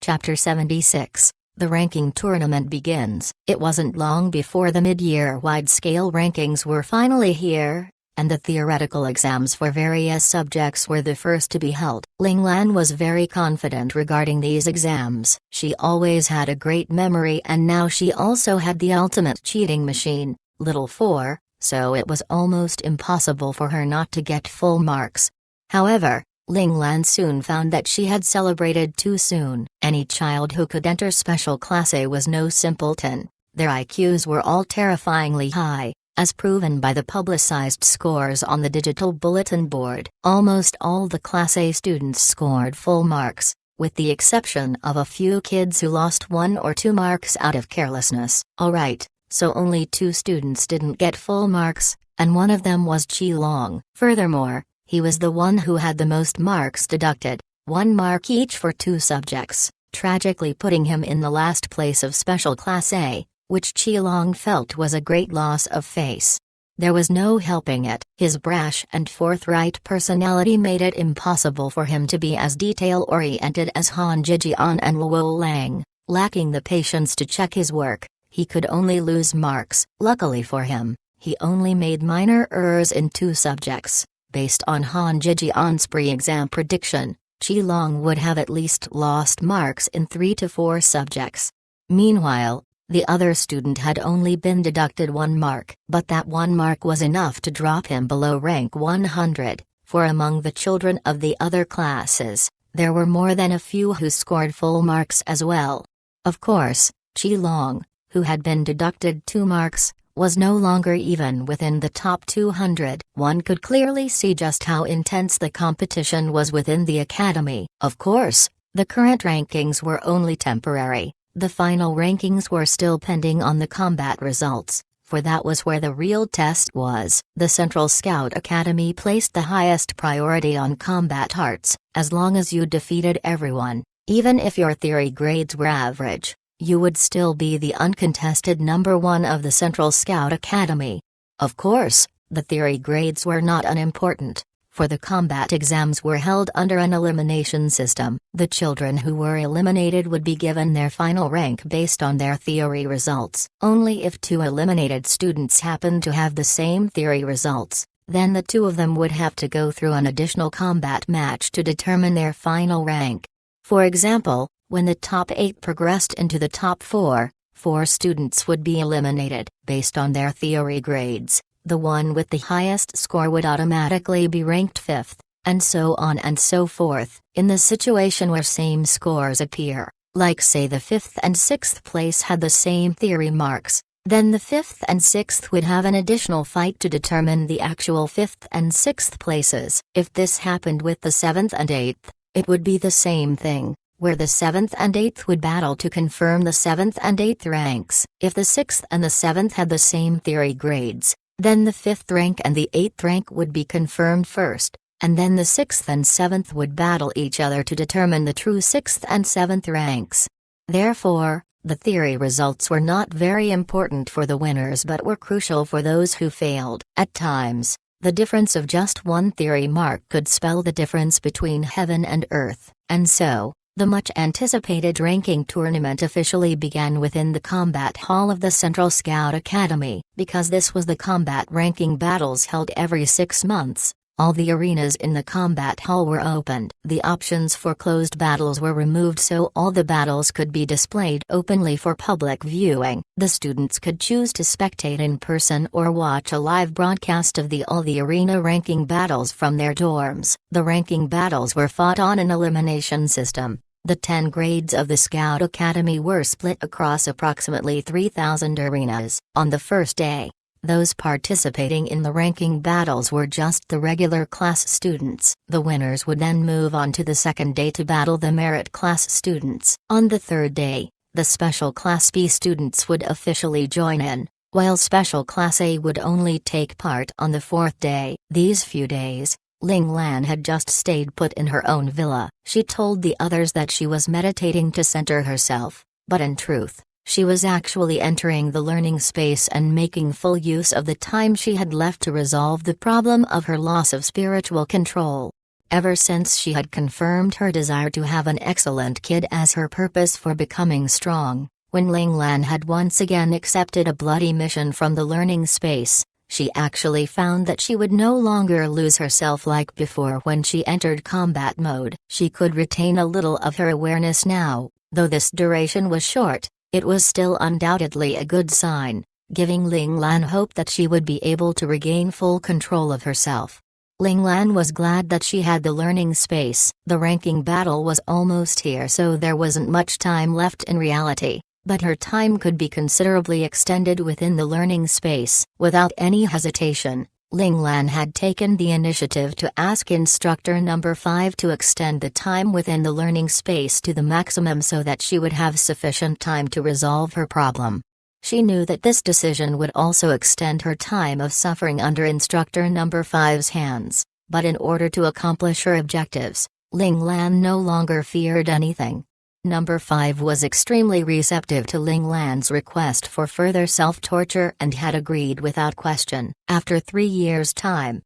Chapter 76. The ranking tournament begins. It wasn't long before the mid-year wide-scale rankings were finally here, and the theoretical exams for various subjects were the first to be held. Ling Lan was very confident regarding these exams. She always had a great memory, and now she also had the ultimate cheating machine, Little 4, so it was almost impossible for her not to get full marks. However, Ling Lan soon found that she had celebrated too soon. Any child who could enter Special Class A was no simpleton. Their IQs were all terrifyingly high, as proven by the publicized scores on the digital bulletin board. Almost all the Class A students scored full marks, with the exception of a few kids who lost 1 or 2 marks out of carelessness. Alright, so only 2 students didn't get full marks, and one of them was Qi Long. Furthermore, he was the one who had the most marks deducted, 1 mark each for 2 subjects, tragically putting him in the last place of Special Class A, which Qi Long felt was a great loss of face. There was no helping it. His brash and forthright personality made it impossible for him to be as detail-oriented as Han Zhijian and Luo Lang. Lacking the patience to check his work, he could only lose marks. Luckily for him, he only made minor errors in 2 subjects. Based on Han Zhijian's pre-exam prediction, Qi Long would have at least lost marks in 3 to 4 subjects. Meanwhile, the other student had only been deducted 1 mark. But that 1 mark was enough to drop him below rank 100, for among the children of the other classes, there were more than a few who scored full marks as well. Of course, Qi Long, who had been deducted 2 marks, was no longer even within the top 200. One could clearly see just how intense the competition was within the academy. Of course, the current rankings were only temporary. The final rankings were still pending on the combat results, for that was where the real test was. The Central Scout Academy placed the highest priority on combat arts. As long as you defeated everyone, even if your theory grades were average, you would still be the uncontested number 1 of the Central Scout Academy. Of course, the theory grades were not unimportant, for the combat exams were held under an elimination system. The children who were eliminated would be given their final rank based on their theory results. Only if 2 eliminated students happened to have the same theory results, then the 2 of them would have to go through an additional combat match to determine their final rank. For example, when the top 8 progressed into the top 4, 4 students would be eliminated. Based on their theory grades, the one with the highest score would automatically be ranked 5th, and so on and so forth. In the situation where same scores appear, like say the 5th and 6th place had the same theory marks, then the 5th and 6th would have an additional fight to determine the actual 5th and 6th places. If this happened with the 7th and 8th, it would be the same thing, where the 7th and 8th would battle to confirm the 7th and 8th ranks. If the 6th and the 7th had the same theory grades, then the 5th rank and the 8th rank would be confirmed first, and then the 6th and 7th would battle each other to determine the true 6th and 7th ranks. Therefore, the theory results were not very important for the winners but were crucial for those who failed. At times, the difference of just 1 theory mark could spell the difference between heaven and earth, and so, the much-anticipated ranking tournament officially began within the combat hall of the Central Scout Academy. Because this was the combat ranking battles held every 6 months, all the arenas in the combat hall were opened. The options for closed battles were removed so all the battles could be displayed openly for public viewing. The students could choose to spectate in person or watch a live broadcast of all the arena ranking battles from their dorms. The ranking battles were fought on an elimination system. The 10 grades of the Scout Academy were split across approximately 3,000 arenas. On the first day, those participating in the ranking battles were just the regular class students. The winners would then move on to the second day to battle the merit class students. On the third day, the Special Class B students would officially join in, while Special Class A would only take part on the 4th day. These few days, Ling Lan had just stayed put in her own villa. She told the others that she was meditating to center herself, but in truth, she was actually entering the learning space and making full use of the time she had left to resolve the problem of her loss of spiritual control. Ever since she had confirmed her desire to have an excellent kid as her purpose for becoming strong, when Ling Lan had once again accepted a bloody mission from the learning space, she actually found that she would no longer lose herself like before when she entered combat mode. She could retain a little of her awareness now, though this duration was short. It was still undoubtedly a good sign, giving Ling Lan hope that she would be able to regain full control of herself. Ling Lan was glad that she had the learning space. The ranking battle was almost here, so there wasn't much time left in reality, but her time could be considerably extended within the learning space. Without any hesitation, Ling Lan had taken the initiative to ask instructor number 5 to extend the time within the learning space to the maximum so that she would have sufficient time to resolve her problem. She knew that this decision would also extend her time of suffering under instructor number 5's hands, but in order to accomplish her objectives, Ling Lan no longer feared anything. Number 5 was extremely receptive to Ling Lan's request for further self-torture and had agreed without question. After 3 years' time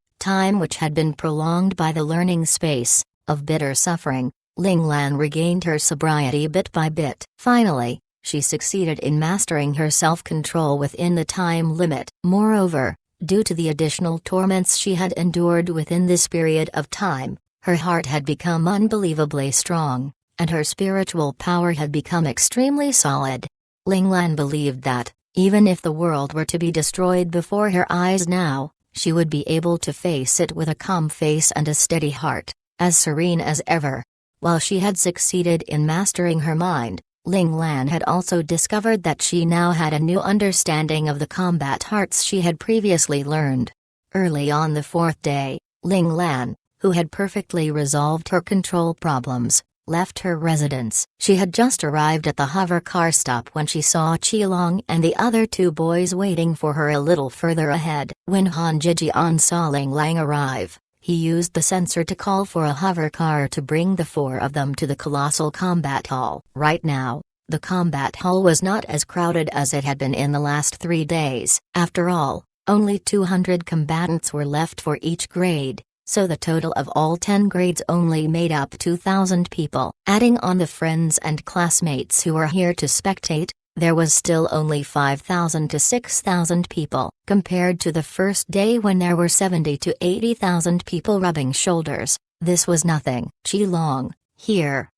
which had been prolonged by the learning space, of bitter suffering, Ling Lan regained her sobriety bit by bit. Finally, she succeeded in mastering her self-control within the time limit. Moreover, due to the additional torments she had endured within this period of time, her heart had become unbelievably strong, and her spiritual power had become extremely solid. Ling Lan believed that, even if the world were to be destroyed before her eyes now, she would be able to face it with a calm face and a steady heart, as serene as ever. While she had succeeded in mastering her mind, Ling Lan had also discovered that she now had a new understanding of the combat arts she had previously learned. Early on the 4th day, Ling Lan, who had perfectly resolved her control problems, left her residence. She had just arrived at the hover car stop when she saw Qilong and the other 2 boys waiting for her a little further ahead. When Han Jijian saw Ling Lan arrive, he used the sensor to call for a hover car to bring the 4 of them to the colossal combat hall. Right now, the combat hall was not as crowded as it had been in the last 3 days. After all, only 200 combatants were left for each grade, so the total of all 10 grades only made up 2,000 people. Adding on the friends and classmates who were here to spectate, there was still only 5,000 to 6,000 people, compared to the first day when there were 70 to 80,000 people rubbing shoulders. This was nothing. Qilong, here.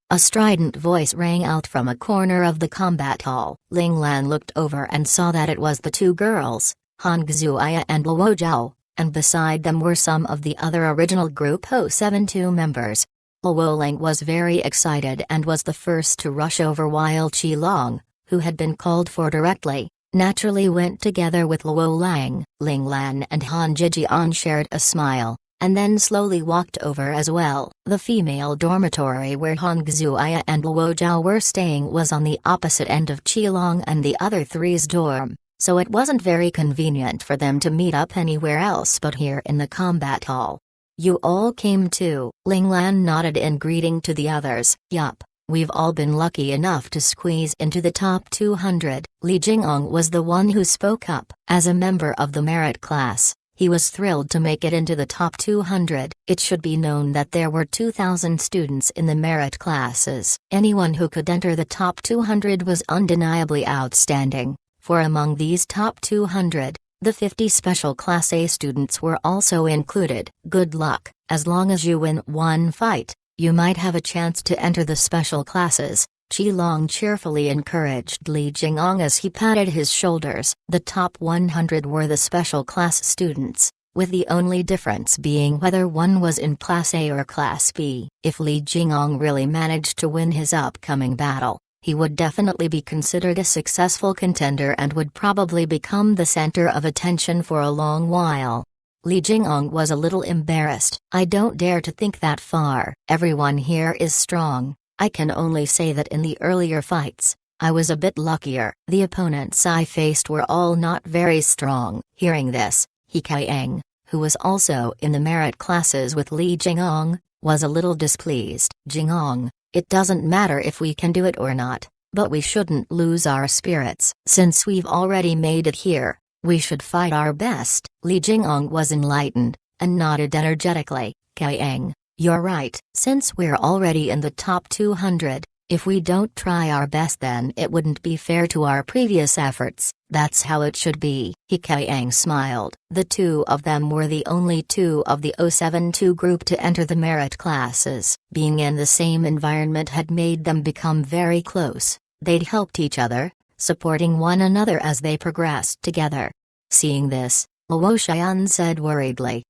A strident voice rang out from a corner of the combat hall. Ling Lan looked over and saw that it was the 2 girls, Han Xuya and Luo Zhao, and beside them were some of the other original Group 072 members. Luo Ling was very excited and was the first to rush over, while Qilong, who had been called for directly, naturally went together with Luo Lang. Ling Lan and Han Jijian shared a smile, and then slowly walked over as well. The female dormitory where Han Xuya and Luo Zhao were staying was on the opposite end of Qilong and the other 3's dorm, so it wasn't very convenient for them to meet up anywhere else but here in the combat hall. You all came too. Ling Lan nodded in greeting to the others. Yup. We've all been lucky enough to squeeze into the top 200. Li Jingong was the one who spoke up. As a member of the merit class, he was thrilled to make it into the top 200. It should be known that there were 2,000 students in the merit classes. Anyone who could enter the top 200 was undeniably outstanding, for among these top 200, the 50 special class A students were also included. Good luck. As long as you win one fight, you might have a chance to enter the special classes. Qilong cheerfully encouraged Li Jingong as he patted his shoulders. The top 100 were the special class students, with the only difference being whether one was in Class A or Class B. If Li Jingong really managed to win his upcoming battle, he would definitely be considered a successful contender and would probably become the center of attention for a long while. Li Jingong was a little embarrassed. I don't dare to think that far. Everyone here is strong. I can only say that in the earlier fights, I was a bit luckier. The opponents I faced were all not very strong. Hearing this, He Kaiang, who was also in the merit classes with Li Jingong, was a little displeased. Jingong, it doesn't matter if we can do it or not, but we shouldn't lose our spirits. Since we've already made it here, we should fight our best. Li Jingong was enlightened, and nodded energetically. Kaiang, You're right. Since we're already in the top 200, if we don't try our best then it wouldn't be fair to our previous efforts. That's how it should be. He Kaiang smiled. The two of them were the only two of the 072 group to enter the merit classes. Being in the same environment had made them become very close. They'd helped each other, supporting one another as they progressed together. Seeing this, Luo Xian said worriedly,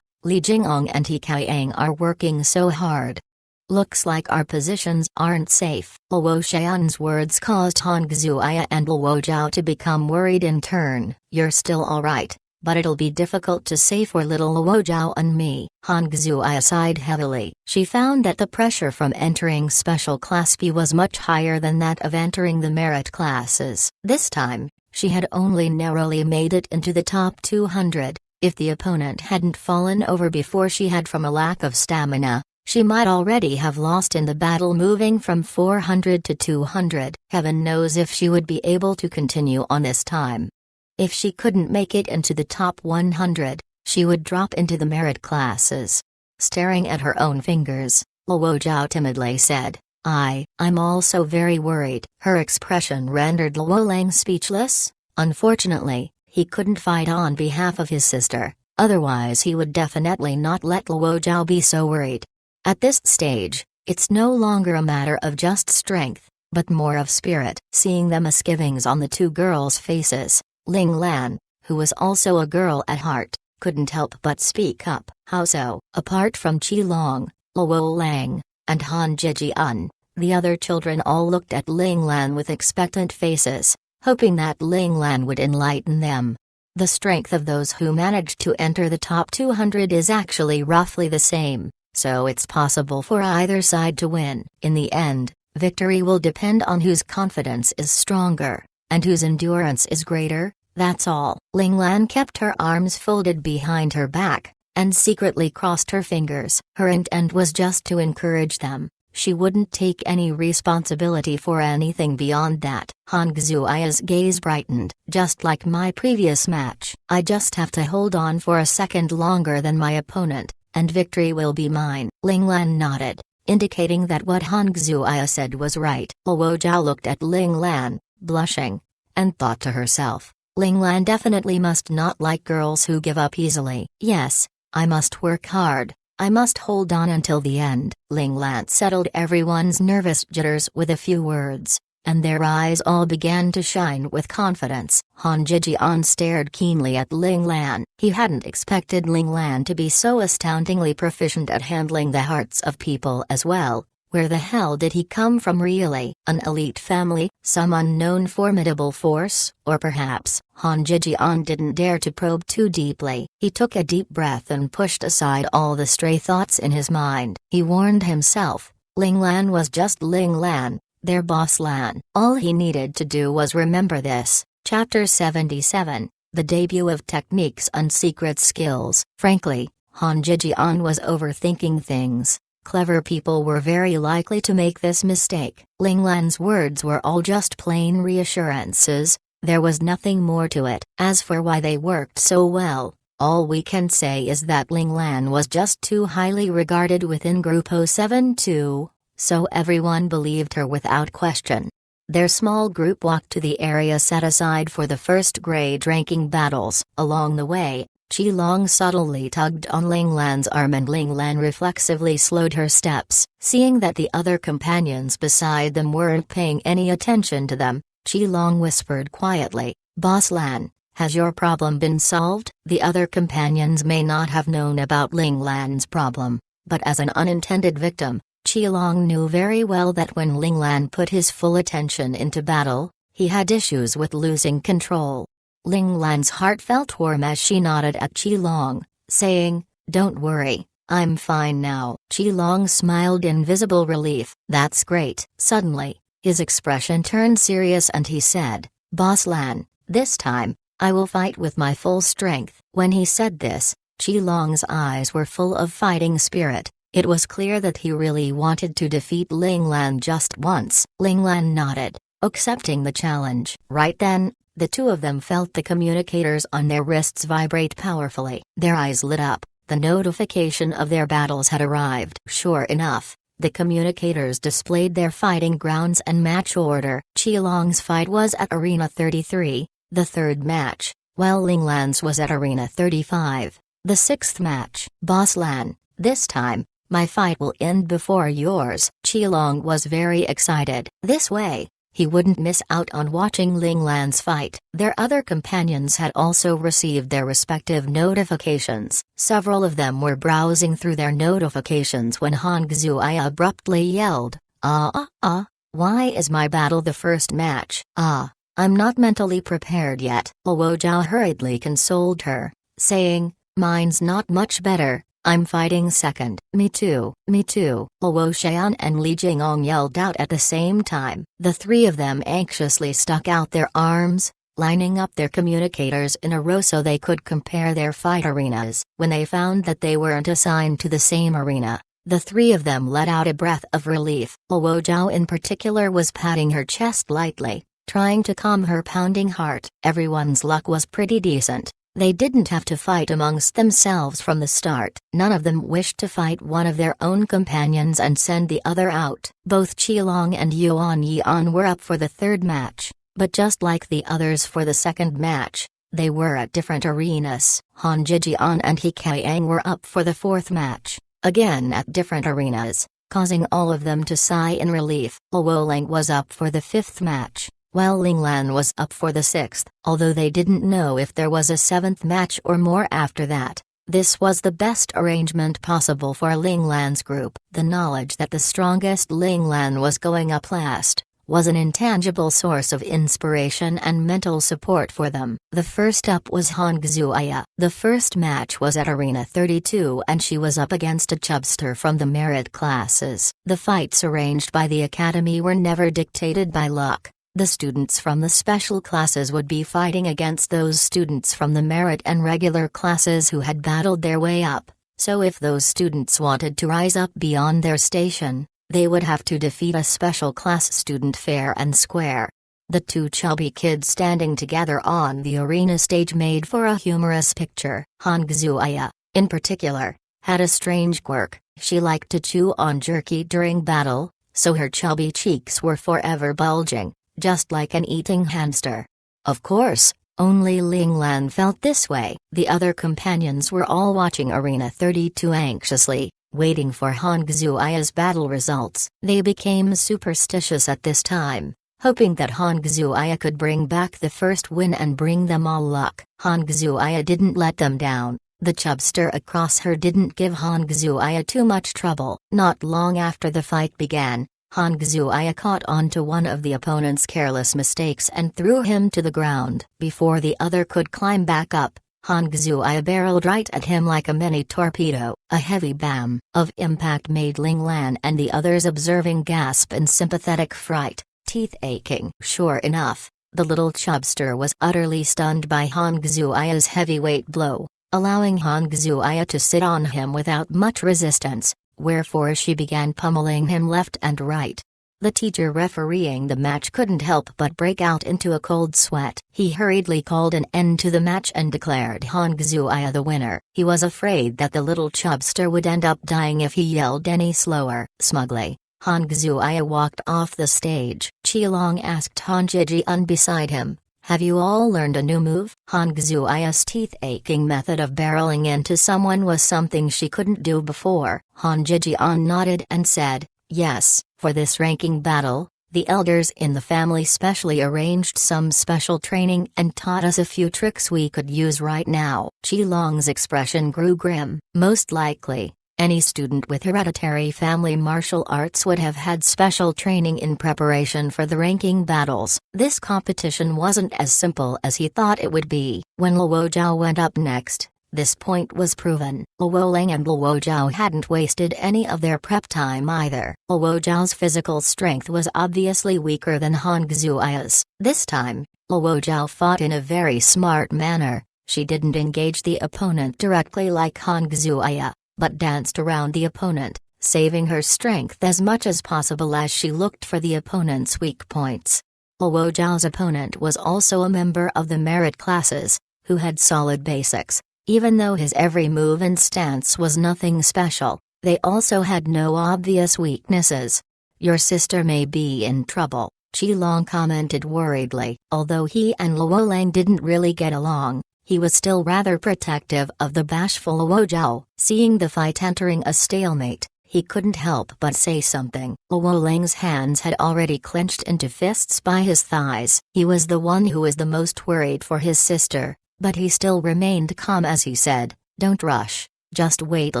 Li Jingong and He Kaiang are working so hard. Looks like our positions aren't safe. Luo Xian's words caused Han Xuya and Luo Zhao to become worried in turn. You're still alright, but it'll be difficult to say for little Luo Zhao and me. Han Xuya sighed heavily. She found that the pressure from entering Special Class B was much higher than that of entering the merit classes. This time, she had only narrowly made it into the top 200. If the opponent hadn't fallen over before she had from a lack of stamina, she might already have lost in the battle, moving from 400 to 200. Heaven knows if she would be able to continue on this time. If she couldn't make it into the top 100, she would drop into the merit classes. Staring at her own fingers, Luo Zhao timidly said, I'm also very worried. Her expression rendered Luo Lang speechless. Unfortunately, he couldn't fight on behalf of his sister, otherwise he would definitely not let Luo Zhao be so worried. At this stage, it's no longer a matter of just strength, but more of spirit. Seeing the misgivings on the two girls' faces, Ling Lan, who was also a girl at heart, couldn't help but speak up. How so? Apart from Qi Long, Luo Lang, and Han Zhijian, the other children all looked at Ling Lan with expectant faces, hoping that Ling Lan would enlighten them. The strength of those who managed to enter the top 200 is actually roughly the same, so it's possible for either side to win. In the end, victory will depend on whose confidence is stronger, and whose endurance is greater, that's all. Ling Lan kept her arms folded behind her back, and secretly crossed her fingers. Her intent was just to encourage them. She wouldn't take any responsibility for anything beyond that. Han Xuya's gaze brightened. Just like my previous match, I just have to hold on for a second longer than my opponent, and victory will be mine. Ling Lan nodded, indicating that what Han Xuya said was right. Luo Zhao looked at Ling Lan, blushing, and thought to herself, Ling Lan definitely must not like girls who give up easily. Yes, I must work hard. I must hold on until the end. Ling Lan settled everyone's nervous jitters with a few words, and their eyes all began to shine with confidence. Han Zhijian stared keenly at Ling Lan. He hadn't expected Ling Lan to be so astoundingly proficient at handling the hearts of people as well. Where the hell did he come from really? An elite family, some unknown formidable force, or perhaps? Han Zhijian didn't dare to probe too deeply. He took a deep breath and pushed aside all the stray thoughts in his mind. He warned himself, Ling Lan was just Ling Lan, their boss Lan. All he needed to do was remember this. Chapter 77, The Debut of Techniques and Secret Skills. Frankly, Han Zhijian was overthinking things. Clever people were very likely to make this mistake. Ling Lan's words were all just plain reassurances, there was nothing more to it. As for why they worked so well, all we can say is that Ling Lan was just too highly regarded within Group 072, so everyone believed her without question. Their small group walked to the area set aside for the first grade ranking battles. Along the way, Qi Long subtly tugged on Ling Lan's arm and Ling Lan reflexively slowed her steps. Seeing that the other companions beside them weren't paying any attention to them, Qi Long whispered quietly, Boss Lan, has your problem been solved? The other companions may not have known about Ling Lan's problem, but as an unintended victim, Qi Long knew very well that when Ling Lan put his full attention into battle, he had issues with losing control. Ling Lan's heart felt warm as she nodded at Qi Long, saying, Don't worry, I'm fine now. Qi Long smiled in visible relief. That's great. Suddenly, his expression turned serious and he said, Boss Lan, this time, I will fight with my full strength. When he said this, Qi Long's eyes were full of fighting spirit. It was clear that he really wanted to defeat Ling Lan just once. Ling Lan nodded, accepting the challenge. Right then, the two of them felt the communicators on their wrists vibrate powerfully. Their eyes lit up, The notification of their battles had arrived. Sure enough, the communicators displayed their fighting grounds and match order. Qilong's fight was at Arena 33, the third match, while Linglan's was at Arena 35, the sixth match. Boss Lan, this time, my fight will end before yours. Qilong was very excited. This way, he wouldn't miss out on watching Linglan's fight. Their other companions had also received their respective notifications. Several of them were browsing through their notifications when Han Xuai abruptly yelled, why is my battle the first match? I'm not mentally prepared yet. Luo Zhao hurriedly consoled her, saying, mine's not much better. I'm fighting second. Me too, me too. Luo Xian and Li Jingong yelled out at the same time. The three of them anxiously stuck out their arms, lining up their communicators in a row so they could compare their fight arenas. When they found that they weren't assigned to the same arena, the three of them let out a breath of relief. Luo Zhao in particular was patting her chest lightly, trying to calm her pounding heart. Everyone's luck was pretty decent. They didn't have to fight amongst themselves from the start. None of them wished to fight one of their own companions and send the other out. Both Qilong and Yuan Yian were up for the third match, but just like the others for the second match, they were at different arenas. Han Zhijian and He Kaiang were up for the fourth match, again at different arenas, causing all of them to sigh in relief. Luo Ling was up for the fifth match, while Linglan was up for the sixth. Although they didn't know if there was a seventh match or more after that, this was the best arrangement possible for Linglan's group. The knowledge that the strongest Linglan was going up last was an intangible source of inspiration and mental support for them. The first up was Han Xuai. The first match was at Arena 32 and she was up against a chubster from the merit classes. The fights arranged by the academy were never dictated by luck. The students from the special classes would be fighting against those students from the merit and regular classes who had battled their way up, so if those students wanted to rise up beyond their station, they would have to defeat a special class student fair and square. The two chubby kids standing together on the arena stage made for a humorous picture. Han Xuai, in particular, had a strange quirk. She liked to chew on jerky during battle, so her chubby cheeks were forever bulging, just like an eating hamster. Of course, only Linglan felt this way. The other companions were all watching Arena 32 anxiously, waiting for Han Xuai's battle results. They became superstitious at this time, hoping that Han Xuai could bring back the first win and bring them all luck. Han Xuai didn't let them down. The chubster across her didn't give Han Xuai too much trouble. Not long after the fight began, Han Xuai caught on to one of the opponent's careless mistakes and threw him to the ground. Before the other could climb back up, Han Xuai barreled right at him like a mini torpedo. A heavy bam of impact made Linglan and the others observing gasp in sympathetic fright, teeth aching. Sure enough, the little chubster was utterly stunned by Han Xuai's heavyweight blow, allowing Han Xuai to sit on him without much resistance, wherefore she began pummeling him left and right. The teacher refereeing the match couldn't help but break out into a cold sweat. He hurriedly called an end to the match and declared Han Xuai the winner. He was afraid that the little chubster would end up dying if he yelled any slower. Smugly, Han Xuai walked off the stage. Qilong asked Han Zhijian beside him, "Have you all learned a new move?" Han Xuai's teeth-aching method of barreling into someone was something she couldn't do before. Han Zhijian nodded and said, "Yes, for this ranking battle, the elders in the family specially arranged some special training and taught us a few tricks we could use right now." Qilong's expression grew grim. Most likely, any student with hereditary family martial arts would have had special training in preparation for the ranking battles. This competition wasn't as simple as he thought it would be. When Luo Zhao went up next, this point was proven. Luo Ling and Luo Zhao hadn't wasted any of their prep time either. Luo Zhao's physical strength was obviously weaker than Han Xuai's. This time, Luo Zhao fought in a very smart manner. She didn't engage the opponent directly like Han Xuai, but danced around the opponent, saving her strength as much as possible as she looked for the opponent's weak points. Luo Zhao's opponent was also a member of the merit classes, who had solid basics, Even though his every move and stance was nothing special, they also had no obvious weaknesses. "Your sister may be in trouble," Qilong commented worriedly. Although he and Luo Lang didn't really get along, he was still rather protective of the bashful Luo Zhao. Seeing the fight entering a stalemate, he couldn't help but say something. Luo Lang's hands had already clenched into fists by his thighs. He was the one who was the most worried for his sister, but he still remained calm as he said, "Don't rush, just wait a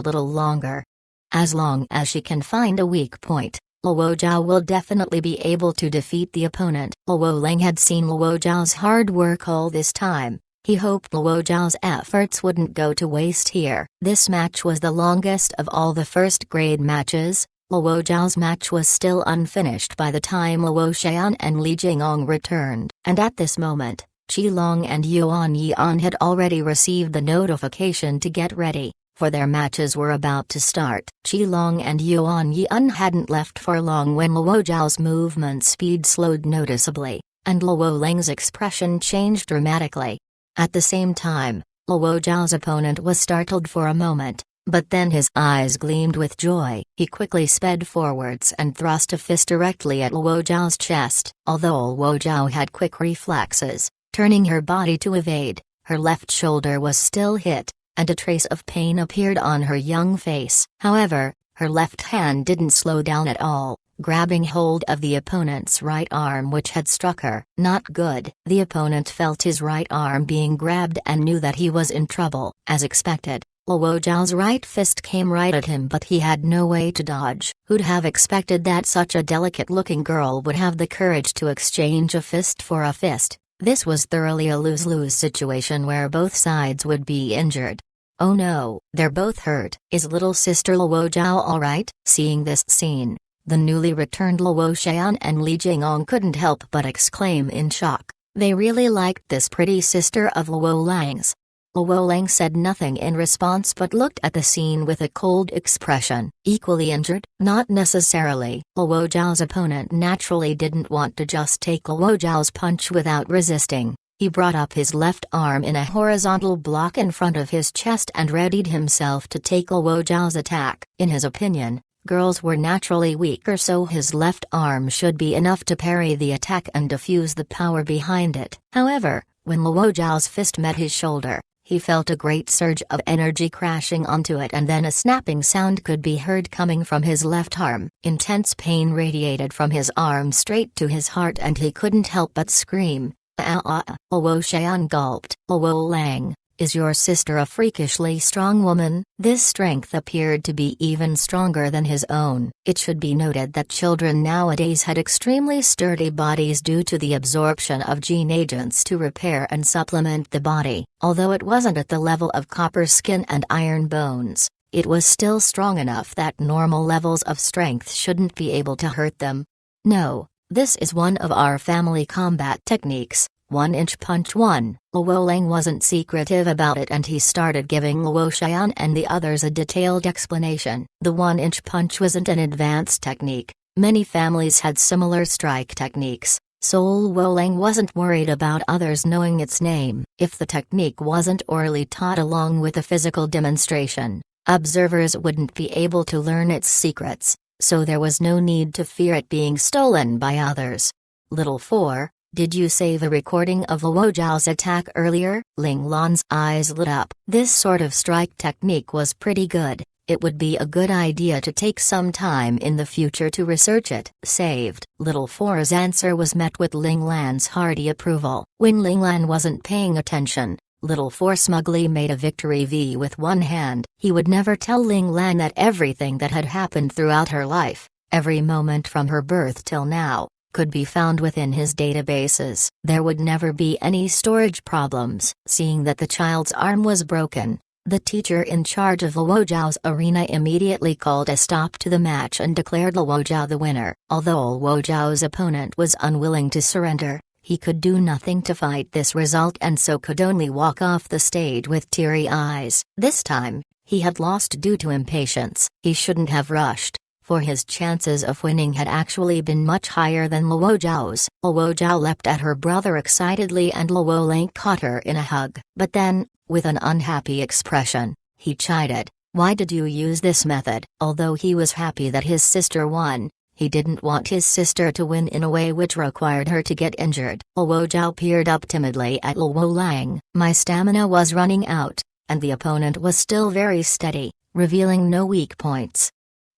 little longer. As long as she can find a weak point, Luo Zhao will definitely be able to defeat the opponent." Luo Lang had seen Luo Zhao's hard work all this time. He hoped Luo Zhao's efforts wouldn't go to waste here. This match was the longest of all the first-grade matches. Luo Zhao's match was still unfinished by the time Luo Xian and Li Jingong returned. And at this moment, Qilong and Yuan Yian had already received the notification to get ready, for their matches were about to start. Qilong and Yuan Yian hadn't left for long when Luo Zhao's movement speed slowed noticeably, and Luo Lang's expression changed dramatically. At the same time, Luo Zhao's opponent was startled for a moment, but then his eyes gleamed with joy. He quickly sped forwards and thrust a fist directly at Luo Zhao's chest. Although Luo Zhao had quick reflexes, turning her body to evade, her left shoulder was still hit, and a trace of pain appeared on her young face. However, her left hand didn't slow down at all, grabbing hold of the opponent's right arm which had struck her. Not good. The opponent felt his right arm being grabbed and knew that he was in trouble. As expected, Luo Zhao's right fist came right at him, but he had no way to dodge. Who'd have expected that such a delicate-looking girl would have the courage to exchange a fist for a fist? This was thoroughly a lose-lose situation where both sides would be injured. Oh no, they're both hurt. Is little sister Luo Zhao alright? Seeing this scene, the newly returned Luo Xian and Li Jingong couldn't help but exclaim in shock. They really liked this pretty sister of Luo Lang's. Luo Lang said nothing in response but looked at the scene with a cold expression. Equally injured? Not necessarily. Luo Zhao's opponent naturally didn't want to just take Luo Zhao's punch without resisting. He brought up his left arm in a horizontal block in front of his chest and readied himself to take Luo Zhao's attack. In his opinion, girls were naturally weaker, so his left arm should be enough to parry the attack and diffuse the power behind it. However, when Luo Zhao's fist met his shoulder, he felt a great surge of energy crashing onto it, and then a snapping sound could be heard coming from his left arm. Intense pain radiated from his arm straight to his heart and he couldn't help but scream. Luo Xian gulped. Luo Lang, is your sister a freakishly strong woman? This strength appeared to be even stronger than his own. It should be noted that children nowadays had extremely sturdy bodies due to the absorption of gene agents to repair and supplement the body. Although it wasn't at the level of copper skin and iron bones, it was still strong enough that normal levels of strength shouldn't be able to hurt them. No, this is one of our family combat techniques. 1-inch punch 1. Luo Lang wasn't secretive about it and he started giving Luo Xian and the others a detailed explanation. The 1-inch punch wasn't an advanced technique. Many families had similar strike techniques, so Luo Lang wasn't worried about others knowing its name. If the technique wasn't orally taught along with a physical demonstration, observers wouldn't be able to learn its secrets, so there was no need to fear it being stolen by others. Little 4. Did you save a recording of Luo Zhao's attack earlier? Ling Lan's eyes lit up. This sort of strike technique was pretty good. It would be a good idea to take some time in the future to research it. Saved. Little 4's answer was met with Ling Lan's hearty approval. When Ling Lan wasn't paying attention, Little 4 smugly made a victory V with one hand. He would never tell Ling Lan that everything that had happened throughout her life, every moment from her birth till now, could be found within his databases. There would never be any storage problems. Seeing that the child's arm was broken, the teacher in charge of Luo Zhao's arena immediately called a stop to the match and declared Luo Zhao the winner. Although Luo Zhao's opponent was unwilling to surrender, he could do nothing to fight this result and so could only walk off the stage with teary eyes. This time, he had lost due to impatience. He shouldn't have rushed. for his chances of winning had actually been much higher than Luo Zhao's. Luo Zhao leapt at her brother excitedly and Luo Lang caught her in a hug. But then, with an unhappy expression, he chided, "Why did you use this method?" Although he was happy that his sister won, he didn't want his sister to win in a way which required her to get injured. Luo Zhao peered up timidly at Luo Lang. My stamina was running out, and the opponent was still very steady, revealing no weak points.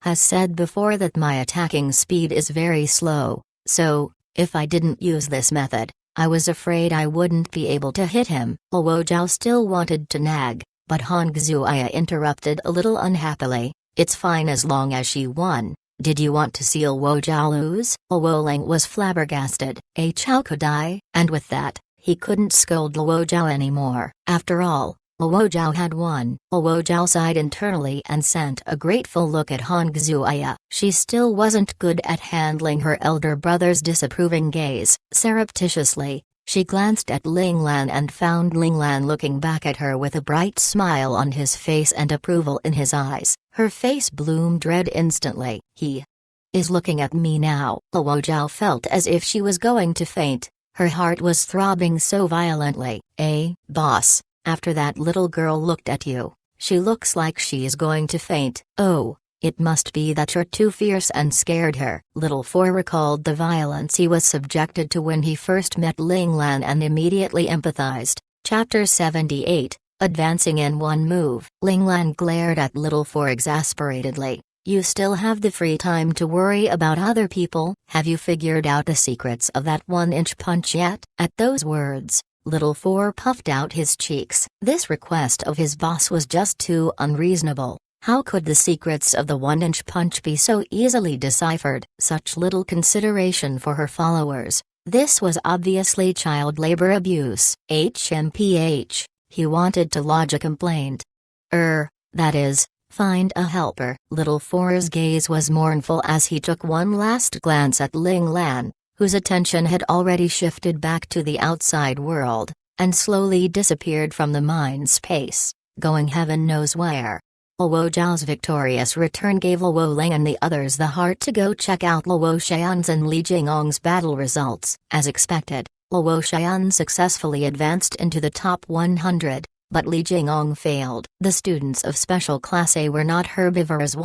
Has said before that my attacking speed is very slow, so, if I didn't use this method, I was afraid I wouldn't be able to hit him. Luo Zhao still wanted to nag, but Han Xuya interrupted a little unhappily, "It's fine as long as she won. Did you want to see Luo Zhao lose?" Luo Lang was flabbergasted. How could I? And with that, he couldn't scold Luo Zhao anymore. After all, Luo Zhao had won. Luo Zhao sighed internally and sent a grateful look at Han Xuya. She still wasn't good at handling her elder brother's disapproving gaze. Surreptitiously, she glanced at Ling Lan and found Ling Lan looking back at her with a bright smile on his face and approval in his eyes. Her face bloomed red instantly. "He is looking at me now." Luo Zhao felt as if she was going to faint. Her heart was throbbing so violently. Boss, after that little girl looked at you, she looks like she's going to faint." "Oh, it must be that you're too fierce and scared her." Little Four recalled the violence he was subjected to when he first met Ling Lan and immediately empathized. Chapter 78, Advancing in One Move. Ling Lan glared at Little Four exasperatedly. "You still have the free time to worry about other people? Have you figured out the secrets of that one-inch punch yet?" At those words, Little Four puffed out his cheeks. This request of his boss was just too unreasonable. How could the secrets of the one-inch punch be so easily deciphered? Such little consideration for her followers. This was obviously child labor abuse. HMPH, he wanted to lodge a complaint. That is, find a helper. Little Four's gaze was mournful as he took one last glance at Ling Lan, whose attention had already shifted back to the outside world, and slowly disappeared from the mind space, going heaven knows where. Luo Zhao's victorious return gave Luo Lang and the others the heart to go check out Luo Xian's and Li Jingong's battle results. As expected, Luo Xian successfully advanced into the top 100, but Li Jingong failed. The students of Special Class A were not herbivores.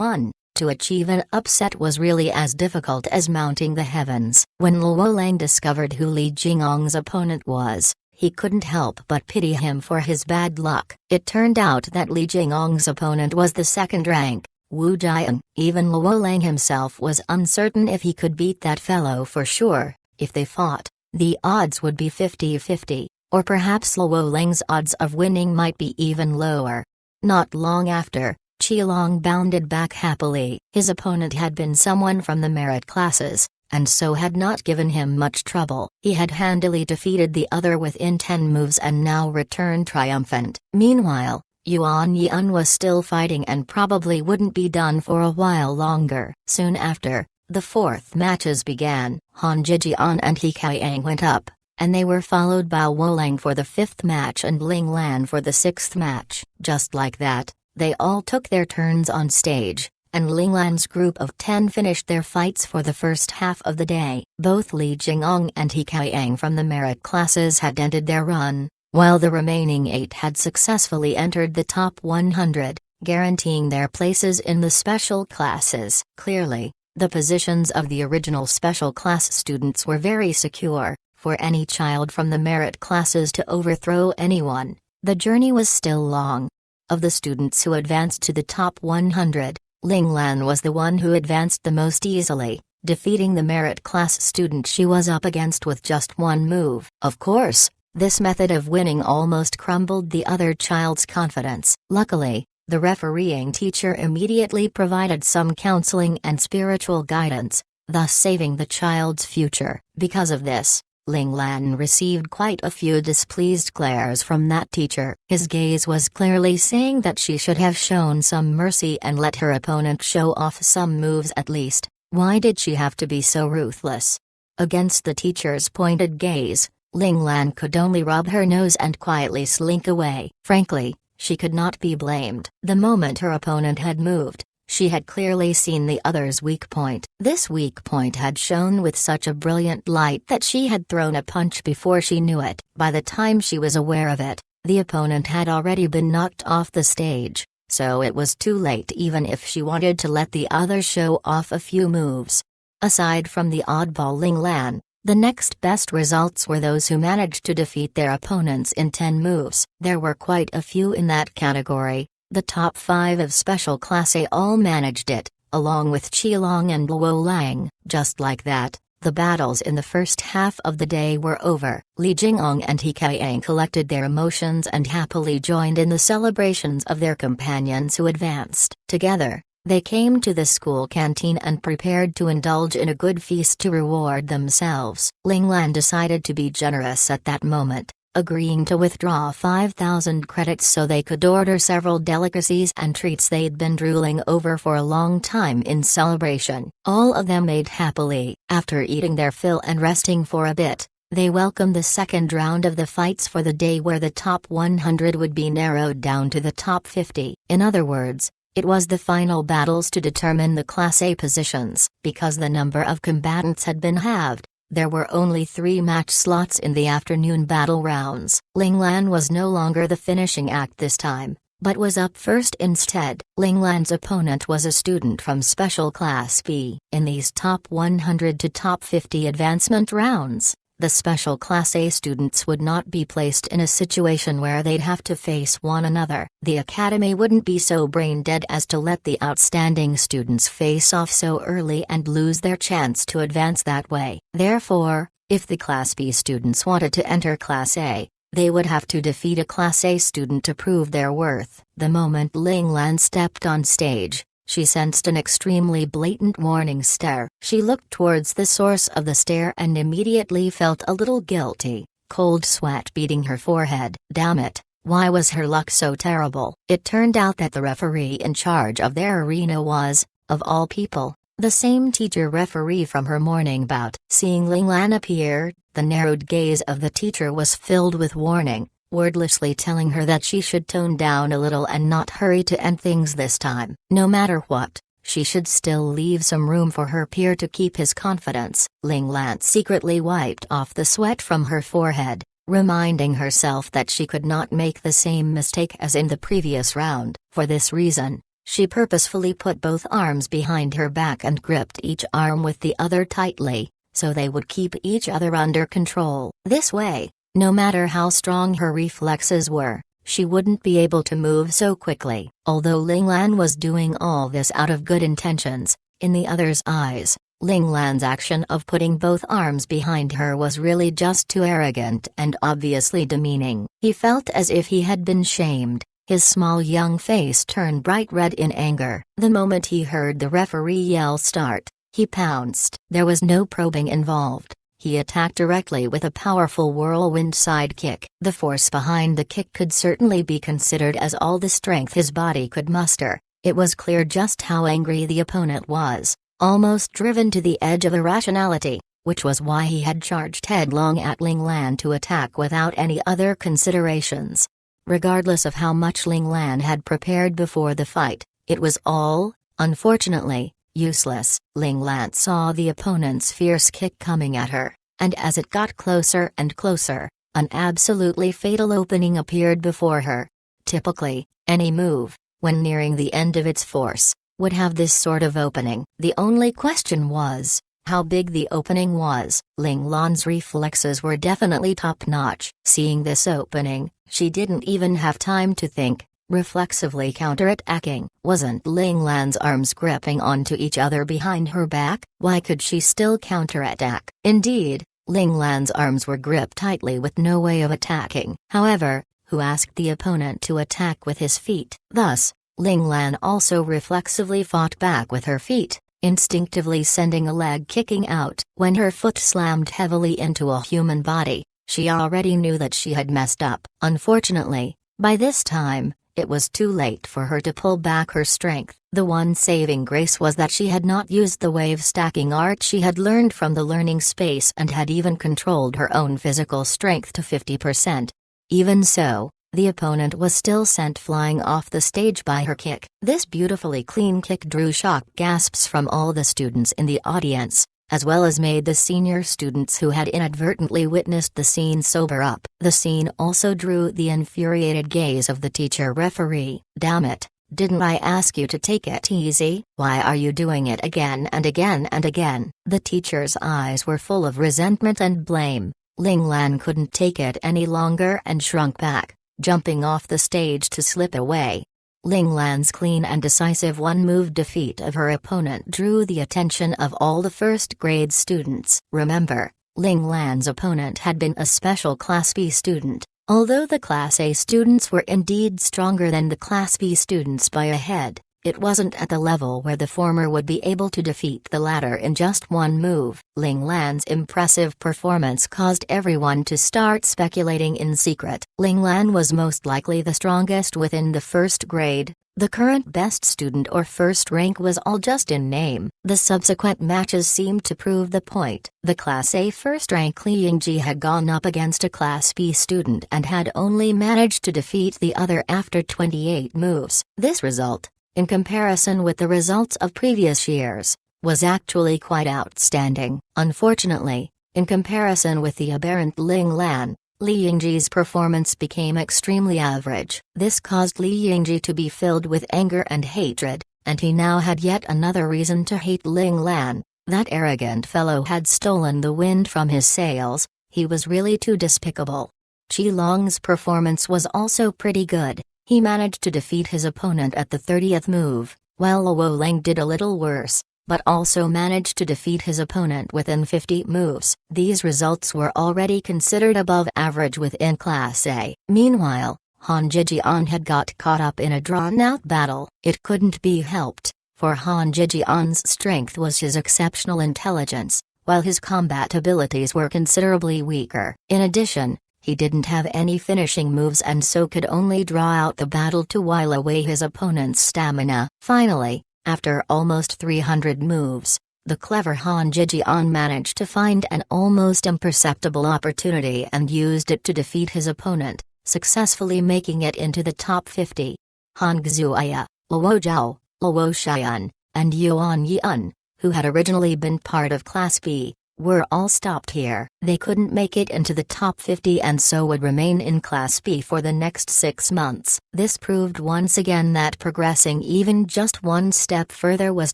To achieve an upset was really as difficult as mounting the heavens. When Luo Lang discovered who Li Jingong's opponent was, he couldn't help but pity him for his bad luck. It turned out that Li Jingong's opponent was the second rank, Wu Jian. Even Luo Lang himself was uncertain if he could beat that fellow for sure. If they fought, the odds would be 50-50, or perhaps Luo Lang's odds of winning might be even lower. Not long after, Qilong bounded back happily. His opponent had been someone from the merit classes, and so had not given him much trouble. He had handily defeated the other within 10 moves and now returned triumphant. Meanwhile, Yuan Yan was still fighting and probably wouldn't be done for a while longer. Soon after, the fourth matches began. Han Zhijian and He Qiang went up, and they were followed by Luo Lang for the fifth match and Ling Lan for the sixth match. Just like that, they all took their turns on stage, and Ling Lan's group of 10 finished their fights for the first half of the day. Both Li Jingong and He Qiang from the merit classes had ended their run, while the remaining 8 had successfully entered the top 100, guaranteeing their places in the special classes. Clearly, the positions of the original special class students were very secure. For any child from the merit classes to overthrow anyone, the journey was still long. Of the students who advanced to the top 100, Ling Lan was the one who advanced the most easily, defeating the merit class student she was up against with just one move. Of course, this method of winning almost crumbled the other child's confidence. Luckily, the refereeing teacher immediately provided some counseling and spiritual guidance, thus saving the child's future. Because of this, Ling Lan received quite a few displeased glares from that teacher. His gaze was clearly saying that she should have shown some mercy and let her opponent show off some moves at least. Why did she have to be so ruthless? Against the teacher's pointed gaze, Ling Lan could only rub her nose and quietly slink away. Frankly, she could not be blamed. The moment her opponent had moved, She had clearly seen the other's weak point. This weak point had shone with such a brilliant light that she had thrown a punch before she knew it. By the time she was aware of it, the opponent had already been knocked off the stage, so it was too late even if she wanted to let the other show off a few moves. Aside from the oddball Ling Lan, the next best results were those who managed to defeat their opponents in 10 moves. There were quite a few in that category. The top 5 of Special Class A all managed it, along with Qilong and Luo Lang. Just like that, the battles in the first half of the day were over. Li Jingong and He Kayang collected their emotions and happily joined in the celebrations of their companions who advanced. Together, they came to the school canteen and prepared to indulge in a good feast to reward themselves. Ling Lan decided to be generous at that moment, agreeing to withdraw 5,000 credits so they could order several delicacies and treats they'd been drooling over for a long time in celebration. All of them ate happily. After eating their fill and resting for a bit, they welcomed the second round of the fights for the day, where the top 100 would be narrowed down to the top 50. In other words, it was the final battles to determine the Class A positions. Because the number of combatants had been halved, there were only 3 match slots in the afternoon battle rounds. Ling Lan was no longer the finishing act this time, but was up first instead. Ling Lan's opponent was a student from Special Class B. In these top 100 to top 50 advancement rounds, the Special Class A students would not be placed in a situation where they'd have to face one another. The academy wouldn't be so brain-dead as to let the outstanding students face off so early and lose their chance to advance that way. Therefore, if the Class B students wanted to enter Class A, they would have to defeat a Class A student to prove their worth. The moment Ling Lan stepped on stage, she sensed an extremely blatant warning stare. She looked towards the source of the stare and immediately felt a little guilty, cold sweat beading her forehead. Damn it, why was her luck so terrible? It turned out that the referee in charge of their arena was, of all people, the same teacher referee from her morning bout. Seeing Ling Lan appear, the narrowed gaze of the teacher was filled with warning, wordlessly telling her that she should tone down a little and not hurry to end things this time. No matter what, she should still leave some room for her peer to keep his confidence. Ling Lan secretly wiped off the sweat from her forehead, reminding herself that she could not make the same mistake as in the previous round. For this reason, she purposefully put both arms behind her back and gripped each arm with the other tightly, so they would keep each other under control. This way, no matter how strong her reflexes were, she wouldn't be able to move so quickly. Although Ling Lan was doing all this out of good intentions, in the other's eyes, Ling Lan's action of putting both arms behind her was really just too arrogant and obviously demeaning. He felt as if he had been shamed. His small young face turned bright red in anger. The moment he heard the referee yell "start," he pounced. There was no probing involved. He attacked directly with a powerful whirlwind side kick. The force behind the kick could certainly be considered as all the strength his body could muster. It was clear just how angry the opponent was, almost driven to the edge of irrationality, which was why he had charged headlong at Ling Lan to attack without any other considerations. Regardless of how much Ling Lan had prepared before the fight, it was all, unfortunately, useless. Ling Lan saw the opponent's fierce kick coming at her, and as it got closer and closer, an absolutely fatal opening appeared before her. Typically, any move, when nearing the end of its force, would have this sort of opening. The only question was, how big the opening was. Ling Lan's reflexes were definitely top-notch. Seeing this opening, she didn't even have time to think. Reflexively counterattacking. Wasn't Ling Lan's arms gripping onto each other behind her back? Why could she still counterattack? Indeed, Ling Lan's arms were gripped tightly with no way of attacking. However, who asked the opponent to attack with his feet? Thus, Ling Lan also reflexively fought back with her feet, instinctively sending a leg kicking out. When her foot slammed heavily into a human body, she already knew that she had messed up. Unfortunately, by this time, it was too late for her to pull back her strength. The one saving grace was that she had not used the wave stacking art she had learned from the learning space and had even controlled her own physical strength to 50%. Even so, the opponent was still sent flying off the stage by her kick. This beautifully clean kick drew shocked gasps from all the students in the audience, as well as made the senior students who had inadvertently witnessed the scene sober up. The scene also drew the infuriated gaze of the teacher referee. "Damn it, didn't I ask you to take it easy? Why are you doing it again and again and again?" The teacher's eyes were full of resentment and blame. Ling Lan couldn't take it any longer and shrunk back, jumping off the stage to slip away. Ling Lan's clean and decisive one-move defeat of her opponent drew the attention of all the first-grade students. Remember, Ling Lan's opponent had been a special Class B student. Although the Class A students were indeed stronger than the Class B students by a head, it wasn't at the level where the former would be able to defeat the latter in just one move. Ling Lan's impressive performance caused everyone to start speculating in secret. Ling Lan was most likely the strongest within the first grade. The current best student or first rank was all just in name. The subsequent matches seemed to prove the point. The Class A first rank Li Yingji had gone up against a Class B student and had only managed to defeat the other after 28 moves. This result, in comparison with the results of previous years, was actually quite outstanding. Unfortunately, in comparison with the aberrant Ling Lan, Li Yingji's performance became extremely average. This caused Li Yingji to be filled with anger and hatred, and he now had yet another reason to hate Ling Lan. That arrogant fellow had stolen the wind from his sails. He was really too despicable. Qi Long's performance was also pretty good. He managed to defeat his opponent at the 30th move, while Luo Leng did a little worse, but also managed to defeat his opponent within 50 moves. These results were already considered above average within Class A. Meanwhile, Han Jijian had got caught up in a drawn-out battle. It couldn't be helped, for Han Jijian's strength was his exceptional intelligence, while his combat abilities were considerably weaker. In addition, he didn't have any finishing moves and so could only draw out the battle to while away his opponent's stamina. Finally, after almost 300 moves, the clever Han Jijian managed to find an almost imperceptible opportunity and used it to defeat his opponent, successfully making it into the top 50. Han Xuya, Luo Zhao, Luo Xian, and Yuan Yan, who had originally been part of Class B, were all stopped here. They couldn't make it into the top 50 and so would remain in Class B for the next 6 months. This proved once again that progressing even just one step further was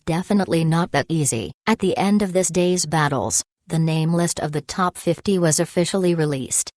definitely not that easy. At the end of this day's battles, the name list of the top 50 was officially released.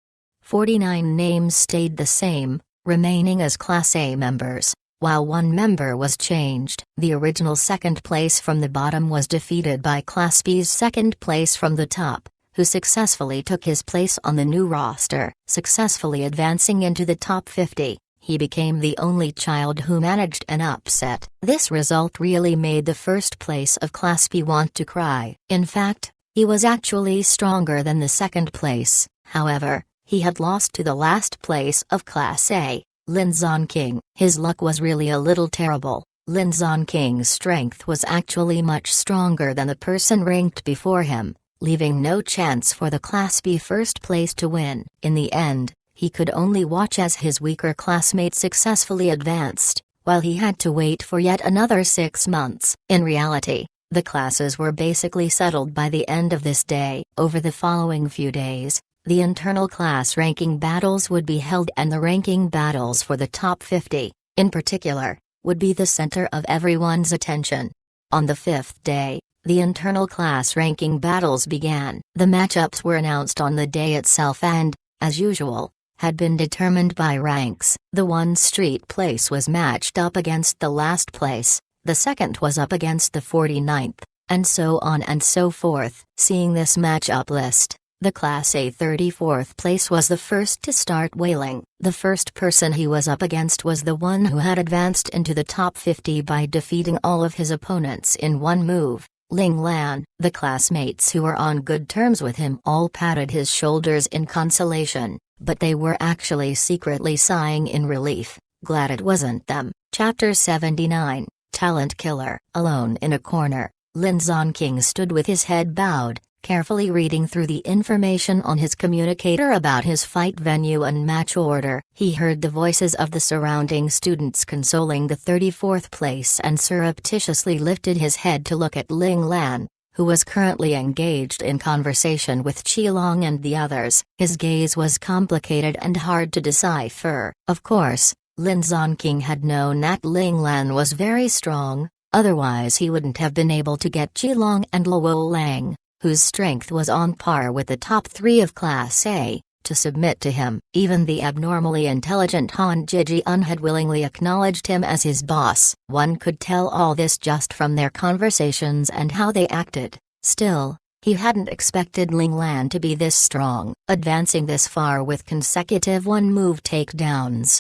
49 names stayed the same, remaining as Class A members, while one member was changed. The original second place from the bottom was defeated by Class B's second place from the top, who successfully took his place on the new roster. Successfully advancing into the top 50, he became the only child who managed an upset. This result really made the first place of Class B want to cry. In fact, he was actually stronger than the second place. However, he had lost to the last place of Class A, Lin Zonking. His luck was really a little terrible. Lin Zonking's strength was actually much stronger than the person ranked before him, leaving no chance for the Class B first place to win. In the end, he could only watch as his weaker classmate successfully advanced, while he had to wait for yet another 6 months. In reality, the classes were basically settled by the end of this day. Over the following few days, the internal class ranking battles would be held and the ranking battles for the top 50, in particular, would be the center of everyone's attention. On the 5th day, the internal class ranking battles began. The matchups were announced on the day itself and, as usual, had been determined by ranks. The one street place was matched up against the last place, the second was up against the 49th, and so on and so forth. Seeing this matchup list, the Class A 34th place was the first to start wailing. The first person he was up against was the one who had advanced into the top 50 by defeating all of his opponents in one move, Ling Lan. The classmates who were on good terms with him all patted his shoulders in consolation, but they were actually secretly sighing in relief, glad it wasn't them. Chapter 79, Talent Killer. Alone in a corner, Lin Zonking stood with his head bowed, Carefully reading through the information on his communicator about his fight venue and match order, he heard the voices of the surrounding students consoling the 34th place and surreptitiously lifted his head to look at Ling Lan, who was currently engaged in conversation with Qilong and the others. His gaze was complicated and hard to decipher. Of course, Lin Zonking had known that Ling Lan was very strong, otherwise he wouldn't have been able to get Qilong and Luo Lang, whose strength was on par with the top 3 of Class A, to submit to him. Even the abnormally intelligent Han Jijian had willingly acknowledged him as his boss. One could tell all this just from their conversations and how they acted. Still, he hadn't expected Ling Lan to be this strong, advancing this far with consecutive one-move takedowns.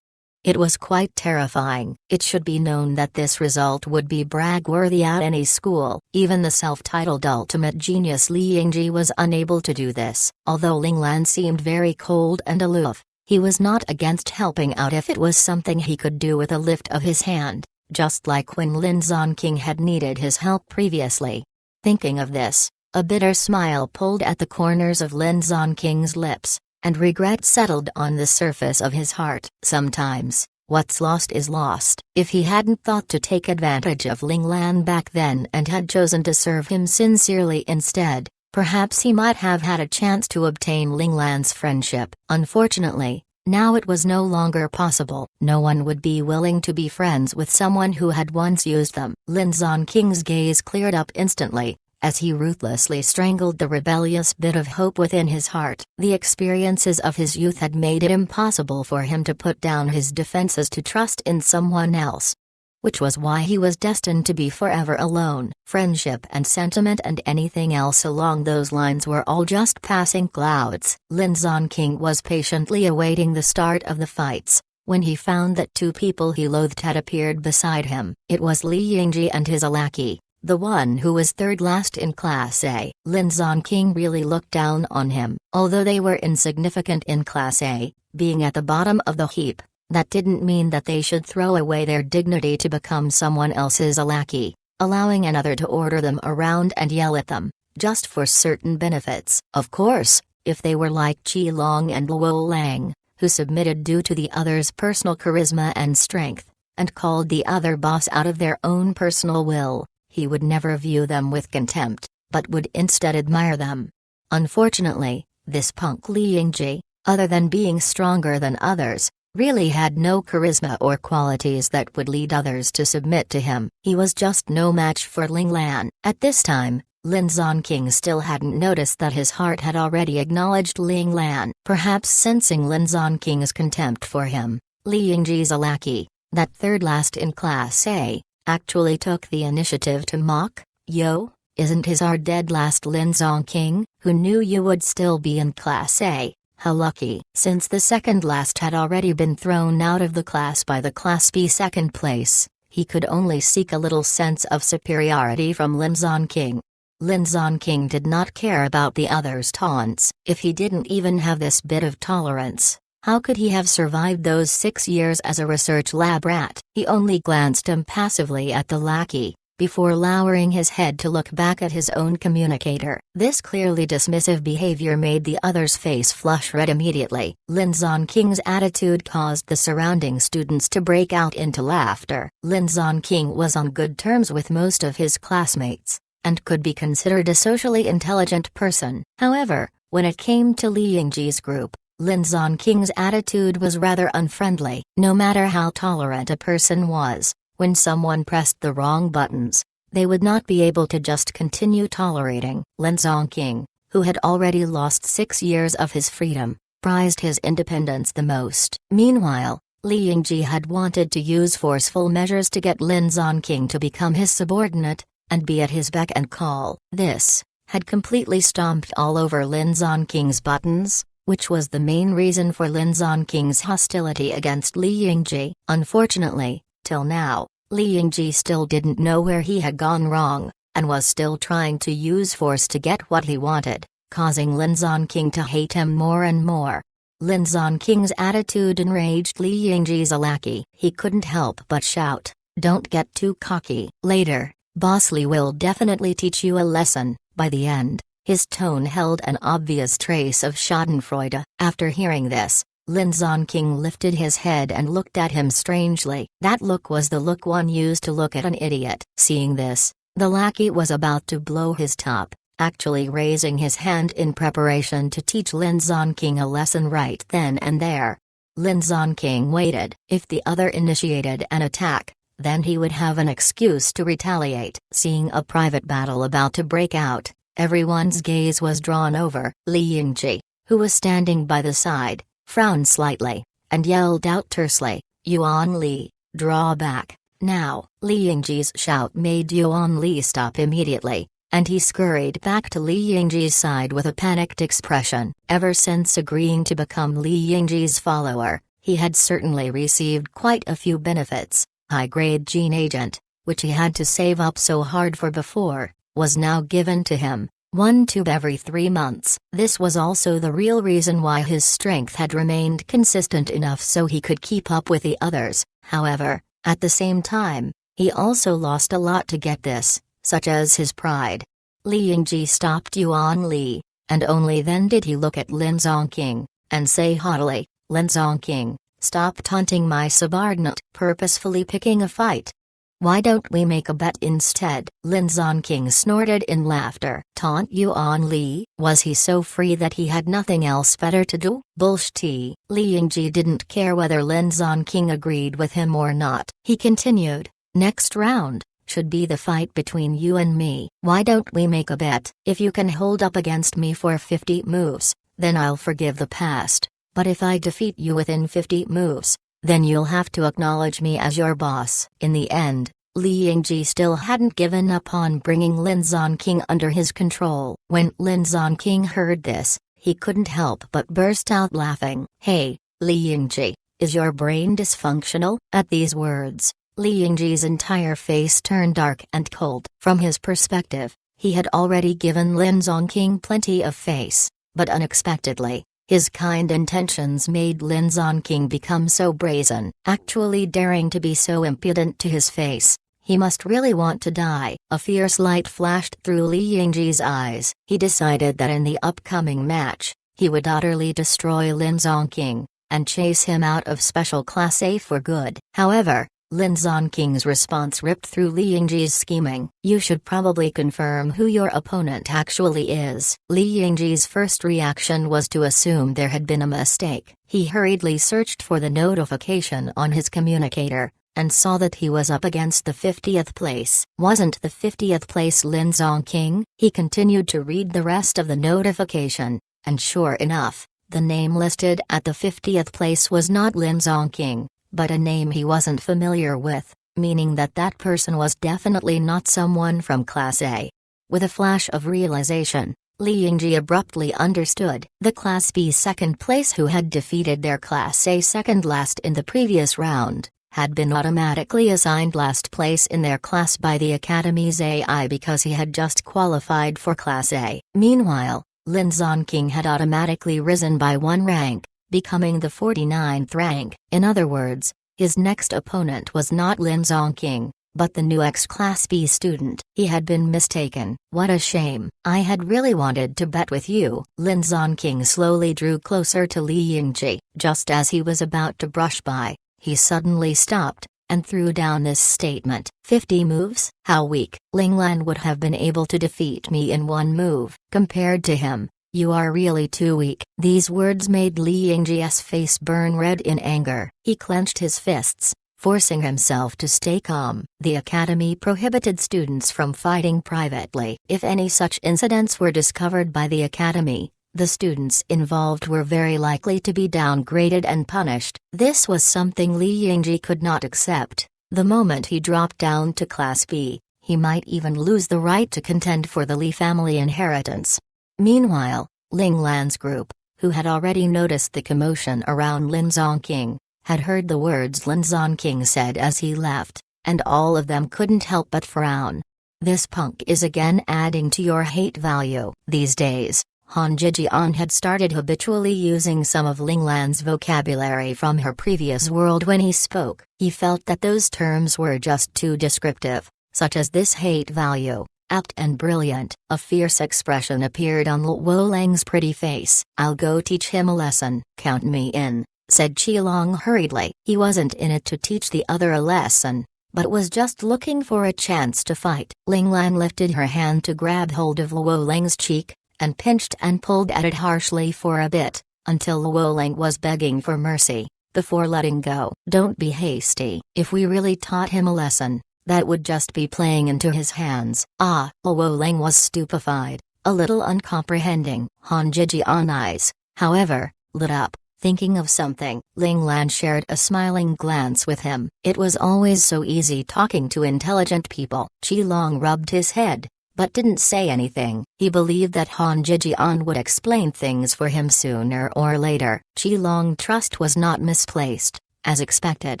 It was quite terrifying. It should be known that this result would be brag-worthy at any school. Even the self-titled ultimate genius Li Yingji was unable to do this. Although Ling Lan seemed very cold and aloof, he was not against helping out if it was something he could do with a lift of his hand, just like when Lin Zonking had needed his help previously. Thinking of this, a bitter smile pulled at the corners of Lin Zonking's lips, and regret settled on the surface of his heart. Sometimes, what's lost is lost. If he hadn't thought to take advantage of Ling Lan back then and had chosen to serve him sincerely instead, perhaps he might have had a chance to obtain Ling Lan's friendship. Unfortunately, now it was no longer possible. No one would be willing to be friends with someone who had once used them. Lin Zonking's gaze cleared up instantly, as he ruthlessly strangled the rebellious bit of hope within his heart. The experiences of his youth had made it impossible for him to put down his defenses to trust in someone else. Which was why he was destined to be forever alone. Friendship and sentiment and anything else along those lines were all just passing clouds. Lin Zonking was patiently awaiting the start of the fights, when he found that 2 people he loathed had appeared beside him. It was Li Yingji and his lackey, the one who was 3rd last in Class A. Lin Zonking really looked down on him. Although they were insignificant in Class A, being at the bottom of the heap, that didn't mean that they should throw away their dignity to become someone else's lackey, allowing another to order them around and yell at them, just for certain benefits. Of course, if they were like Qilong and Luo Lang, who submitted due to the other's personal charisma and strength, and called the other boss out of their own personal will, he would never view them with contempt, but would instead admire them. Unfortunately, this punk Li Yingji, other than being stronger than others, really had no charisma or qualities that would lead others to submit to him. He was just no match for Ling Lan. At this time, Lin Zonking still hadn't noticed that his heart had already acknowledged Ling Lan. Perhaps sensing Lin Zonking's contempt for him, Li Yingji's lackey, that 3rd last in Class A, actually took the initiative to mock. "Yo, isn't his our dead last Lin Zonking? Who knew you would still be in Class A? How lucky." Since the 2nd last had already been thrown out of the class by the Class B 2nd place, he could only seek a little sense of superiority from Lin Zonking. Lin Zonking did not care about the others' taunts. If he didn't even have this bit of tolerance, how could he have survived those 6 years as a research lab rat? He only glanced impassively at the lackey, before lowering his head to look back at his own communicator. This clearly dismissive behavior made the other's face flush red immediately. Lin Zonking's attitude caused the surrounding students to break out into laughter. Lin Zonking was on good terms with most of his classmates, and could be considered a socially intelligent person. However, when it came to Li Yingji's group, Lin Zonking's attitude was rather unfriendly. No matter how tolerant a person was, when someone pressed the wrong buttons, they would not be able to just continue tolerating. Lin Zonking, who had already lost 6 years of his freedom, prized his independence the most. Meanwhile, Li Yingji had wanted to use forceful measures to get Lin Zonking to become his subordinate, and be at his beck and call. This had completely stomped all over Lin Zonking's buttons, which was the main reason for Lin Zonking's hostility against Li Yingji. Unfortunately, till now, Li Yingji still didn't know where he had gone wrong, and was still trying to use force to get what he wanted, causing Lin Zonking to hate him more and more. Lin Zonking's attitude enraged Li Yingji's lackey. He couldn't help but shout, "Don't get too cocky. Later, Boss Li will definitely teach you a lesson." By the end, His tone held an obvious trace of schadenfreude. After hearing this, Lin Zonking lifted his head and looked at him strangely. That look was the look one used to look at an idiot. Seeing this, the lackey was about to blow his top, actually raising his hand in preparation to teach Lin Zonking a lesson right then and there. Lin Zonking waited. If the other initiated an attack, then he would have an excuse to retaliate. Seeing a private battle about to break out, everyone's gaze was drawn over. Li Yingji, who was standing by the side, frowned slightly, and yelled out tersely, "Yuan Li, draw back, now!" Li Yingji's shout made Yuan Li stop immediately, and he scurried back to Li Yingji's side with a panicked expression. Ever since agreeing to become Li Yingji's follower, he had certainly received quite a few benefits. High-grade gene agent, which he had to save up so hard for before, was now given to him, 1 tube every 3 months. This was also the real reason why his strength had remained consistent enough so he could keep up with the others. However, at the same time, he also lost a lot to get this, such as his pride. Li Yingji stopped Yuan Li, and only then did he look at Lin Zonking, and say haughtily, "Lin Zonking, stop taunting my subordinate, purposefully picking a fight. Why don't we make a bet instead?" Lin Zonking snorted in laughter. Taunt Yuan Li? Was he so free that he had nothing else better to do? Bullshit. Li Yingji didn't care whether Lin Zonking agreed with him or not. He continued, "Next round should be the fight between you and me. Why don't we make a bet? If you can hold up against me for 50 moves, then I'll forgive the past. But if I defeat you within 50 moves, then you'll have to acknowledge me as your boss." In the end, Li Yingji still hadn't given up on bringing Lin Zonking under his control. When Lin Zonking heard this, he couldn't help but burst out laughing. "Hey, Li Yingji, is your brain dysfunctional?" At these words, Li Yingji's entire face turned dark and cold. From his perspective, he had already given Lin Zonking plenty of face, but unexpectedly, his kind intentions made Lin Zonking become so brazen, actually daring to be so impudent to his face. He must really want to die. A fierce light flashed through Li Yingji's eyes. He decided that in the upcoming match, he would utterly destroy Lin Zonking, and chase him out of Special Class A for good. However, Lin Zonking's response ripped through Li Yingji's scheming. "You should probably confirm who your opponent actually is." Li Yingji's first reaction was to assume there had been a mistake. He hurriedly searched for the notification on his communicator, and saw that he was up against the 50th place. Wasn't the 50th place Lin Zonking? He continued to read the rest of the notification, and sure enough, the name listed at the 50th place was not Lin Zonking, but a name he wasn't familiar with, meaning that that person was definitely not someone from Class A. With a flash of realization, Li Yingji abruptly understood. The Class B second place who had defeated their Class A second last in the previous round, had been automatically assigned last place in their class by the Academy's AI because he had just qualified for Class A. Meanwhile, Lin Zonking had automatically risen by 1 rank, becoming the 49th rank. In other words, his next opponent was not Lin Zonking, but the new ex-Class B student. He had been mistaken. What a shame. I had really wanted to bet with you. Lin Zonking slowly drew closer to Li Yingji. Just as he was about to brush by, he suddenly stopped, and threw down this statement. 50 moves? How weak. Ling Lan would have been able to defeat me in 1 move. Compared to him, you are really too weak. These words made Li Yingji's face burn red in anger. He clenched his fists, forcing himself to stay calm. The Academy prohibited students from fighting privately. If any such incidents were discovered by the Academy, the students involved were very likely to be downgraded and punished. This was something Li Yingji could not accept. The moment he dropped down to Class B, he might even lose the right to contend for the Li family inheritance. Meanwhile, Ling Lan's group, who had already noticed the commotion around Lin Zonking, had heard the words Lin Zonking said as he left, and all of them couldn't help but frown. This punk is again adding to your hate value. These days, Han Jijian had started habitually using some of Ling Lan's vocabulary from her previous world when he spoke. He felt that those terms were just too descriptive, such as this hate value, apt and brilliant. A fierce expression appeared on Luo Lang's pretty face. "I'll go teach him a lesson." "Count me in," said Qilong hurriedly. He wasn't in it to teach the other a lesson, but was just looking for a chance to fight. Ling Lan lifted her hand to grab hold of Luo Lang's cheek, and pinched and pulled at it harshly for a bit, until Luo Lang was begging for mercy, before letting go. "Don't be hasty. If we really taught him a lesson, that would just be playing into his hands." Ah! Luo Lang was stupefied, a little uncomprehending. Han Zhijian eyes, however, lit up, thinking of something. Ling Lan shared a smiling glance with him. It was always so easy talking to intelligent people. Qilong rubbed his head, but didn't say anything. He believed that Han Zhijian would explain things for him sooner or later. Qilong's trust was not misplaced. As expected,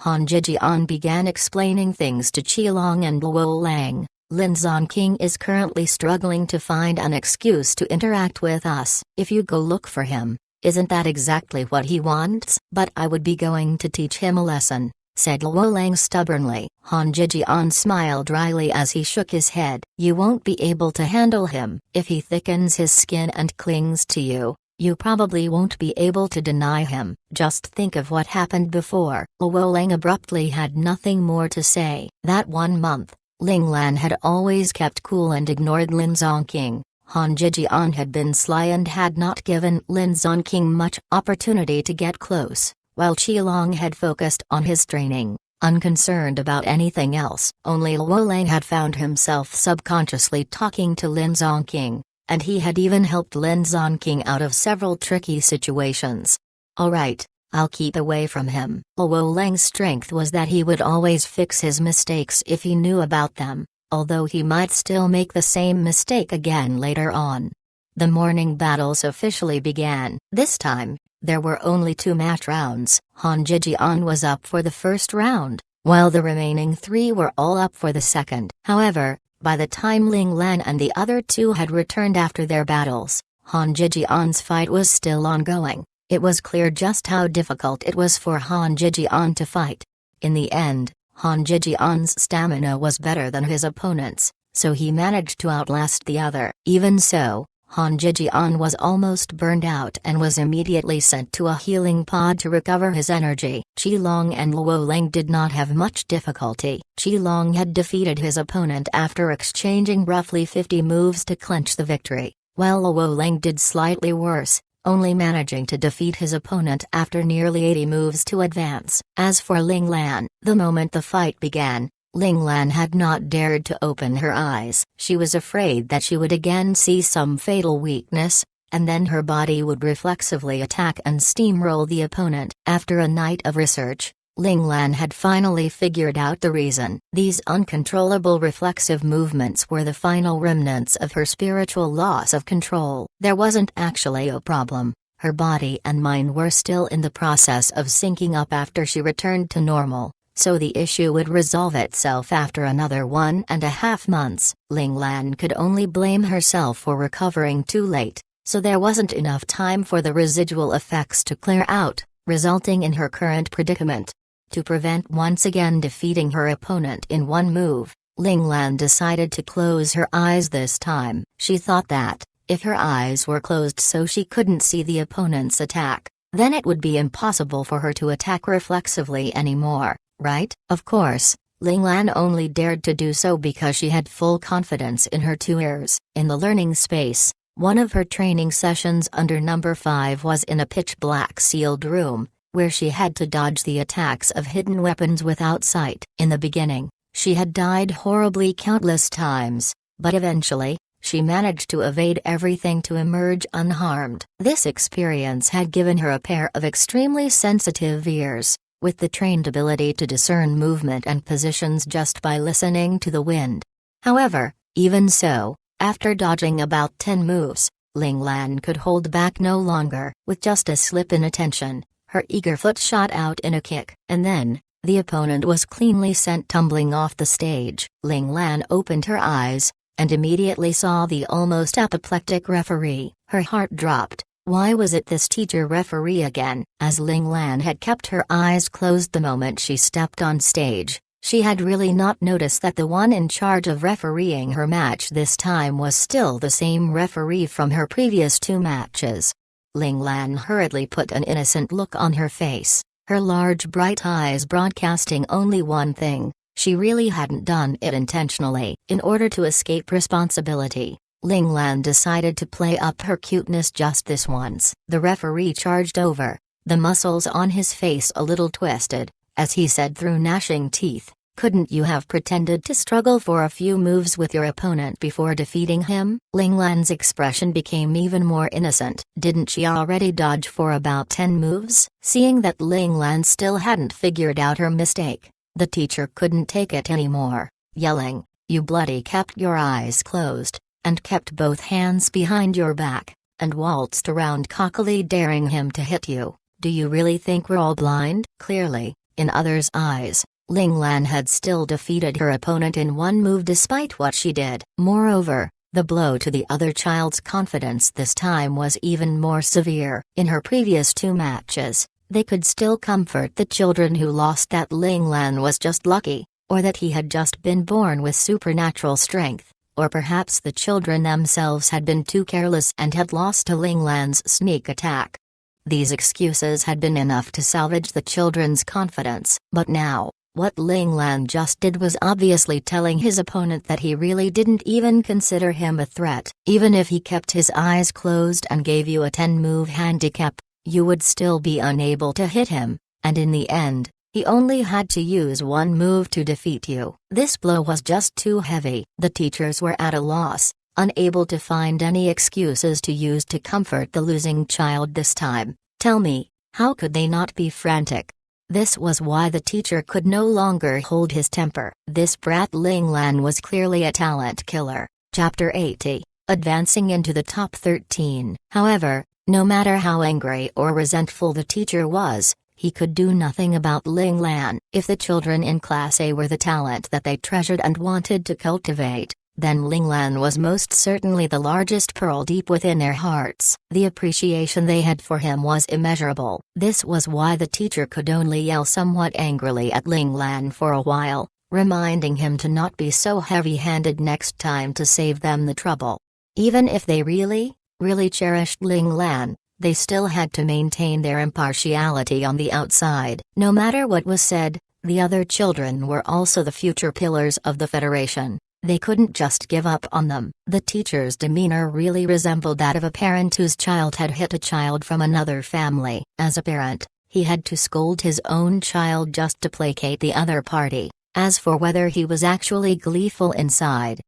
Han Zhijian began explaining things to Qilong and Luo Lang. "Lin Zonking is currently struggling to find an excuse to interact with us. If you go look for him, isn't that exactly what he wants?" "But I would be going to teach him a lesson," said Luo Lang stubbornly. Han Zhijian smiled dryly as he shook his head. "You won't be able to handle him. If he thickens his skin and clings to you, you probably won't be able to deny him. Just think of what happened before." Luo Lang abruptly had nothing more to say. That 1 month, Ling Lan had always kept cool and ignored Lin Zonking. Han Zhijian had been sly and had not given Lin Zonking much opportunity to get close, while Qilong had focused on his training, unconcerned about anything else. Only Luo Lang had found himself subconsciously talking to Lin Zonking, and he had even helped Lin Zonking out of several tricky situations. "All right, I'll keep away from him." Luo Lang's strength was that he would always fix his mistakes if he knew about them, although he might still make the same mistake again later on. The morning battles officially began. This time, there were only 2 match rounds. Han Zhijian was up for the first round, while the remaining 3 were all up for the second. However, by the time Ling Lan and the other 2 had returned after their battles, Han Zhijian's fight was still ongoing. It was clear just how difficult it was for Han Zhijian to fight. In the end, Han Zhijian's stamina was better than his opponent's, so he managed to outlast the other. Even so, Han Zhijian was almost burned out and was immediately sent to a healing pod to recover his energy. Qilong and Luo Lang did not have much difficulty. Qilong had defeated his opponent after exchanging roughly 50 moves to clinch the victory, while Luo Lang did slightly worse, only managing to defeat his opponent after nearly 80 moves to advance. As for Ling Lan, the moment the fight began, Ling Lan had not dared to open her eyes. She was afraid that she would again see some fatal weakness, and then her body would reflexively attack and steamroll the opponent. After a night of research, Ling Lan had finally figured out the reason. These uncontrollable reflexive movements were the final remnants of her spiritual loss of control. There wasn't actually a problem. Her body and mind were still in the process of syncing up after she returned to normal, so the issue would resolve itself after another 1.5 months. Ling Lan could only blame herself for recovering too late, so there wasn't enough time for the residual effects to clear out, resulting in her current predicament. To prevent once again defeating her opponent in one move, Ling Lan decided to close her eyes this time. She thought that, if her eyes were closed so she couldn't see the opponent's attack, then it would be impossible for her to attack reflexively anymore, right? Of course, Ling Lan only dared to do so because she had full confidence in her 2 ears. In the learning space, one of her training sessions under number 5 was in a pitch-black sealed room, where she had to dodge the attacks of hidden weapons without sight. In the beginning, she had died horribly countless times, but eventually, she managed to evade everything to emerge unharmed. This experience had given her a pair of extremely sensitive ears, with the trained ability to discern movement and positions just by listening to the wind. However, even so, after dodging about 10 moves, Ling Lan could hold back no longer. With just a slip in attention, her eager foot shot out in a kick, and then, the opponent was cleanly sent tumbling off the stage. Ling Lan opened her eyes, and immediately saw the almost apoplectic referee. Her heart dropped. Why was it this teacher referee again? As Ling Lan had kept her eyes closed the moment she stepped on stage, She had really not noticed that the one in charge of refereeing her match this time was still the same referee from her previous 2 matches. Ling Lan hurriedly put an innocent look on her face, her large bright eyes broadcasting only one thing: she really hadn't done it intentionally. In order to escape responsibility, Ling Lan decided to play up her cuteness just this once. The referee charged over, the muscles on his face a little twisted, as he said through gnashing teeth, "Couldn't you have pretended to struggle for a few moves with your opponent before defeating him?" Ling Lan's expression became even more innocent. Didn't she already dodge for about 10 moves? Seeing that Ling Lan still hadn't figured out her mistake, the teacher couldn't take it anymore, yelling, "You bloody kept your eyes closed, and kept both hands behind your back, and waltzed around cockily daring him to hit you. Do you really think we're all blind?" Clearly, in others' eyes, Ling Lan had still defeated her opponent in one move despite what she did. Moreover, the blow to the other child's confidence this time was even more severe. In her previous 2 matches, they could still comfort the children who lost that Ling Lan was just lucky, or that he had just been born with supernatural strength, or perhaps the children themselves had been too careless and had lost to Ling Lan's sneak attack. These excuses had been enough to salvage the children's confidence. But now, what Ling Lan just did was obviously telling his opponent that he really didn't even consider him a threat. Even if he kept his eyes closed and gave you a 10-move handicap, you would still be unable to hit him, and in the end, he only had to use 1 move to defeat you. This blow was just too heavy. The teachers were at a loss, unable to find any excuses to use to comfort the losing child this time. Tell me, how could they not be frantic? This was why the teacher could no longer hold his temper. This brat Ling Lan was clearly a talent killer. Chapter 80. Advancing into the top 13. However, no matter how angry or resentful the teacher was, he could do nothing about Ling Lan. If the children in Class A were the talent that they treasured and wanted to cultivate, then Ling Lan was most certainly the largest pearl deep within their hearts. The appreciation they had for him was immeasurable. This was why the teacher could only yell somewhat angrily at Ling Lan for a while, reminding him to not be so heavy-handed next time to save them the trouble. Even if they really cherished Ling Lan, they still had to maintain their impartiality on the outside. No matter what was said, the other children were also the future pillars of the Federation. They couldn't just give up on them. The teacher's demeanor really resembled that of a parent whose child had hit a child from another family. As a parent, he had to scold his own child just to placate the other party. As for whether he was actually gleeful inside,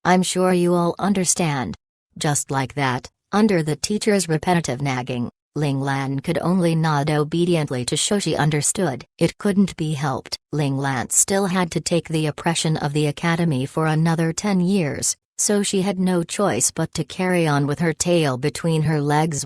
I'm sure you all understand. Just like that, under the teacher's repetitive nagging, Ling Lan could only nod obediently to show she understood. It couldn't be helped. Ling Lan still had to take the oppression of the academy for another 10 years, so she had no choice but to carry on with her tail between her legs.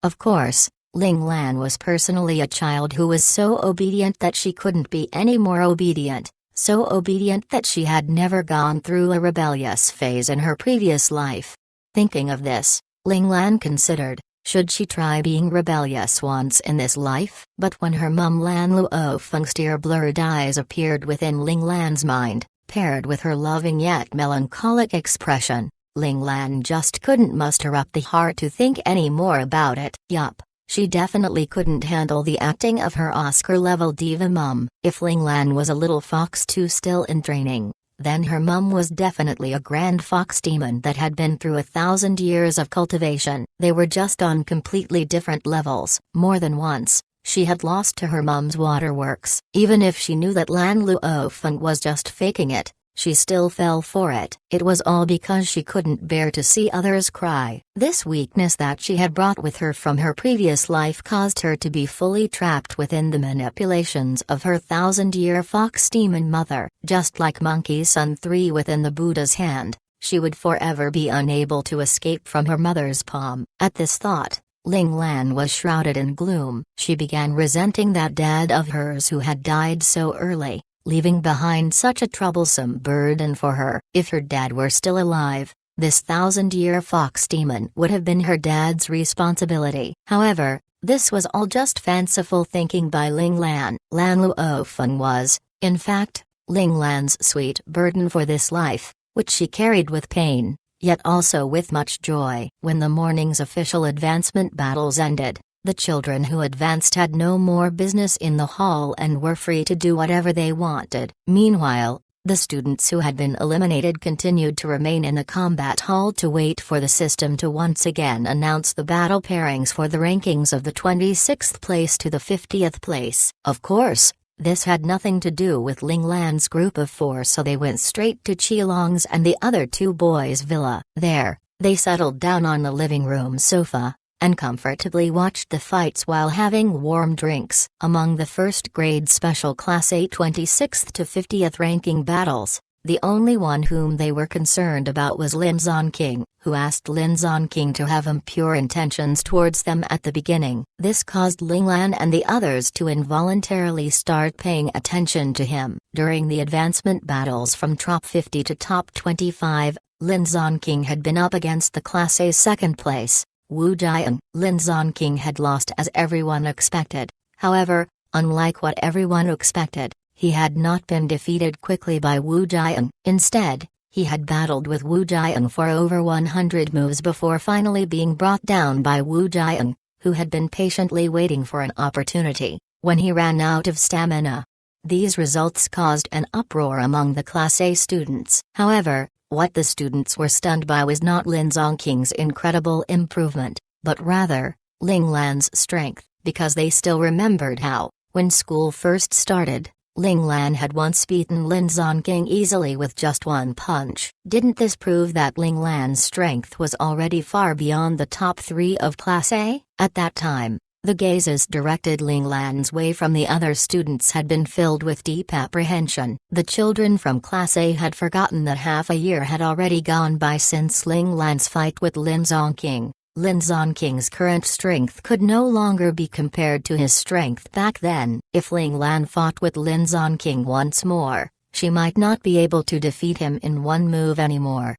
Of course, Ling Lan was personally a child who was so obedient that she couldn't be any more obedient, so obedient that she had never gone through a rebellious phase in her previous life. Thinking of this, Ling Lan considered, should she try being rebellious once in this life? But when her mum Lan Luofeng's tear-blurred eyes appeared within Ling Lan's mind, paired with her loving yet melancholic expression, Ling Lan just couldn't muster up the heart to think any more about it. Yup, she definitely couldn't handle the acting of her Oscar-level diva mum. If Ling Lan was a little fox too still in training, then her mum was definitely a grand fox demon that had been through 1,000 years of cultivation. They were just on completely different levels. More than once, she had lost to her mum's waterworks. Even if she knew that Lan Luofeng was just faking it, she still fell for it. It was all because she couldn't bear to see others cry. This weakness that she had brought with her from her previous life caused her to be fully trapped within the manipulations of her 1,000-year fox demon mother. Just like Monkey Sun 3 within the Buddha's hand, she would forever be unable to escape from her mother's palm. At this thought, Ling Lan was shrouded in gloom. She began resenting that dad of hers who had died so early, leaving behind such a troublesome burden for her. If her dad were still alive, this 1,000-year fox demon would have been her dad's responsibility. However, this was all just fanciful thinking by Ling Lan. Lan Luofeng was, In fact, Ling Lan's sweet burden for this life, which she carried with pain, yet also with much joy. When the morning's official advancement battles ended, the children who advanced had no more business in the hall and were free to do whatever they wanted. Meanwhile, the students who had been eliminated continued to remain in the combat hall to wait for the system to once again announce the battle pairings for the rankings of the 26th place to the 50th place. Of course, this had nothing to do with Ling Lan's group of 4, so they went straight to Qilong's and the other 2 boys' villa. There, they settled down on the living room sofa and comfortably watched the fights while having warm drinks. Among the first-grade Special Class A 26th to 50th ranking battles, the only one whom they were concerned about was Lin Zonking, who asked Lin Zonking to have impure intentions towards them at the beginning. This caused Ling Lan and the others to involuntarily start paying attention to him. During the advancement battles from top 50 to top 25, Lin Zonking had been up against the Class A 2nd place, Wu Jian. Lin Zonking had lost as everyone expected. However, unlike what everyone expected, he had not been defeated quickly by Wu Jian. Instead, he had battled with Wu Jian for over 100 moves before finally being brought down by Wu Jian, who had been patiently waiting for an opportunity, when he ran out of stamina. These results caused an uproar among the Class A students. However, what the students were stunned by was not Lin Zonking's incredible improvement, but rather, Ling Lan's strength, because they still remembered how, when school first started, Ling Lan had once beaten Lin Zonking easily with just one punch. Didn't this prove that Ling Lan's strength was already far beyond the top 3 of Class A? At that time, the gazes directed Ling Lan's way from the other students had been filled with deep apprehension. The children from Class A had forgotten that half a year had already gone by since Ling Lan's fight with Lin Zonking. Lin Zonking's current strength could no longer be compared to his strength back then. If Ling Lan fought with Lin Zonking once more, she might not be able to defeat him in one move anymore.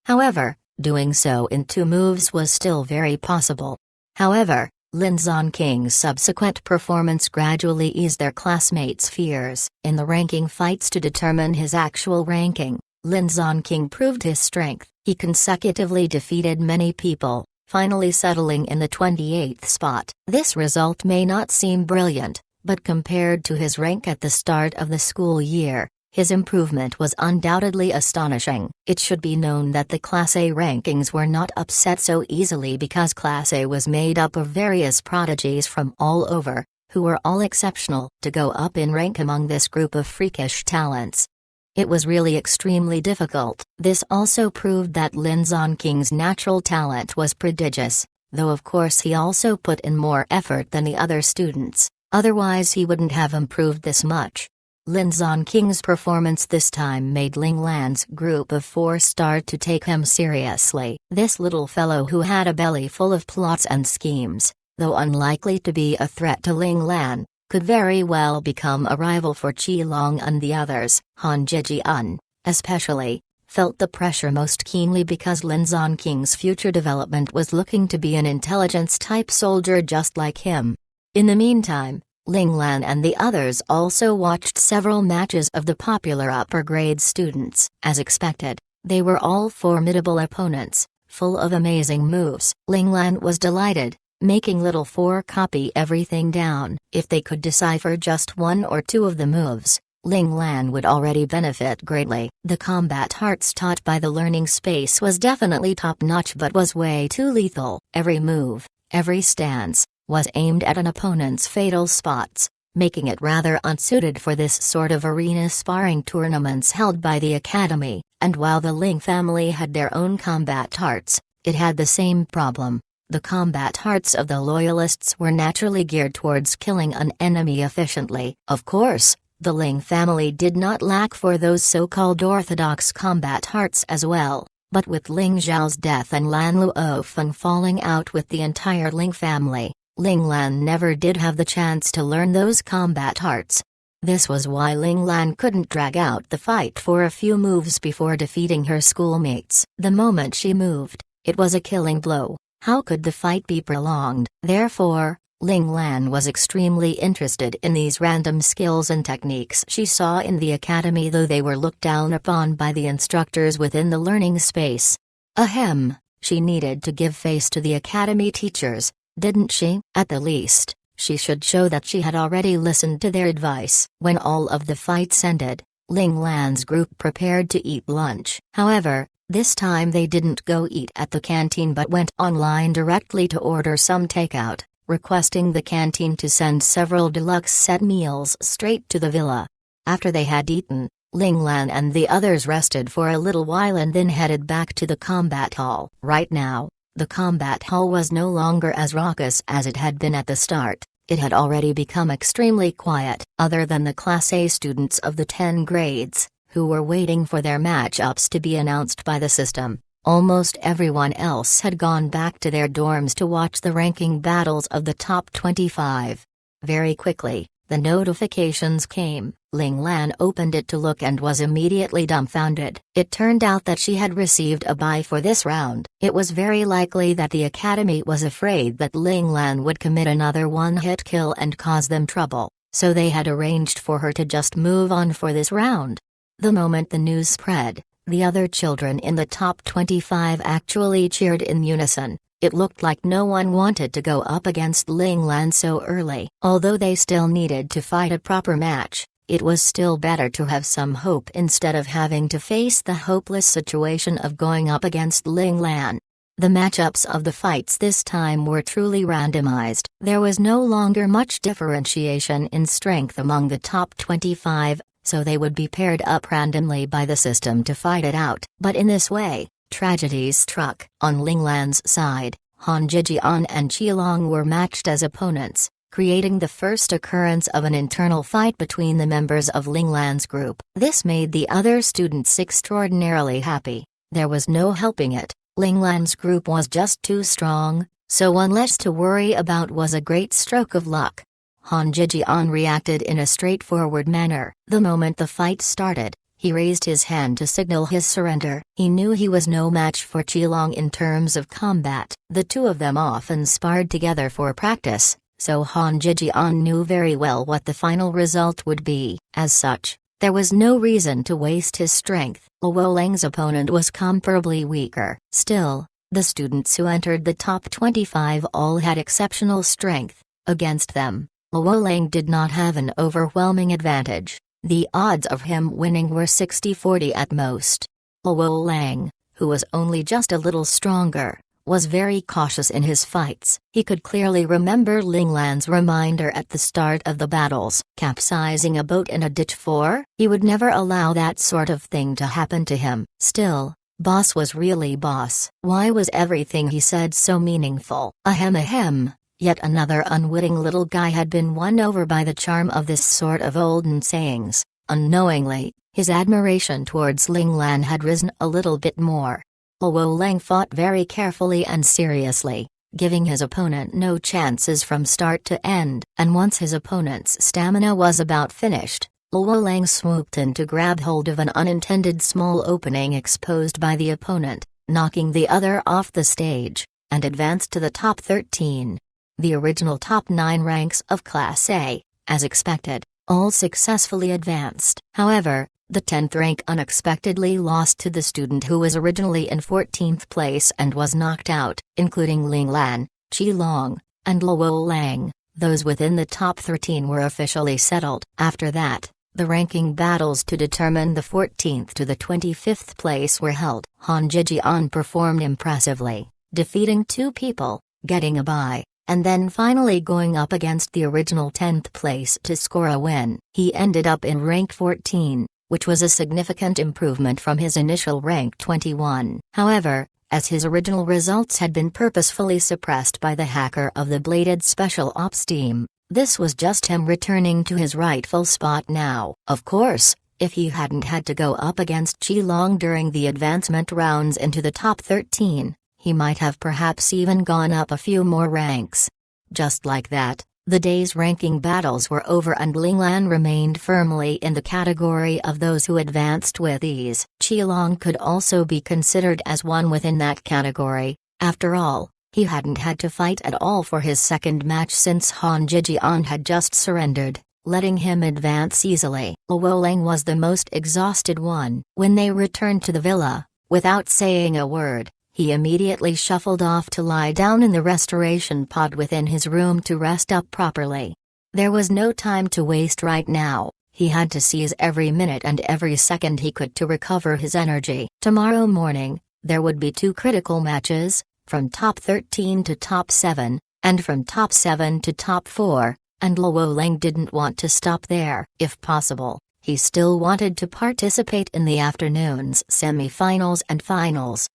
However, doing so in 2 moves was still very possible. However, Lin Zonking's subsequent performance gradually eased their classmates' fears. In the ranking fights to determine his actual ranking, Lin Zonking proved his strength. He consecutively defeated many people, finally settling in the 28th spot. This result may not seem brilliant, but compared to his rank at the start of the school year, his improvement was undoubtedly astonishing. It should be known that the Class A rankings were not upset so easily because Class A was made up of various prodigies from all over, who were all exceptional. To go up in rank among this group of freakish talents, it was really extremely difficult. This also proved that Lin Zonking's natural talent was prodigious, though of course he also put in more effort than the other students, otherwise he wouldn't have improved this much. Lin Zonking's performance this time made Ling Lan's group of 4 start to take him seriously. This little fellow who had a belly full of plots and schemes, though unlikely to be a threat to Ling Lan, could very well become a rival for Qilong and the others. Han Zhijian, especially, felt the pressure most keenly because Lin Zonking's future development was looking to be an intelligence-type soldier just like him. In the meantime, Ling Lan and the others also watched several matches of the popular upper-grade students. As expected, they were all formidable opponents, full of amazing moves. Ling Lan was delighted, making Little 4 copy everything down. If they could decipher just 1 or 2 of the moves, Ling Lan would already benefit greatly. The combat arts taught by the learning space was definitely top-notch but was way too lethal. Every move, every stance, was aimed at an opponent's fatal spots, making it rather unsuited for this sort of arena sparring tournaments held by the academy. And while the Ling family had their own combat arts, it had the same problem. The combat arts of the loyalists were naturally geared towards killing an enemy efficiently. Of course, the Ling family did not lack for those so-called orthodox combat arts as well, but with Ling Zhao's death and Lan Luofeng falling out with the entire Ling family, Ling Lan never did have the chance to learn those combat arts. This was why Ling Lan couldn't drag out the fight for a few moves before defeating her schoolmates. The moment she moved, it was a killing blow. How could the fight be prolonged? Therefore, Ling Lan was extremely interested in these random skills and techniques she saw in the academy, though they were looked down upon by the instructors within the learning space. Ahem, she needed to give face to the academy teachers, didn't she? At the least, she should show that she had already listened to their advice. When all of the fights ended, Ling Lan's group prepared to eat lunch. However, this time they didn't go eat at the canteen but went online directly to order some takeout, requesting the canteen to send several deluxe set meals straight to the villa. After they had eaten, Ling Lan and the others rested for a little while and then headed back to the combat hall. Right now, the combat hall was no longer as raucous as it had been at the start. It had already become extremely quiet. Other than the Class A students of the 10 grades, who were waiting for their matchups to be announced by the system, almost everyone else had gone back to their dorms to watch the ranking battles of the top 25. Very quickly, the notifications came. Ling Lan opened it to look and was immediately dumbfounded. It turned out that she had received a bye for this round. It was very likely that the academy was afraid that Ling Lan would commit another one-hit kill and cause them trouble, so they had arranged for her to just move on for this round. The moment the news spread, the other children in the top 25 actually cheered in unison. It looked like no one wanted to go up against Ling Lan so early. Although they still needed to fight a proper match, it was still better to have some hope instead of having to face the hopeless situation of going up against Ling Lan. The matchups of the fights this time were truly randomized. There was no longer much differentiation in strength among the top 25, so they would be paired up randomly by the system to fight it out. But in this way, tragedy struck. On Ling Lan's side, Han Jijian and Qilong were matched as opponents, creating the first occurrence of an internal fight between the members of Ling Lan's group. This made the other students extraordinarily happy. There was no helping it. Ling Lan's group was just too strong, so one less to worry about was a great stroke of luck. Han Jijian reacted in a straightforward manner. The moment the fight started, he raised his hand to signal his surrender. He knew he was no match for Qilong in terms of combat. The two of them often sparred together for practice, so Han Jijian knew very well what the final result would be. As such, there was no reason to waste his strength. Luo Lang's opponent was comparably weaker. Still, the students who entered the top 25 all had exceptional strength. Against them, Luo Lang did not have an overwhelming advantage. The odds of him winning were 60-40 at most. Luo Lang, who was only just a little stronger, was very cautious in his fights. He could clearly remember Ling Lan's reminder at the start of the battles. Capsizing a boat in a ditch for? He would never allow that sort of thing to happen to him. Still, boss was really boss. Why was everything he said so meaningful? Ahem ahem. Yet another unwitting little guy had been won over by the charm of this sort of olden sayings. Unknowingly, his admiration towards Ling Lan had risen a little bit more. Luo Lang fought very carefully and seriously, giving his opponent no chances from start to end. And once his opponent's stamina was about finished, Luo Lang swooped in to grab hold of an unintended small opening exposed by the opponent, knocking the other off the stage, and advanced to the top 13. The original top 9 ranks of Class A, as expected, all successfully advanced. However, the 10th rank unexpectedly lost to the student who was originally in 14th place and was knocked out, including Ling Lan, Qilong, and Luo Lang. Those within the top 13 were officially settled. After that, the ranking battles to determine the 14th to the 25th place were held. Han Jijian performed impressively, defeating 2 people, getting a bye, and then finally going up against the original 10th place to score a win. He ended up in rank 14, which was a significant improvement from his initial rank 21. However, as his original results had been purposefully suppressed by the hacker of the Bladed Special Ops team, this was just him returning to his rightful spot now. Of course, if he hadn't had to go up against Qilong during the advancement rounds into the top 13, he might have perhaps even gone up a few more ranks. Just like that, the day's ranking battles were over and Ling Lan remained firmly in the category of those who advanced with ease. Qilong could also be considered as one within that category. After all, He hadn't had to fight at all for his second match since Han Jijian had just surrendered, letting him advance easily. Luo Lang was the most exhausted one. When they returned to the villa, without saying a word, he immediately shuffled off to lie down in the restoration pod within his room to rest up properly. There was no time to waste right now. He had to seize every minute and every second he could to recover his energy. Tomorrow morning, there would be 2 critical matches, from top 13 to top 7, and from top 7 to top 4, and Luo Lang didn't want to stop there. If possible, he still wanted to participate in the afternoon's semi-finals and finals.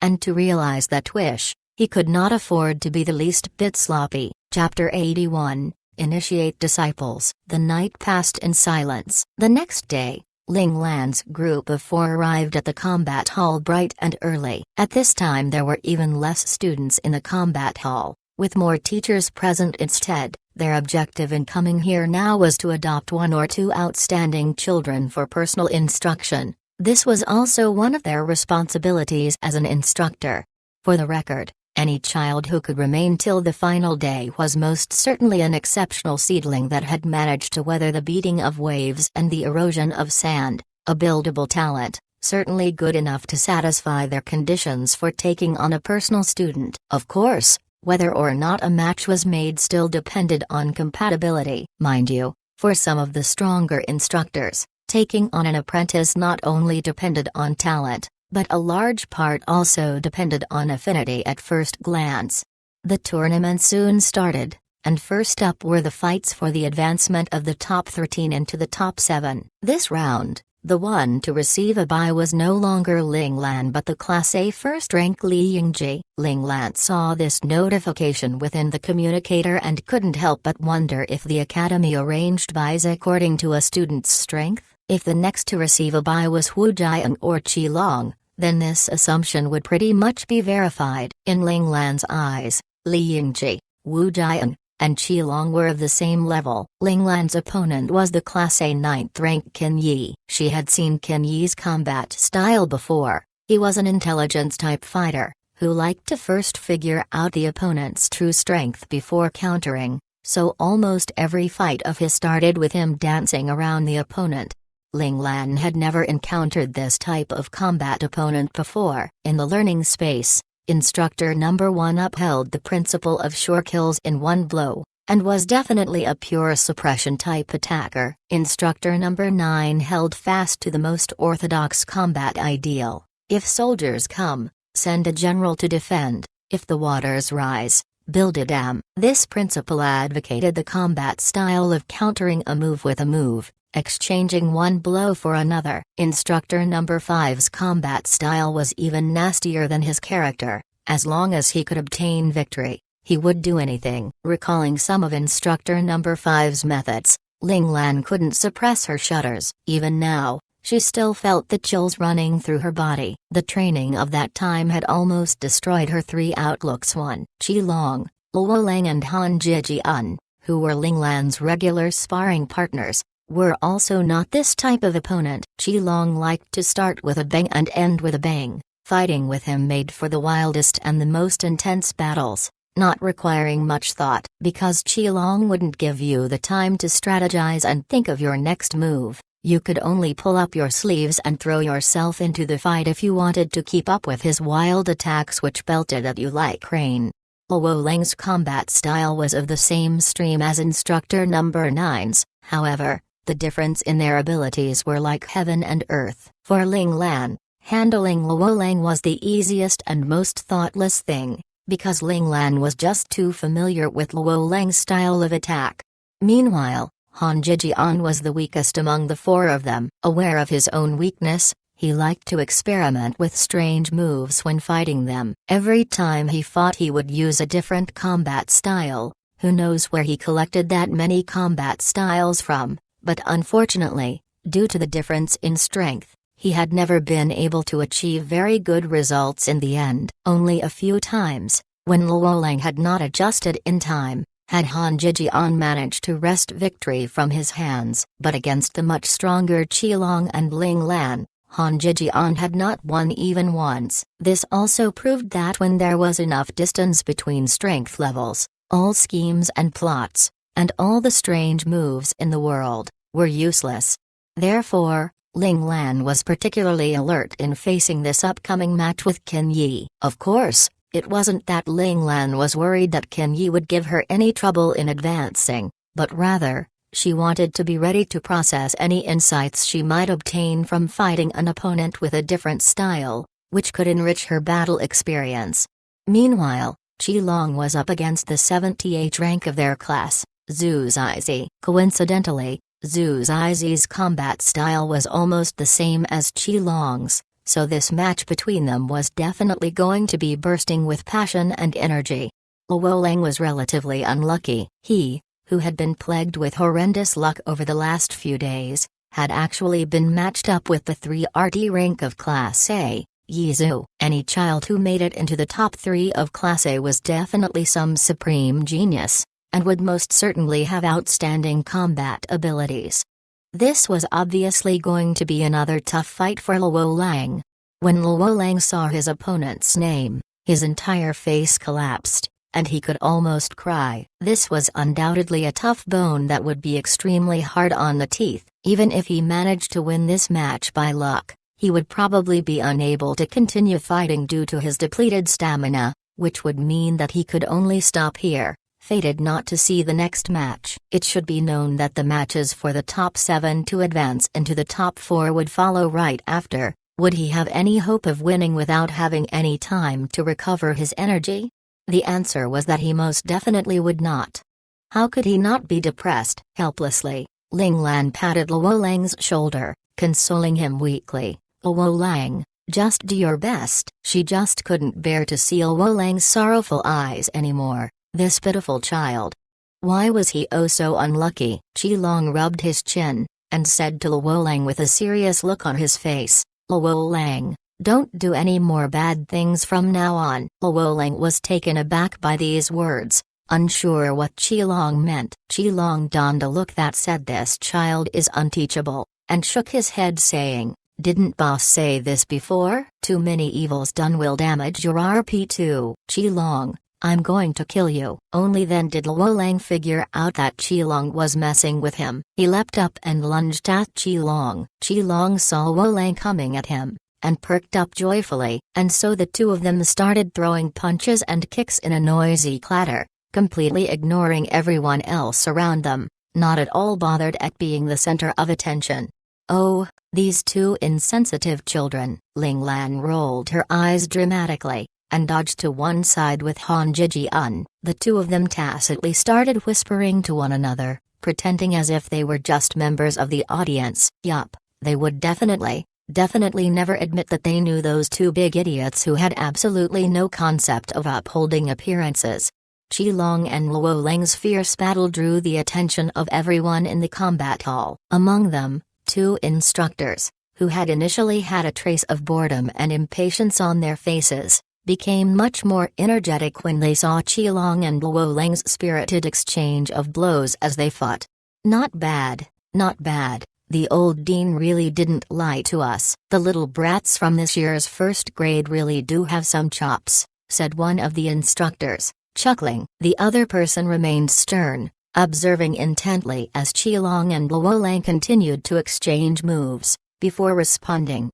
And to realize that wish, he could not afford to be the least bit sloppy. Chapter 81. Initiate disciples. The night passed in silence. The next day, Ling Lan's group of 4 arrived at the combat hall bright and early. At this time there were even less students in the combat hall, with more teachers present instead. Their objective in coming here now was to adopt 1 or 2 outstanding children for personal instruction. This was also one of their responsibilities as an instructor. For the record, any child who could remain till the final day was most certainly an exceptional seedling that had managed to weather the beating of waves and the erosion of sand, a buildable talent, certainly good enough to satisfy their conditions for taking on a personal student. Of course, whether or not a match was made still depended on compatibility. Mind you, for some of the stronger instructors, taking on an apprentice not only depended on talent, but a large part also depended on affinity at first glance. The tournament soon started, and first up were the fights for the advancement of the top 13 into the top 7. This round, the one to receive a bye was no longer Ling Lan but the Class A first-rank Li Yingji. Ling Lan saw this notification within the communicator and couldn't help but wonder if the academy arranged byes according to a student's strength. If the next to receive a bye was Wu Jiang or Qi Long, then this assumption would pretty much be verified. In Ling Lan's eyes, Li Yingji, Wu Jiang, and Qi Long were of the same level. Ling Lan's opponent was the Class A 9th rank Qin Yi. She had seen Qin Yi's combat style before. He was an intelligence-type fighter, who liked to first figure out the opponent's true strength before countering, so almost every fight of his started with him dancing around the opponent. Ling Lan had never encountered this type of combat opponent before. In the learning space, Instructor number 1 upheld the principle of sure kills in one blow, and was definitely a pure suppression-type attacker. Instructor number 9 held fast to the most orthodox combat ideal. If soldiers come, send a general to defend. If the waters rise, build a dam. This principle advocated the combat style of countering a move with a move, exchanging one blow for another. Instructor number 5's combat style was even nastier than his character. As long as he could obtain victory, he would do anything. Recalling some of Instructor number 5's methods, Ling Lan couldn't suppress her shudders. Even now, she still felt the chills running through her body. The training of that time had almost destroyed her 3 outlooks. Qi Long, Luo Lang and Han Jijian, who were Ling Lan's regular sparring partners, were also not this type of opponent. Qi Long liked to start with a bang and end with a bang. Fighting with him made for the wildest and the most intense battles, not requiring much thought. Because Qi Long wouldn't give you the time to strategize and think of your next move, you could only pull up your sleeves and throw yourself into the fight if you wanted to keep up with his wild attacks which belted at you like rain. Luo Lang's combat style was of the same stream as Instructor number 9's, however, the difference in their abilities were like heaven and earth. For Ling Lan, handling Luo Lang was the easiest and most thoughtless thing, because Ling Lan was just too familiar with Luo Lang's style of attack. Meanwhile, Han Jijian was the weakest among the 4 of them. Aware of his own weakness, he liked to experiment with strange moves when fighting them. Every time he fought he would use a different combat style. Who knows where he collected that many combat styles from? But unfortunately, due to the difference in strength, he had never been able to achieve very good results in the end. Only a few times, when Luo Lang had not adjusted in time, had Han Jijian managed to wrest victory from his hands. But against the much stronger Qi Long and Ling Lan, Han Jijian had not won even once. This also proved that when there was enough distance between strength levels, all schemes and plots, and all the strange moves in the world, were useless. Therefore, Ling Lan was particularly alert in facing this upcoming match with Qin Yi. Of course, it wasn't that Ling Lan was worried that Qin Yi would give her any trouble in advancing, but rather, she wanted to be ready to process any insights she might obtain from fighting an opponent with a different style, which could enrich her battle experience. Meanwhile, Qilong was up against the 78th rank of their class, Zhu Zizi. Coincidentally, Zhu Zizi's combat style was almost the same as Qilong's, so this match between them was definitely going to be bursting with passion and energy. Luo Lang was relatively unlucky. He, who had been plagued with horrendous luck over the last few days, had actually been matched up with the 3RD rank of Class A, Yi Zhu. Any child who made it into the top 3 of Class A was definitely some supreme genius, and would most certainly have outstanding combat abilities. This was obviously going to be another tough fight for Luo Lang. When Luo Lang saw his opponent's name, his entire face collapsed, and he could almost cry. This was undoubtedly a tough bone that would be extremely hard on the teeth. Even if he managed to win this match by luck, he would probably be unable to continue fighting due to his depleted stamina, which would mean that he could only stop here, fated not to see the next match. It should be known that the matches for the top 7 to advance into the top 4 would follow right after. Would he have any hope of winning without having any time to recover his energy? The answer was that he most definitely would not. How could he not be depressed? Helplessly, Ling Lan patted Luo Lang's shoulder, consoling him weakly. Luo Lang, just do your best. She just couldn't bear to see Luo Lang's sorrowful eyes anymore. This pitiful child. Why was he oh so unlucky? Qilong rubbed his chin, and said to Luo Lang with a serious look on his face, Luo Lang, don't do any more bad things from now on. Luo Lang was taken aback by these words, unsure what Qilong meant. Qilong donned a look that said this child is unteachable, and shook his head saying, didn't boss say this before? Too many evils done will damage your RP too. Qilong, I'm going to kill you. Only then did Luo Lang figure out that Qilong was messing with him. He leapt up and lunged at Qilong. Qilong saw Luo Lang coming at him, and perked up joyfully, and so the two of them started throwing punches and kicks in a noisy clatter, completely ignoring everyone else around them, not at all bothered at being the center of attention. Oh, these two insensitive children. Ling Lan rolled her eyes dramatically, and dodged to one side with Han Jijian. The two of them tacitly started whispering to one another, pretending as if they were just members of the audience. Yup, they would definitely never admit that they knew those two big idiots who had absolutely no concept of upholding appearances. Qilong and Luo Lang's fierce battle drew the attention of everyone in the combat hall. Among them, two instructors, who had initially had a trace of boredom and impatience on their faces, became much more energetic when they saw Qilong and Luo Lang's spirited exchange of blows as they fought. Not bad, not bad. The old dean really didn't lie to us. The little brats from this year's first grade really do have some chops, said one of the instructors, chuckling. The other person remained stern, observing intently as Qilong and Luo Lang continued to exchange moves, before responding,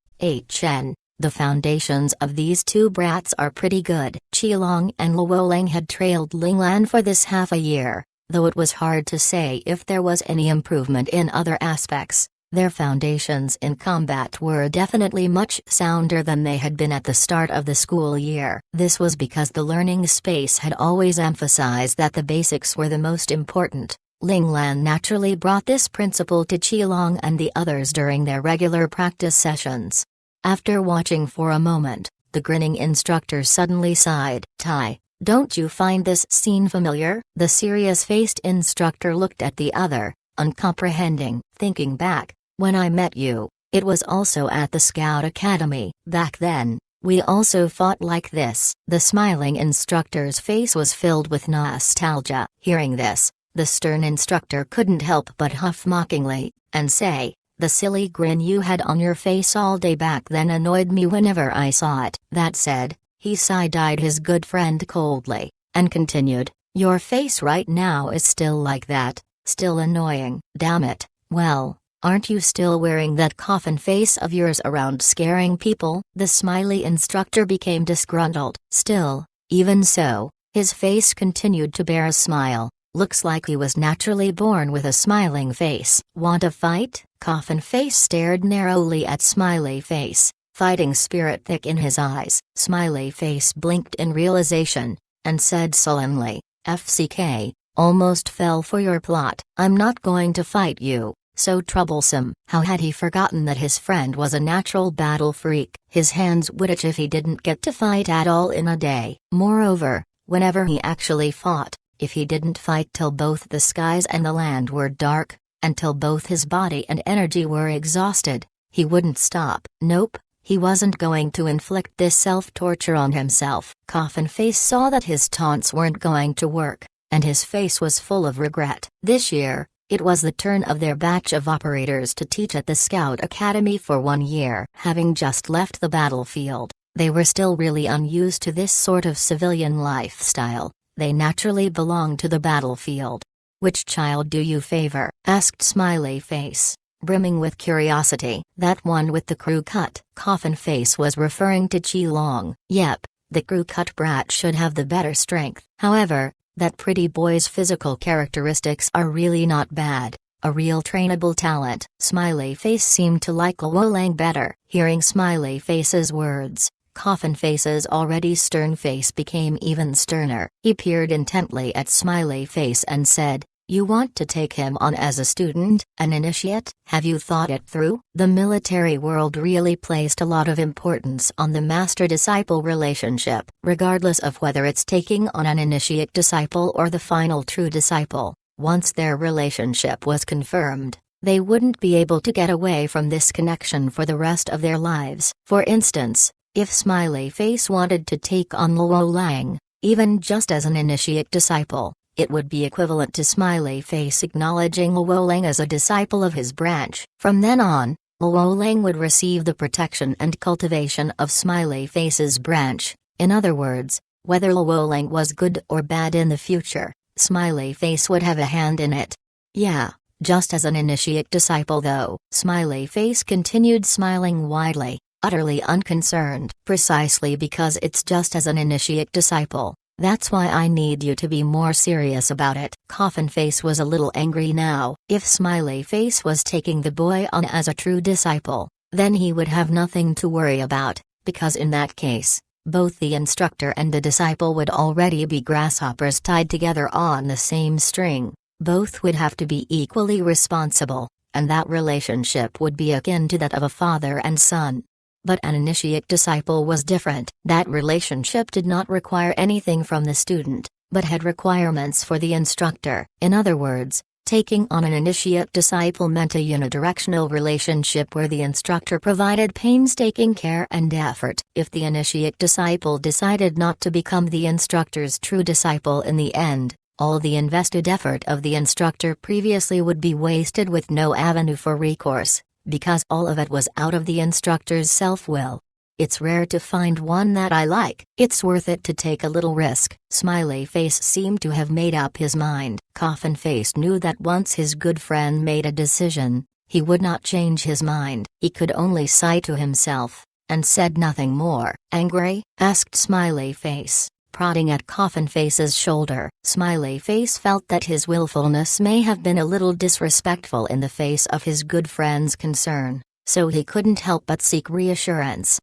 Chen, the foundations of these two brats are pretty good. Qilong and Luo Lang had trailed Ling Lan for this half a year. Though it was hard to say if there was any improvement in other aspects, their foundations in combat were definitely much sounder than they had been at the start of the school year. This was because the learning space had always emphasized that the basics were the most important. Ling Lan naturally brought this principle to Qilong and the others during their regular practice sessions. After watching for a moment, the grinning instructor suddenly sighed. Tai, don't you find this scene familiar? The serious-faced instructor looked at the other, uncomprehending. Thinking back, when I met you, it was also at the Scout Academy. Back then, we also fought like this. The smiling instructor's face was filled with nostalgia. Hearing this, the stern instructor couldn't help but huff mockingly, and say, The silly grin you had on your face all day back then annoyed me whenever I saw it." That said, he side-eyed his good friend coldly, and continued, "Your face right now is still like that, still annoying." "Damn it, well, aren't you still wearing that coffin face of yours around scaring people?" The smiley instructor became disgruntled. Still, even so, his face continued to bear a smile. "Looks like he was naturally born with a smiling face." "Want a fight?" Coffin Face stared narrowly at Smiley Face, fighting spirit thick in his eyes. Smiley Face blinked in realization, and said sullenly, "FCK, almost fell for your plot. I'm not going to fight you, so troublesome." How had he forgotten that his friend was a natural battle freak? His hands would itch if he didn't get to fight at all in a day. Moreover, whenever he actually fought, if he didn't fight till both the skies and the land were dark, until both his body and energy were exhausted, he wouldn't stop. Nope, he wasn't going to inflict this self-torture on himself. Coffin Face saw that his taunts weren't going to work, and his face was full of regret. This year, it was the turn of their batch of operators to teach at the Scout Academy for 1 year. Having just left the battlefield, they were still really unused to this sort of civilian lifestyle. They naturally belonged to the battlefield. "Which child do you favor?" asked Smiley Face, brimming with curiosity. "That one with the crew cut." Coffin Face was referring to Chi Long. "Yep, the crew cut brat should have the better strength. However, that pretty boy's physical characteristics are really not bad, a real trainable talent." Smiley Face seemed to like Luo Lang better. Hearing Smiley Face's words, Coffin Face's already stern face became even sterner. He peered intently at Smiley Face and said, "You want to take him on as a student, an initiate? Have you thought it through?" The military world really placed a lot of importance on the master-disciple relationship. Regardless of whether it's taking on an initiate disciple or the final true disciple, once their relationship was confirmed, they wouldn't be able to get away from this connection for the rest of their lives. For instance, if Smiley Face wanted to take on Luo Lang, even just as an initiate disciple, it would be equivalent to Smiley Face acknowledging Luo Lang as a disciple of his branch. From then on, Luo Lang would receive the protection and cultivation of Smiley Face's branch. In other words, whether Luo Lang was good or bad in the future, Smiley Face would have a hand in it. Yeah, just as an initiate disciple though. Smiley Face continued smiling widely, utterly unconcerned. "Precisely because it's just as an initiate disciple. That's why I need you to be more serious about it." Coffin Face was a little angry now. If Smiley Face was taking the boy on as a true disciple, then he would have nothing to worry about, because in that case, both the instructor and the disciple would already be grasshoppers tied together on the same string. Both would have to be equally responsible, and that relationship would be akin to that of a father and son. But an initiate disciple was different. That relationship did not require anything from the student, but had requirements for the instructor. In other words, taking on an initiate disciple meant a unidirectional relationship where the instructor provided painstaking care and effort. If the initiate disciple decided not to become the instructor's true disciple in the end, all the invested effort of the instructor previously would be wasted with no avenue for recourse, because all of it was out of the instructor's self-will. It's rare to find one that I like. It's worth it to take a little risk. Smiley Face seemed to have made up his mind. Coffin Face knew that once his good friend made a decision, he would not change his mind. He could only sigh to himself, and said nothing more. "Angry?" asked Smiley Face, prodding at Coffin Face's shoulder. Smiley Face felt that his willfulness may have been a little disrespectful in the face of his good friend's concern, so he couldn't help but seek reassurance.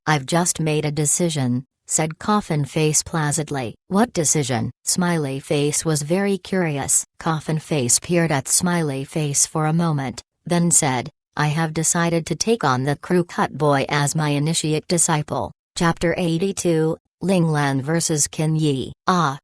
"I've just made a decision," said Coffin Face placidly. "What decision?" Smiley Face was very curious. Coffin Face peered at Smiley Face for a moment, then said, "I have decided to take on the crew cut boy as my initiate disciple." Chapter 82, Linglan vs. Qin Yi.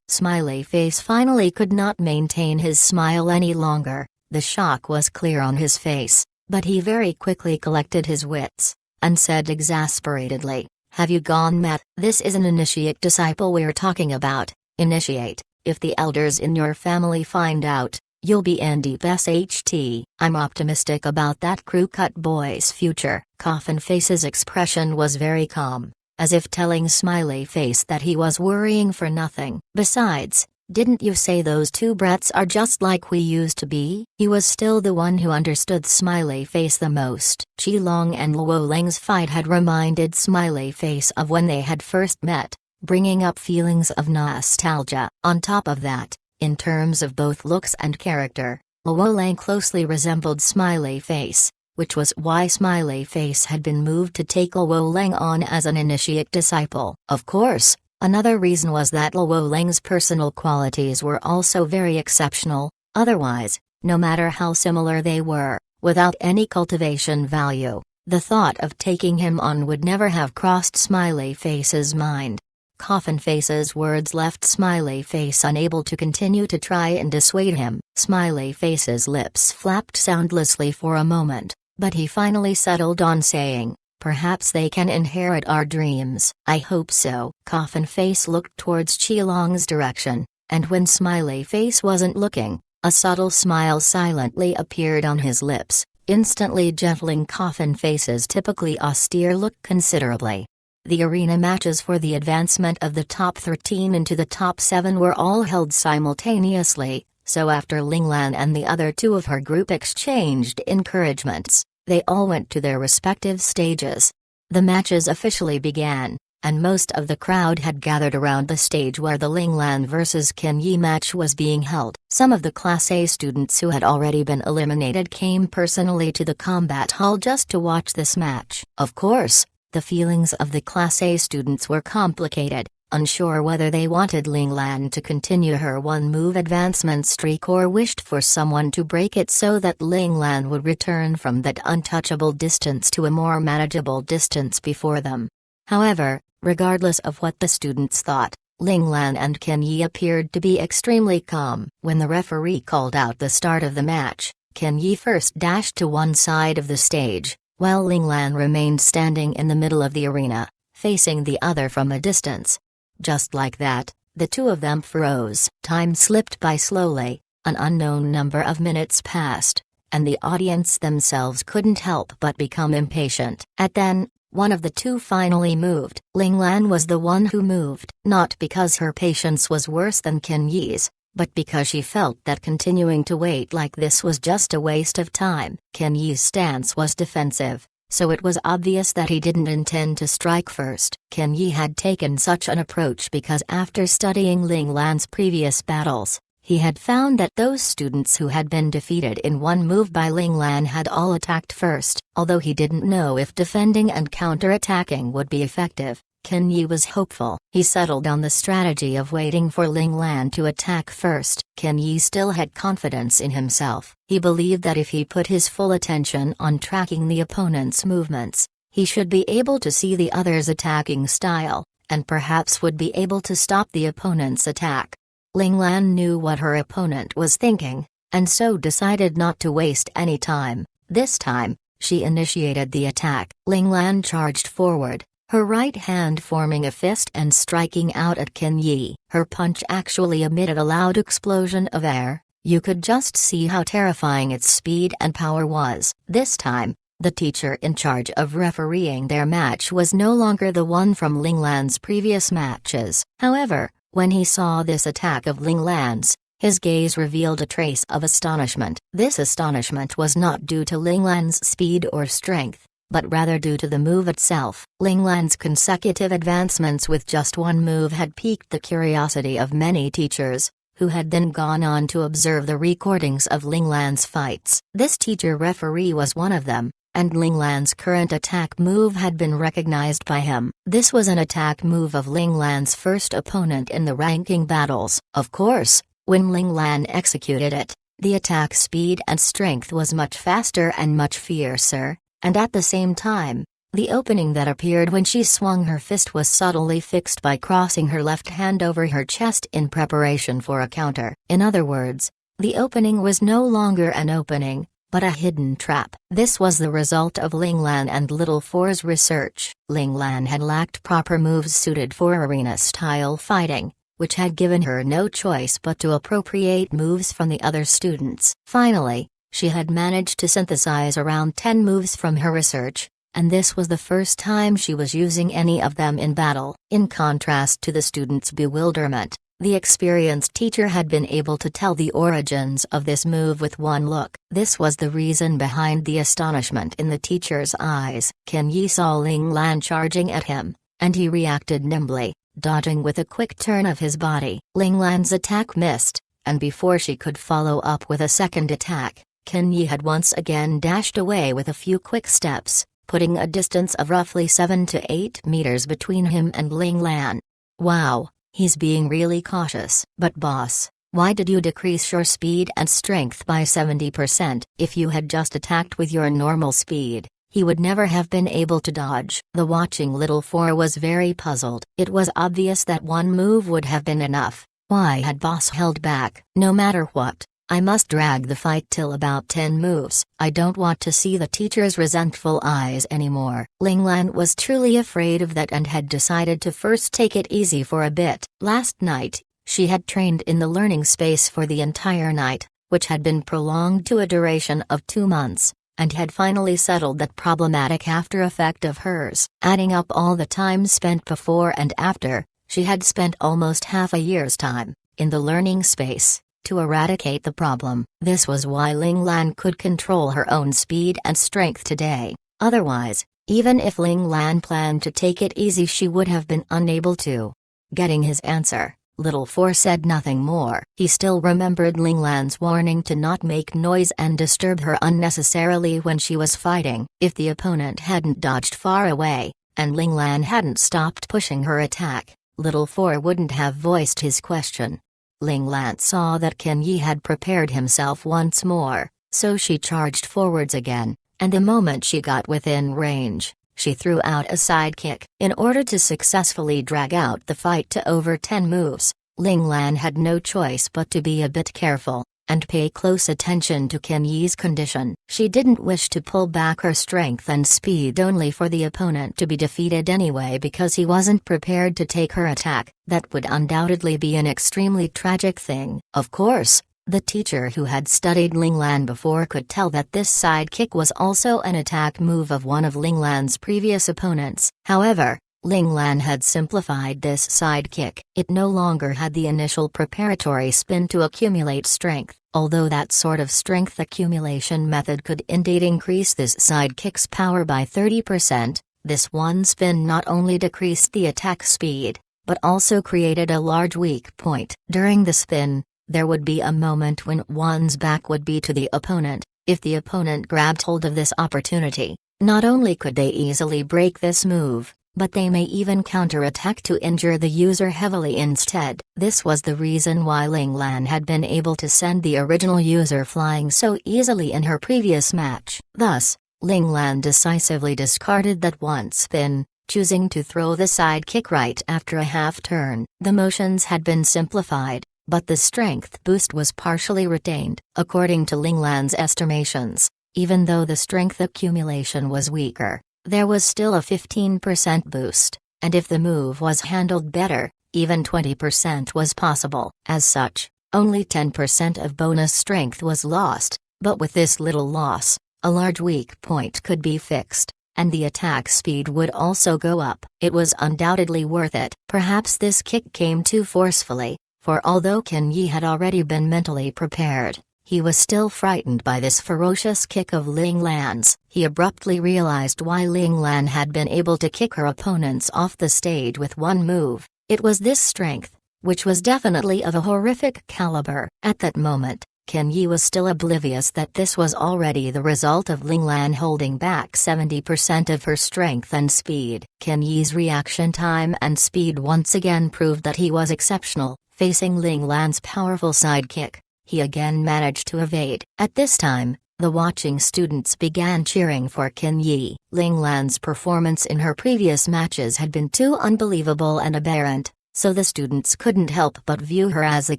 Smiley Face finally could not maintain his smile any longer. The shock was clear on his face, but he very quickly collected his wits, and said exasperatedly, "Have you gone mad? This is an initiate disciple we're talking about. Initiate. If the elders in your family find out, You'll be in deep SHT. I'm optimistic about that crew cut boy's future. Coffin Face's expression was very calm, as if telling Smiley Face that he was worrying for nothing. Besides, didn't you say those two brats are just like we used to be? He was still the one who understood Smiley Face the most. Qi Long and Luo Leng's fight had reminded Smiley Face of when they had first met, bringing up feelings of nostalgia. On top of that, in terms of both looks and character, Luo Leng closely resembled Smiley Face, which was why Smiley Face had been moved to take Luo Leng on as an initiate disciple. Of course, another reason was that Luo Leng's personal qualities were also very exceptional. Otherwise, no matter how similar they were, without any cultivation value, the thought of taking him on would never have crossed Smiley Face's mind. Coffin Face's words left Smiley Face unable to continue to try and dissuade him. Smiley Face's lips flapped soundlessly for a moment, but he finally settled on saying, "Perhaps they can inherit our dreams." "I hope so." Coffin Face looked towards Qi Long's direction, and when Smiley Face wasn't looking, a subtle smile silently appeared on his lips, instantly gentling Coffin Face's typically austere look considerably. The arena matches for the advancement of the top 13 into the top 7 were all held simultaneously, so after Linglan and the other two of her group exchanged encouragements, they all went to their respective stages. The matches officially began, and most of the crowd had gathered around the stage where the Linglan vs Qin Yi match was being held. Some of the Class A students who had already been eliminated came personally to the combat hall just to watch this match. Of course, the feelings of the Class A students were complicated, unsure whether they wanted Linglan to continue her one-move advancement streak or wished for someone to break it so that Linglan would return from that untouchable distance to a more manageable distance before them. However, regardless of what the students thought, Linglan and Qin Yi appeared to be extremely calm. When the referee called out the start of the match, Qin Yi first dashed to one side of the stage, while Linglan remained standing in the middle of the arena, facing the other from a distance. Just like that, the two of them froze. Time slipped by slowly, an unknown number of minutes passed, and the audience themselves couldn't help but become impatient. Then, one of the two finally moved. Linglan was the one who moved, not because her patience was worse than Qin Yi's, but because she felt that continuing to wait like this was just a waste of time. Qin Yi's stance was defensive, so it was obvious that he didn't intend to strike first. Qin Yi had taken such an approach because after studying Linglan's previous battles, he had found that those students who had been defeated in one move by Linglan had all attacked first. Although he didn't know if defending and counter-attacking would be effective, Qin Yi was hopeful. He settled on the strategy of waiting for Linglan to attack first. Qin Yi still had confidence in himself. He believed that if he put his full attention on tracking the opponent's movements, he should be able to see the other's attacking style, and perhaps would be able to stop the opponent's attack. Linglan knew what her opponent was thinking, and so decided not to waste any time. This time, she initiated the attack. Linglan charged forward, her right hand forming a fist and striking out at Qin Yi. Her punch actually emitted a loud explosion of air. You could just see how terrifying its speed and power was. This time, the teacher in charge of refereeing their match was no longer the one from Linglan's previous matches. However, when he saw this attack of Linglan's, his gaze revealed a trace of astonishment. This astonishment was not due to Linglan's speed or strength, but rather due to the move itself. Linglan's consecutive advancements with just one move had piqued the curiosity of many teachers, who had then gone on to observe the recordings of Linglan's fights. This teacher referee was one of them, and Linglan's current attack move had been recognized by him. This was an attack move of Linglan's first opponent in the ranking battles. Of course, when Linglan executed it, the attack speed and strength was much faster and much fiercer, and at the same time, the opening that appeared when she swung her fist was subtly fixed by crossing her left hand over her chest in preparation for a counter. In other words, the opening was no longer an opening, but a hidden trap. This was the result of Linglan and Little Four's research. Linglan had lacked proper moves suited for arena-style fighting, which had given her no choice but to appropriate moves from the other students. Finally, she had managed to synthesize around 10 moves from her research, and this was the first time she was using any of them in battle. In contrast to the students' bewilderment, the experienced teacher had been able to tell the origins of this move with one look. This was the reason behind the astonishment in the teacher's eyes. Qin Yi saw Ling Lan charging at him, and he reacted nimbly, dodging with a quick turn of his body. Ling Lan's attack missed, and before she could follow up with a second attack, Qin Yi had once again dashed away with a few quick steps, putting a distance of roughly 7 to 8 meters between him and Ling Lan. Wow! He's being really cautious. But boss, why did you decrease your speed and strength by 70%? If you had just attacked with your normal speed, he would never have been able to dodge. The watching little four was very puzzled. It was obvious that one move would have been enough. Why had boss held back? No matter what, I must drag the fight till about 10 moves. I don't want to see the teacher's resentful eyes anymore. Ling Lan was truly afraid of that and had decided to first take it easy for a bit. Last night, she had trained in the learning space for the entire night, which had been prolonged to a duration of 2 months, and had finally settled that problematic after effect of hers. Adding up all the time spent before and after, she had spent almost half a year's time in the learning space to eradicate the problem. This was why Ling Lan could control her own speed and strength today. Otherwise, even if Ling Lan planned to take it easy, she would have been unable to. Getting his answer, Little Four said nothing more. He still remembered Ling Lan's warning to not make noise and disturb her unnecessarily when she was fighting. If the opponent hadn't dodged far away, and Ling Lan hadn't stopped pushing her attack, Little Four wouldn't have voiced his question. Ling Lan saw that Qin Yi had prepared himself once more, so she charged forwards again, and the moment she got within range, she threw out a side kick. In order to successfully drag out the fight to over 10 moves, Ling Lan had no choice but to be a bit careful, and pay close attention to Qin Yi's condition. She didn't wish to pull back her strength and speed only for the opponent to be defeated anyway because he wasn't prepared to take her attack. That would undoubtedly be an extremely tragic thing. Of course, the teacher who had studied Ling Lan before could tell that this side kick was also an attack move of one of Ling Lan's previous opponents. However, Ling Lan had simplified this side kick. It no longer had the initial preparatory spin to accumulate strength, although that sort of strength accumulation method could indeed increase this side kick's power by 30%. This one spin not only decreased the attack speed, but also created a large weak point. During the spin, there would be a moment when one's back would be to the opponent. If the opponent grabbed hold of this opportunity, not only could they easily break this move, but they may even counterattack to injure the user heavily instead. This was the reason why Ling Lan had been able to send the original user flying so easily in her previous match. Thus, Ling Lan decisively discarded that one spin, choosing to throw the side kick right after a half turn. The motions had been simplified, but the strength boost was partially retained. According to Ling Lan's estimations, even though the strength accumulation was weaker, there was still a 15% boost, and if the move was handled better, even 20% was possible. As such, only 10% of bonus strength was lost, but with this little loss, a large weak point could be fixed, and the attack speed would also go up. It was undoubtedly worth it. Perhaps this kick came too forcefully, for although Qin Yi had already been mentally prepared, he was still frightened by this ferocious kick of Ling Lan's. He abruptly realized why Ling Lan had been able to kick her opponents off the stage with one move. It was this strength, which was definitely of a horrific caliber. At that moment, Qin Yi was still oblivious that this was already the result of Ling Lan holding back 70% of her strength and speed. Qin Yi's reaction time and speed once again proved that he was exceptional. Facing Ling Lan's powerful side kick, he again managed to evade. At this time, the watching students began cheering for Qin Yi. Ling Lan's performance in her previous matches had been too unbelievable and aberrant, so the students couldn't help but view her as a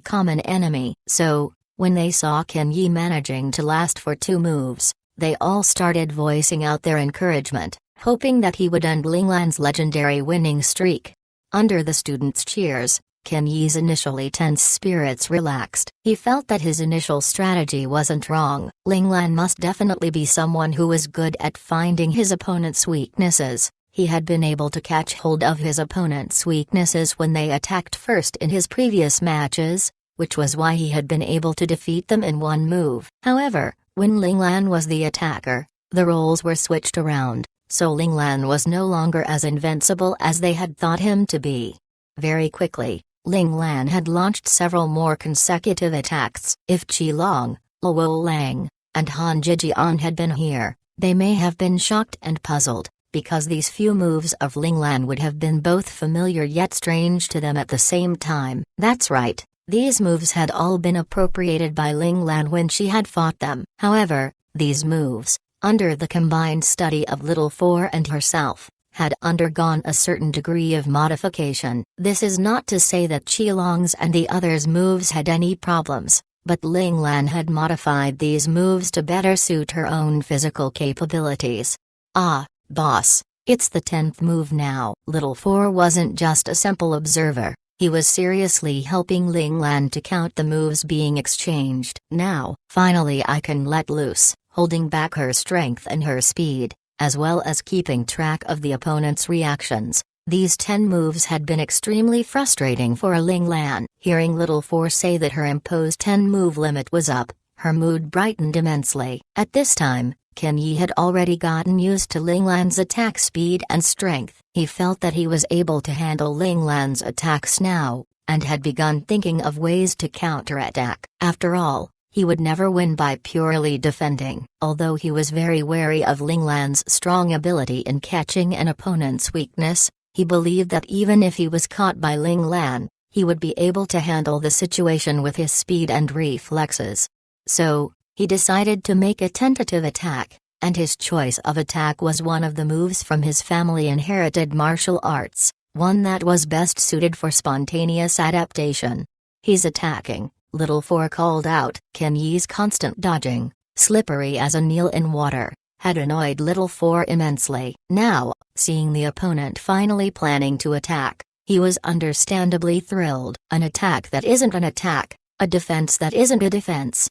common enemy. So, when they saw Qin Yi managing to last for 2 moves, they all started voicing out their encouragement, hoping that he would end Ling Lan's legendary winning streak. Under the students' cheers, Ken Yi's initially tense spirits relaxed. He felt that his initial strategy wasn't wrong. Ling Lan must definitely be someone who was good at finding his opponent's weaknesses. He had been able to catch hold of his opponent's weaknesses when they attacked first in his previous matches, which was why he had been able to defeat them in one move. However, when Ling Lan was the attacker, the roles were switched around, so Ling Lan was no longer as invincible as they had thought him to be. Very quickly, Ling Lan had launched several more consecutive attacks. If Qi Long, Luo Lang, and Han Jijian had been here, they may have been shocked and puzzled, because these few moves of Ling Lan would have been both familiar yet strange to them at the same time. That's right, these moves had all been appropriated by Ling Lan when she had fought them. However, these moves, under the combined study of Little Four and herself, had undergone a certain degree of modification. This is not to say that Qi Long's and the others' moves had any problems, but Ling Lan had modified these moves to better suit her own physical capabilities. Ah, boss, it's the 10th move now. Little Four wasn't just a simple observer, he was seriously helping Ling Lan to count the moves being exchanged. Now, finally I can let loose, holding back her strength and her speed, as well as keeping track of the opponent's reactions. These 10 moves had been extremely frustrating for Ling Lan. Hearing Little Four say that her imposed 10-move limit was up, her mood brightened immensely. At this time, Ken Yi had already gotten used to Ling Lan's attack speed and strength. He felt that he was able to handle Ling Lan's attacks now, and had begun thinking of ways to counterattack. After all, he would never win by purely defending. Although he was very wary of Ling Lan's strong ability in catching an opponent's weakness, he believed that even if he was caught by Ling Lan, he would be able to handle the situation with his speed and reflexes. So, he decided to make a tentative attack, and his choice of attack was one of the moves from his family-inherited martial arts, one that was best suited for spontaneous adaptation. "He's attacking," Little Four called out. Ken Yi's constant dodging, slippery as a nail in water, had annoyed Little Four immensely. Now, seeing the opponent finally planning to attack, he was understandably thrilled. An attack that isn't an attack, a defense that isn't a defense.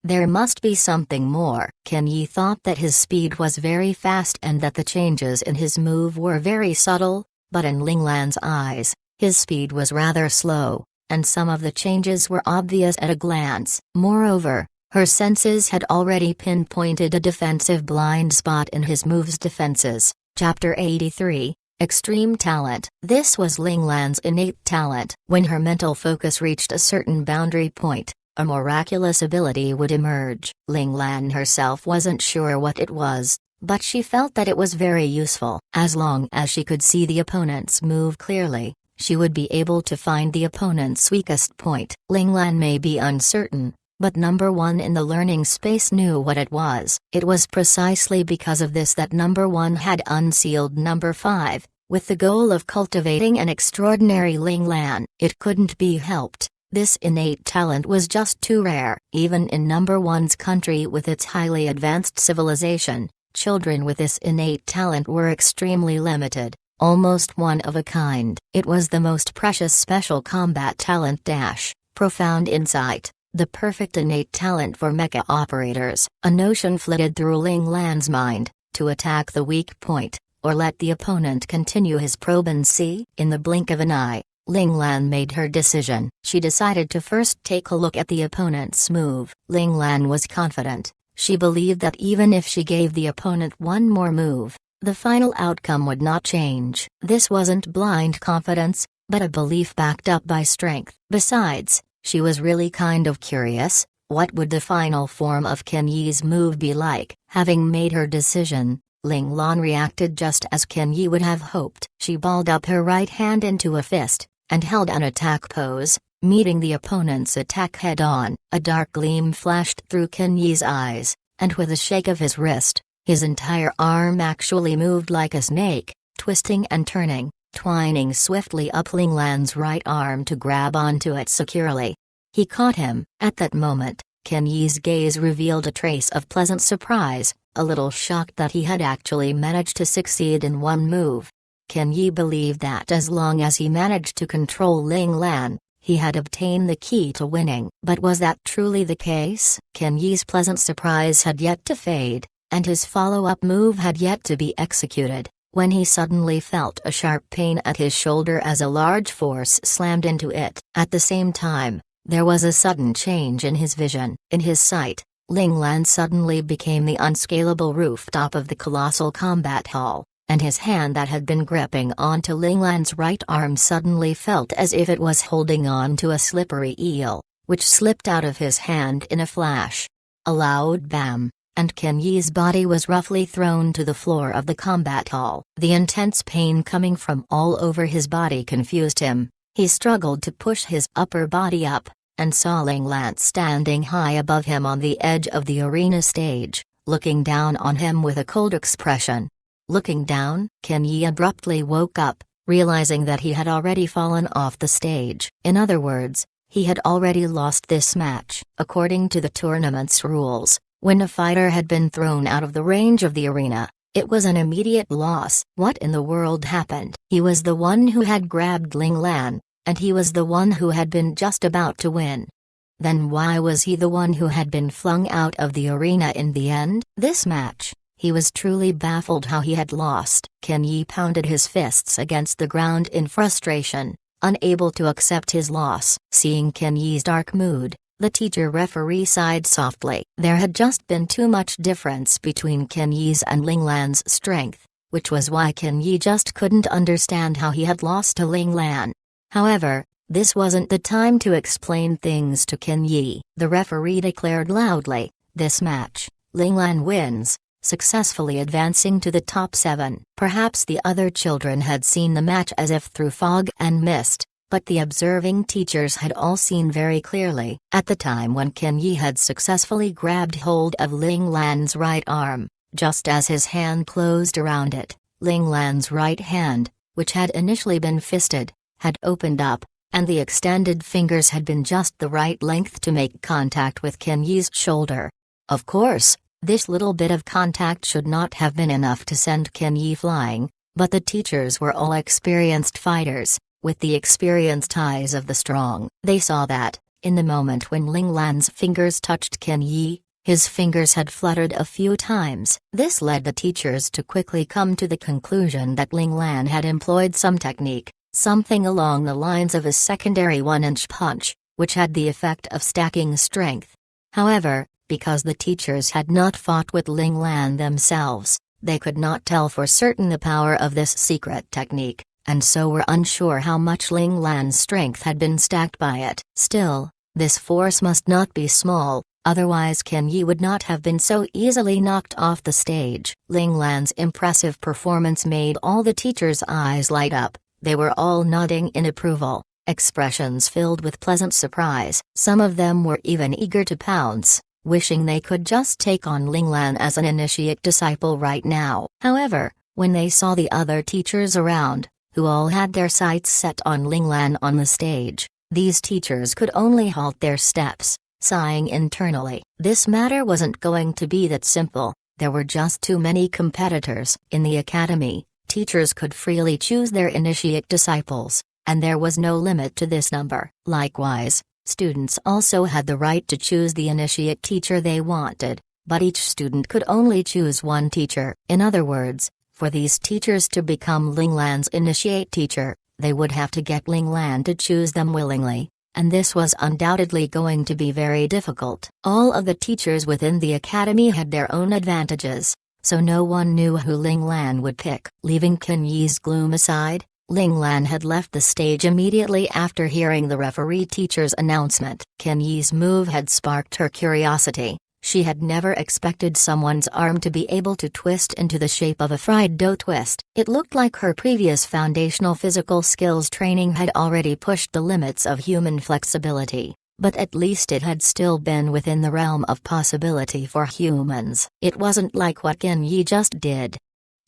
There must be something more. Ken Yi thought that his speed was very fast and that the changes in his move were very subtle, but in Ling Lan's eyes, his speed was rather slow, and some of the changes were obvious at a glance. Moreover, her senses had already pinpointed a defensive blind spot in his move's defenses. Chapter 83, Extreme Talent. This was Ling Lan's innate talent. When her mental focus reached a certain boundary point, a miraculous ability would emerge. Ling Lan herself wasn't sure what it was, but she felt that it was very useful. As long as she could see the opponent's move clearly, she would be able to find the opponent's weakest point. Ling Lan may be uncertain, but number one in the learning space knew what it was. It was precisely because of this that number one had unsealed number 5, with the goal of cultivating an extraordinary Ling Lan. It couldn't be helped. This innate talent was just too rare. Even in number one's country with its highly advanced civilization, children with this innate talent were extremely limited, almost one of a kind. It was the most precious special combat talent — profound insight, the perfect innate talent for mecha operators. A notion flitted through Ling Lan's mind: to attack the weak point, or let the opponent continue his probe and see. In the blink of an eye, Ling Lan made her decision. She decided to first take a look at the opponent's move. Ling Lan was confident. She believed that even if she gave the opponent one more move, the final outcome would not change. This wasn't blind confidence, but a belief backed up by strength. Besides, she was really kind of curious. What would the final form of Ken Yi's move be like? Having made her decision, Ling Lan reacted just as Ken Yi would have hoped. She balled up her right hand into a fist, and held an attack pose, meeting the opponent's attack head-on. A dark gleam flashed through Ken Yi's eyes, and with a shake of his wrist, his entire arm actually moved like a snake, twisting and turning, twining swiftly up Ling Lan's right arm to grab onto it securely. He caught him. At that moment, Ken Yi's gaze revealed a trace of pleasant surprise, a little shocked that he had actually managed to succeed in one move. Ken Yi believed that as long as he managed to control Ling Lan, he had obtained the key to winning. But was that truly the case? Ken Yi's pleasant surprise had yet to fade, and his follow-up move had yet to be executed, when he suddenly felt a sharp pain at his shoulder as a large force slammed into it. At the same time, there was a sudden change in his vision. In his sight, Ling Lan suddenly became the unscalable rooftop of the colossal combat hall, and his hand that had been gripping onto Ling Lan's right arm suddenly felt as if it was holding on to a slippery eel, which slipped out of his hand in a flash. A loud bam, and Ken Yi's body was roughly thrown to the floor of the combat hall. The intense pain coming from all over his body confused him. He struggled to push his upper body up, and saw Ling Lan standing high above him on the edge of the arena stage, looking down on him with a cold expression. Looking down, Ken Yi abruptly woke up, realizing that he had already fallen off the stage. In other words, he had already lost this match. According to the tournament's rules, when a fighter had been thrown out of the range of the arena, it was an immediate loss. What in the world happened? He was the one who had grabbed Ling Lan, and he was the one who had been just about to win. Then why was he the one who had been flung out of the arena in the end? This match, he was truly baffled how he had lost. Ken Yi pounded his fists against the ground in frustration, unable to accept his loss. Seeing Ken Yi's dark mood, the teacher referee sighed softly. There had just been too much difference between Ken Yi's and Ling Lan's strength, which was why Ken Yi just couldn't understand how he had lost to Ling Lan. However, this wasn't the time to explain things to Ken Yi. The referee declared loudly, "This match, Ling Lan wins," successfully advancing to the top 7. Perhaps the other children had seen the match as if through fog and mist, but the observing teachers had all seen very clearly. At the time when Ken Yi had successfully grabbed hold of Ling Lan's right arm, just as his hand closed around it, Ling Lan's right hand, which had initially been fisted, had opened up, and the extended fingers had been just the right length to make contact with Ken Yi's shoulder. Of course, this little bit of contact should not have been enough to send Ken Yi flying, but the teachers were all experienced fighters, with the experienced eyes of the strong. They saw that, in the moment when Ling Lan's fingers touched Ken Yi, his fingers had fluttered a few times. This led the teachers to quickly come to the conclusion that Ling Lan had employed some technique, something along the lines of a secondary 1-inch punch, which had the effect of stacking strength. However, because the teachers had not fought with Ling Lan themselves, they could not tell for certain the power of this secret technique, and so were unsure how much Ling Lan's strength had been stacked by it. Still, this force must not be small, otherwise Ken Yi would not have been so easily knocked off the stage. Ling Lan's impressive performance made all the teachers' eyes light up. They were all nodding in approval, expressions filled with pleasant surprise. Some of them were even eager to pounce, wishing they could just take on Ling Lan as an initiate disciple right now. However, when they saw the other teachers around, who all had their sights set on Ling Lan on the stage, these teachers could only halt their steps, sighing internally. This matter wasn't going to be that simple. There were just too many competitors. In the academy, teachers could freely choose their initiate disciples, and there was no limit to this number. Likewise, students also had the right to choose the initiate teacher they wanted, but each student could only choose one teacher. In other words, for these teachers to become Ling Lan's initiate teacher, they would have to get Ling Lan to choose them willingly, and this was undoubtedly going to be very difficult. All of the teachers within the academy had their own advantages, so no one knew who Ling Lan would pick. Leaving Ken Yi's gloom aside, Ling Lan had left the stage immediately after hearing the referee teacher's announcement. Ken Yi's move had sparked her curiosity. She had never expected someone's arm to be able to twist into the shape of a fried dough twist. It looked like her previous foundational physical skills training had already pushed the limits of human flexibility, but at least it had still been within the realm of possibility for humans. It wasn't like what Ken Yi just did.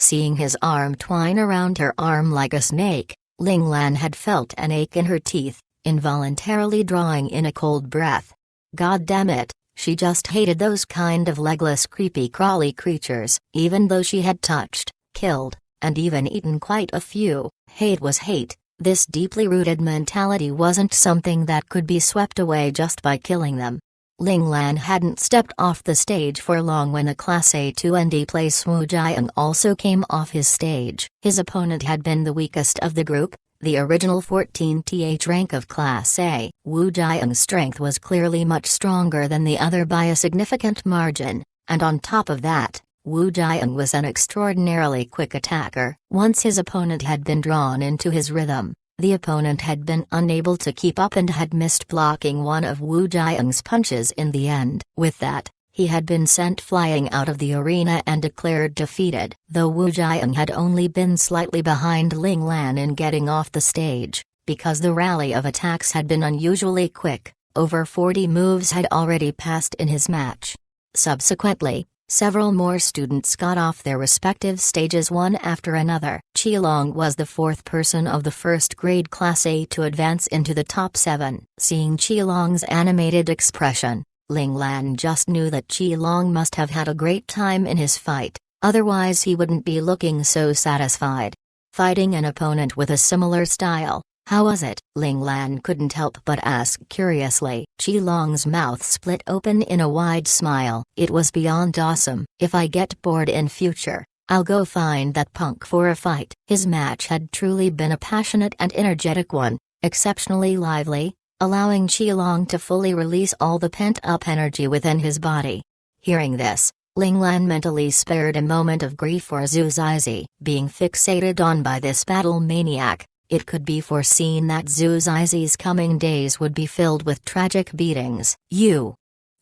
Seeing his arm twine around her arm like a snake, Ling Lan had felt an ache in her teeth, involuntarily drawing in a cold breath. God damn it, she just hated those kind of legless creepy crawly creatures. Even though she had touched, killed, and even eaten quite a few. Hate was hate. This deeply rooted mentality wasn't something that could be swept away just by killing them. Ling Lan hadn't stepped off the stage for long when a Class A2 ND place Wu Jiang also came off his stage. His opponent had been the weakest of the group, the original 14th rank of Class A. Wu Jiang's strength was clearly much stronger than the other by a significant margin, and on top of that, Wu Jiang was an extraordinarily quick attacker. Once his opponent had been drawn into his rhythm, the opponent had been unable to keep up and had missed blocking one of Wu Jiang's punches in the end. With that, he had been sent flying out of the arena and declared defeated. Though Wu Jiang had only been slightly behind Ling Lan in getting off the stage, because the rally of attacks had been unusually quick, over 40 moves had already passed in his match. Subsequently, several more students got off their respective stages one after another. Qilong was the fourth person of the first grade Class A to advance into the top 7. Seeing Qilong's animated expression, Ling Lan just knew that Qilong must have had a great time in his fight, otherwise he wouldn't be looking so satisfied. Fighting an opponent with a similar style, how was it? Ling Lan couldn't help but ask curiously. Qilong's mouth split open in a wide smile. It was beyond awesome. If I get bored in future, I'll go find that punk for a fight. His match had truly been a passionate and energetic one, exceptionally lively, allowing Qilong to fully release all the pent-up energy within his body. Hearing this, Ling Lan mentally spared a moment of grief for Zhu Zizi. Being fixated on by this battle maniac, it could be foreseen that Zhu Zizi's coming days would be filled with tragic beatings. "You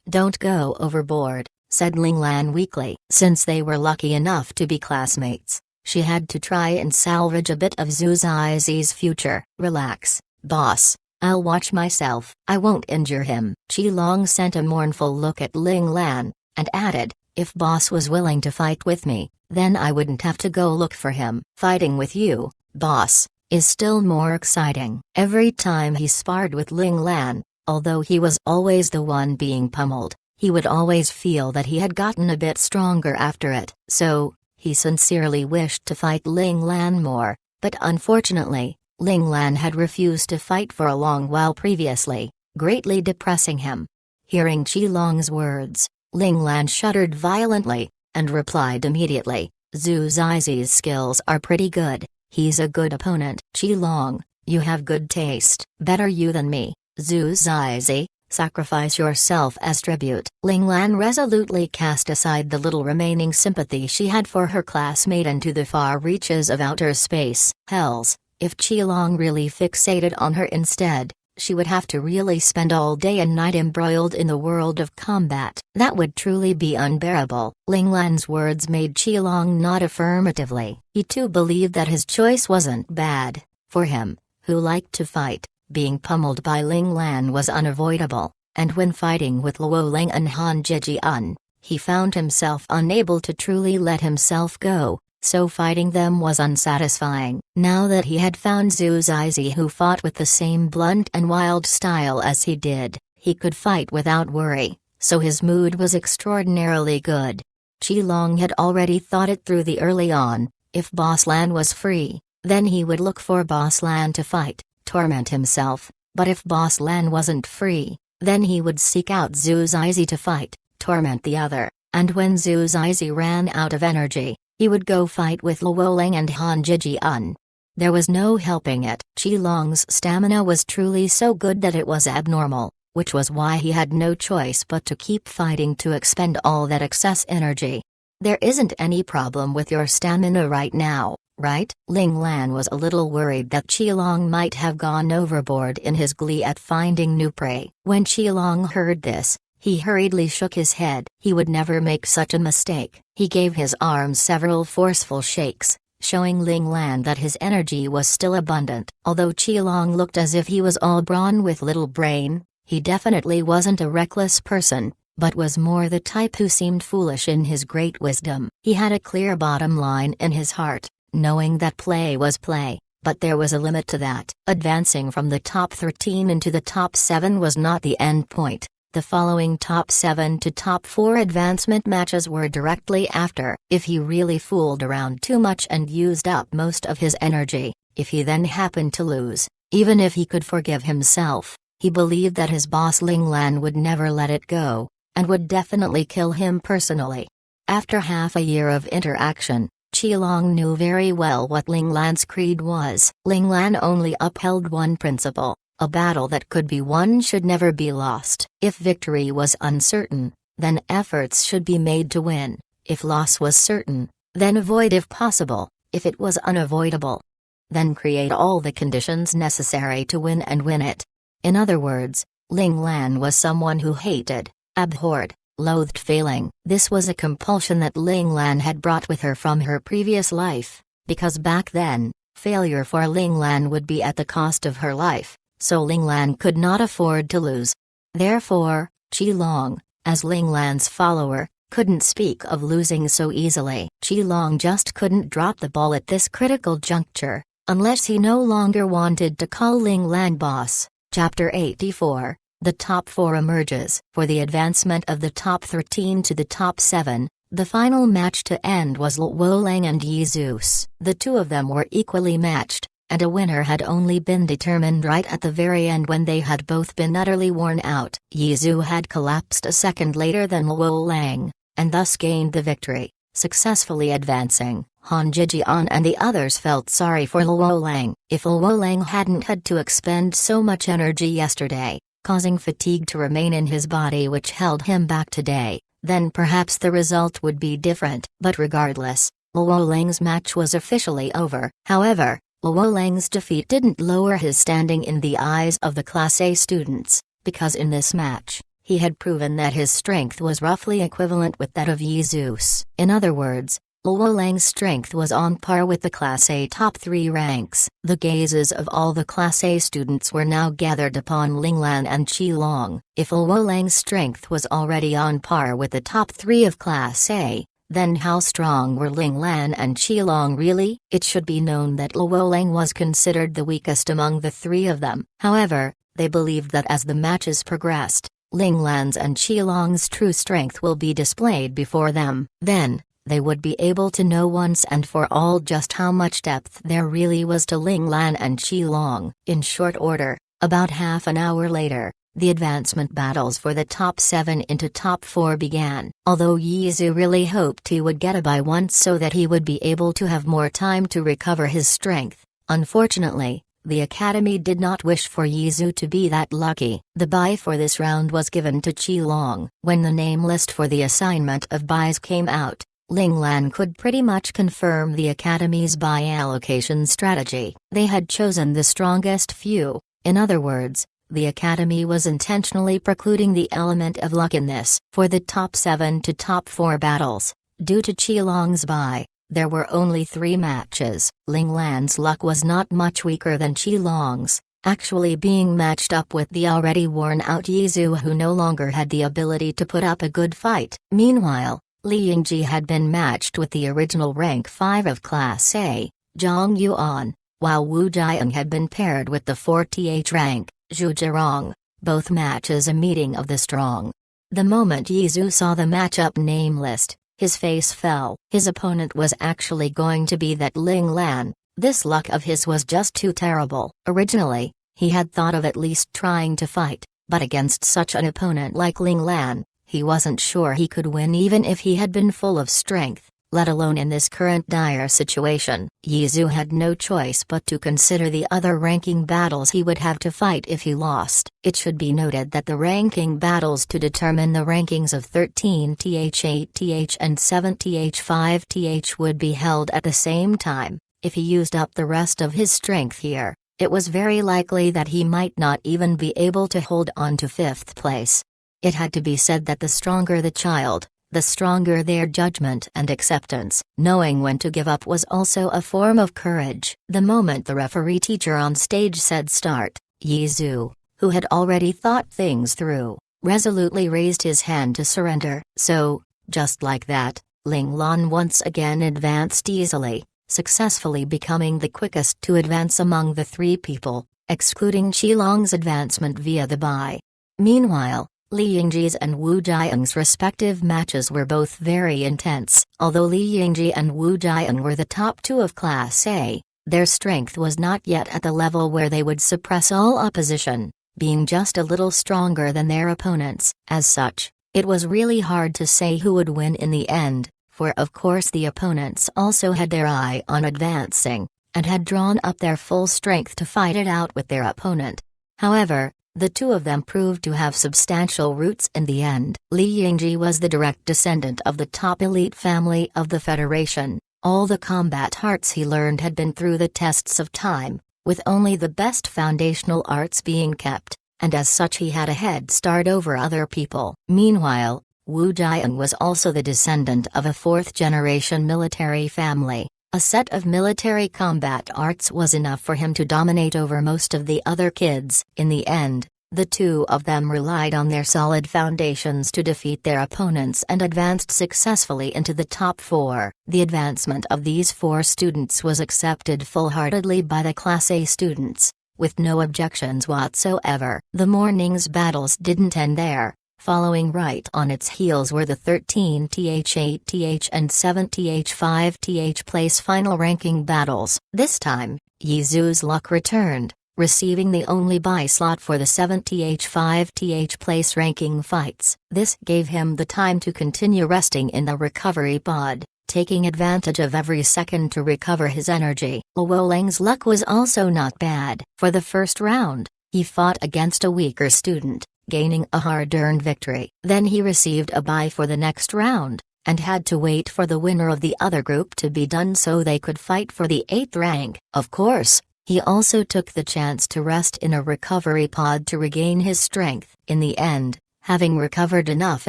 don't go overboard," said Ling Lan weakly. Since they were lucky enough to be classmates, she had to try and salvage a bit of Zhu Zizi's future. "Relax, boss. I'll watch myself. I won't injure him." Qilong sent a mournful look at Ling Lan, and added, "If boss was willing to fight with me, then I wouldn't have to go look for him. Fighting with you, boss, is still more exciting." Every time he sparred with Ling Lan, although he was always the one being pummeled, he would always feel that he had gotten a bit stronger after it. So, he sincerely wished to fight Ling Lan more, but unfortunately, Ling Lan had refused to fight for a long while previously, greatly depressing him. Hearing Qilong's words, Ling Lan shuddered violently, and replied immediately, "Zhu Zizi's skills are pretty good. He's a good opponent." "Qilong, you have good taste. Better you than me, Zhu Zizi. Sacrifice yourself as tribute." Ling Lan resolutely cast aside the little remaining sympathy she had for her classmate into the far reaches of outer space. Hells, if Qilong really fixated on her instead, she would have to really spend all day and night embroiled in the world of combat. That would truly be unbearable. Ling Lan's words made Qilong nod affirmatively. He too believed that his choice wasn't bad. For him, who liked to fight, being pummeled by Ling Lan was unavoidable, and when fighting with Luo Ling and Han Zhijian, he found himself unable to truly let himself go, so fighting them was unsatisfying. Now that he had found Zhu Zizi who fought with the same blunt and wild style as he did, he could fight without worry, so his mood was extraordinarily good. Qilong had already thought it through the early on. If Boss Lan was free, then he would look for Boss Lan to fight, torment himself, but if Boss Lan wasn't free, then he would seek out Zhu Zizi to fight, torment the other, and when Zhu Zizi ran out of energy, he would go fight with Luo Ling and Han Zhijian. There was no helping it. Qilong's stamina was truly so good that it was abnormal, which was why he had no choice but to keep fighting to expend all that excess energy. "There isn't any problem with your stamina right now, right?" Ling Lan was a little worried that Qilong might have gone overboard in his glee at finding new prey. When Qilong heard this, he hurriedly shook his head. He would never make such a mistake. He gave his arms several forceful shakes, showing Ling Lan that his energy was still abundant. Although Qilong looked as if he was all brawn with little brain, he definitely wasn't a reckless person, but was more the type who seemed foolish in his great wisdom. He had a clear bottom line in his heart, knowing that play was play, but there was a limit to that. Advancing from the top 13 into the top 7 was not the end point. The following top 7 to top 4 advancement matches were directly after. If he really fooled around too much and used up most of his energy, if he then happened to lose, even if he could forgive himself, he believed that his boss Ling Lan would never let it go, and would definitely kill him personally. After half a year of interaction, Qilong knew very well what Ling Lan's creed was. Ling Lan only upheld one principle: a battle that could be won should never be lost. If victory was uncertain, then efforts should be made to win. If loss was certain, then avoid if possible. If it was unavoidable, then create all the conditions necessary to win and win it. In other words, Ling Lan was someone who hated, abhorred, loathed failing. This was a compulsion that Ling Lan had brought with her from her previous life, because back then, failure for Ling Lan would be at the cost of her life, so Ling Lan could not afford to lose. Therefore, Qilong, as Ling Lan's follower, couldn't speak of losing so easily. Qilong just couldn't drop the ball at this critical juncture, unless he no longer wanted to call Ling Lan boss. Chapter 84. The top 4 emerges. For the advancement of the top 13 to the top 7, the final match to end was Luo Lang and Yi Zeus. The two of them were equally matched, and a winner had only been determined right at the very end when they had both been utterly worn out. Yi Zhu had collapsed a second later than Luo Lang, and thus gained the victory, successfully advancing. Han Zhijian and the others felt sorry for Luo Lang. If Luo Lang hadn't had to expend so much energy yesterday, causing fatigue to remain in his body which held him back today, then perhaps the result would be different. But regardless, Luo Lang's match was officially over. However, Luo Lang's defeat didn't lower his standing in the eyes of the Class A students, because in this match, he had proven that his strength was roughly equivalent with that of Yi Zeus. In other words, Luo Lang's strength was on par with the Class A top 3 ranks. The gazes of all the Class A students were now gathered upon Ling Lan and Qilong. If Luo Lang's strength was already on par with the top 3 of Class A, then how strong were Ling Lan and Qilong really? It should be known that Luo Lang was considered the weakest among the 3 of them. However, they believed that as the matches progressed, Ling Lan's and Qilong's true strength will be displayed before them. Then, they would be able to know once and for all just how much depth there really was to Ling Lan and Qilong. In short order, about half an hour later, the advancement battles for the top 7 into top 4 began. Although Yi Zhu really hoped he would get a bye once so that he would be able to have more time to recover his strength, unfortunately, the academy did not wish for Yi Zhu to be that lucky. The bye for this round was given to Qilong. When the name list for the assignment of byes came out, Ling Lan could pretty much confirm the Academy's bye allocation strategy. They had chosen the strongest few. In other words, the Academy was intentionally precluding the element of luck in this. For the top 7 to top 4 battles, due to Qilong's bye, there were only 3 matches. Ling Lan's luck was not much weaker than Qilong's, actually being matched up with the already worn-out Yi Zhu who no longer had the ability to put up a good fight. Meanwhile, Li Yingji had been matched with the original rank 5 of Class A, Zhang Yuan, while Wu Jiang had been paired with the 4th rank, Zhu Zhirong, both matches a meeting of the strong. The moment Yi Zhu saw the matchup name list, his face fell. His opponent was actually going to be that Ling Lan. This luck of his was just too terrible. Originally, he had thought of at least trying to fight, but against such an opponent like Ling Lan, he wasn't sure he could win even if he had been full of strength, let alone in this current dire situation. Yi Zhu had no choice but to consider the other ranking battles he would have to fight if he lost. It should be noted that the ranking battles to determine the rankings of 13th, 8th, and 7th, 5th would be held at the same time. If he used up the rest of his strength here, it was very likely that he might not even be able to hold on to 5th place. It had to be said that the stronger the child, the stronger their judgment and acceptance. Knowing when to give up was also a form of courage. The moment the referee teacher on stage said start, Yi Zhu, who had already thought things through, resolutely raised his hand to surrender. So, just like that, Ling Lan once again advanced easily, successfully becoming the quickest to advance among the 3 people, excluding Qilong's advancement via the bye. Meanwhile, Li Yingji's and Wu Jiang's respective matches were both very intense. Although Li Yingji and Wu Jiang were the top two of Class A, their strength was not yet at the level where they would suppress all opposition, being just a little stronger than their opponents. As such, it was really hard to say who would win in the end, for of course the opponents also had their eye on advancing, and had drawn up their full strength to fight it out with their opponent. However, the two of them proved to have substantial roots in the end. Li Yingji was the direct descendant of the top elite family of the Federation. All the combat arts he learned had been through the tests of time, with only the best foundational arts being kept, and as such he had a head start over other people. Meanwhile, Wu Jiang was also the descendant of a fourth-generation military family. A set of military combat arts was enough for him to dominate over most of the other kids. In the end, the two of them relied on their solid foundations to defeat their opponents and advanced successfully into the top four. The advancement of these four students was accepted full-heartedly by the Class A students, with no objections whatsoever. The morning's battles didn't end there. Following right on its heels were the 13th, 8th, and 7th, 5th place final ranking battles. This time, Yizu's luck returned, receiving the only bye slot for the 7th, 5th place ranking fights. This gave him the time to continue resting in the recovery pod, taking advantage of every second to recover his energy. Luo Lang's luck was also not bad. For the first round, he fought against a weaker student, gaining a hard-earned victory. Then he received a bye for the next round, and had to wait for the winner of the other group to be done so they could fight for the 8th rank. Of course, he also took the chance to rest in a recovery pod to regain his strength. In the end, having recovered enough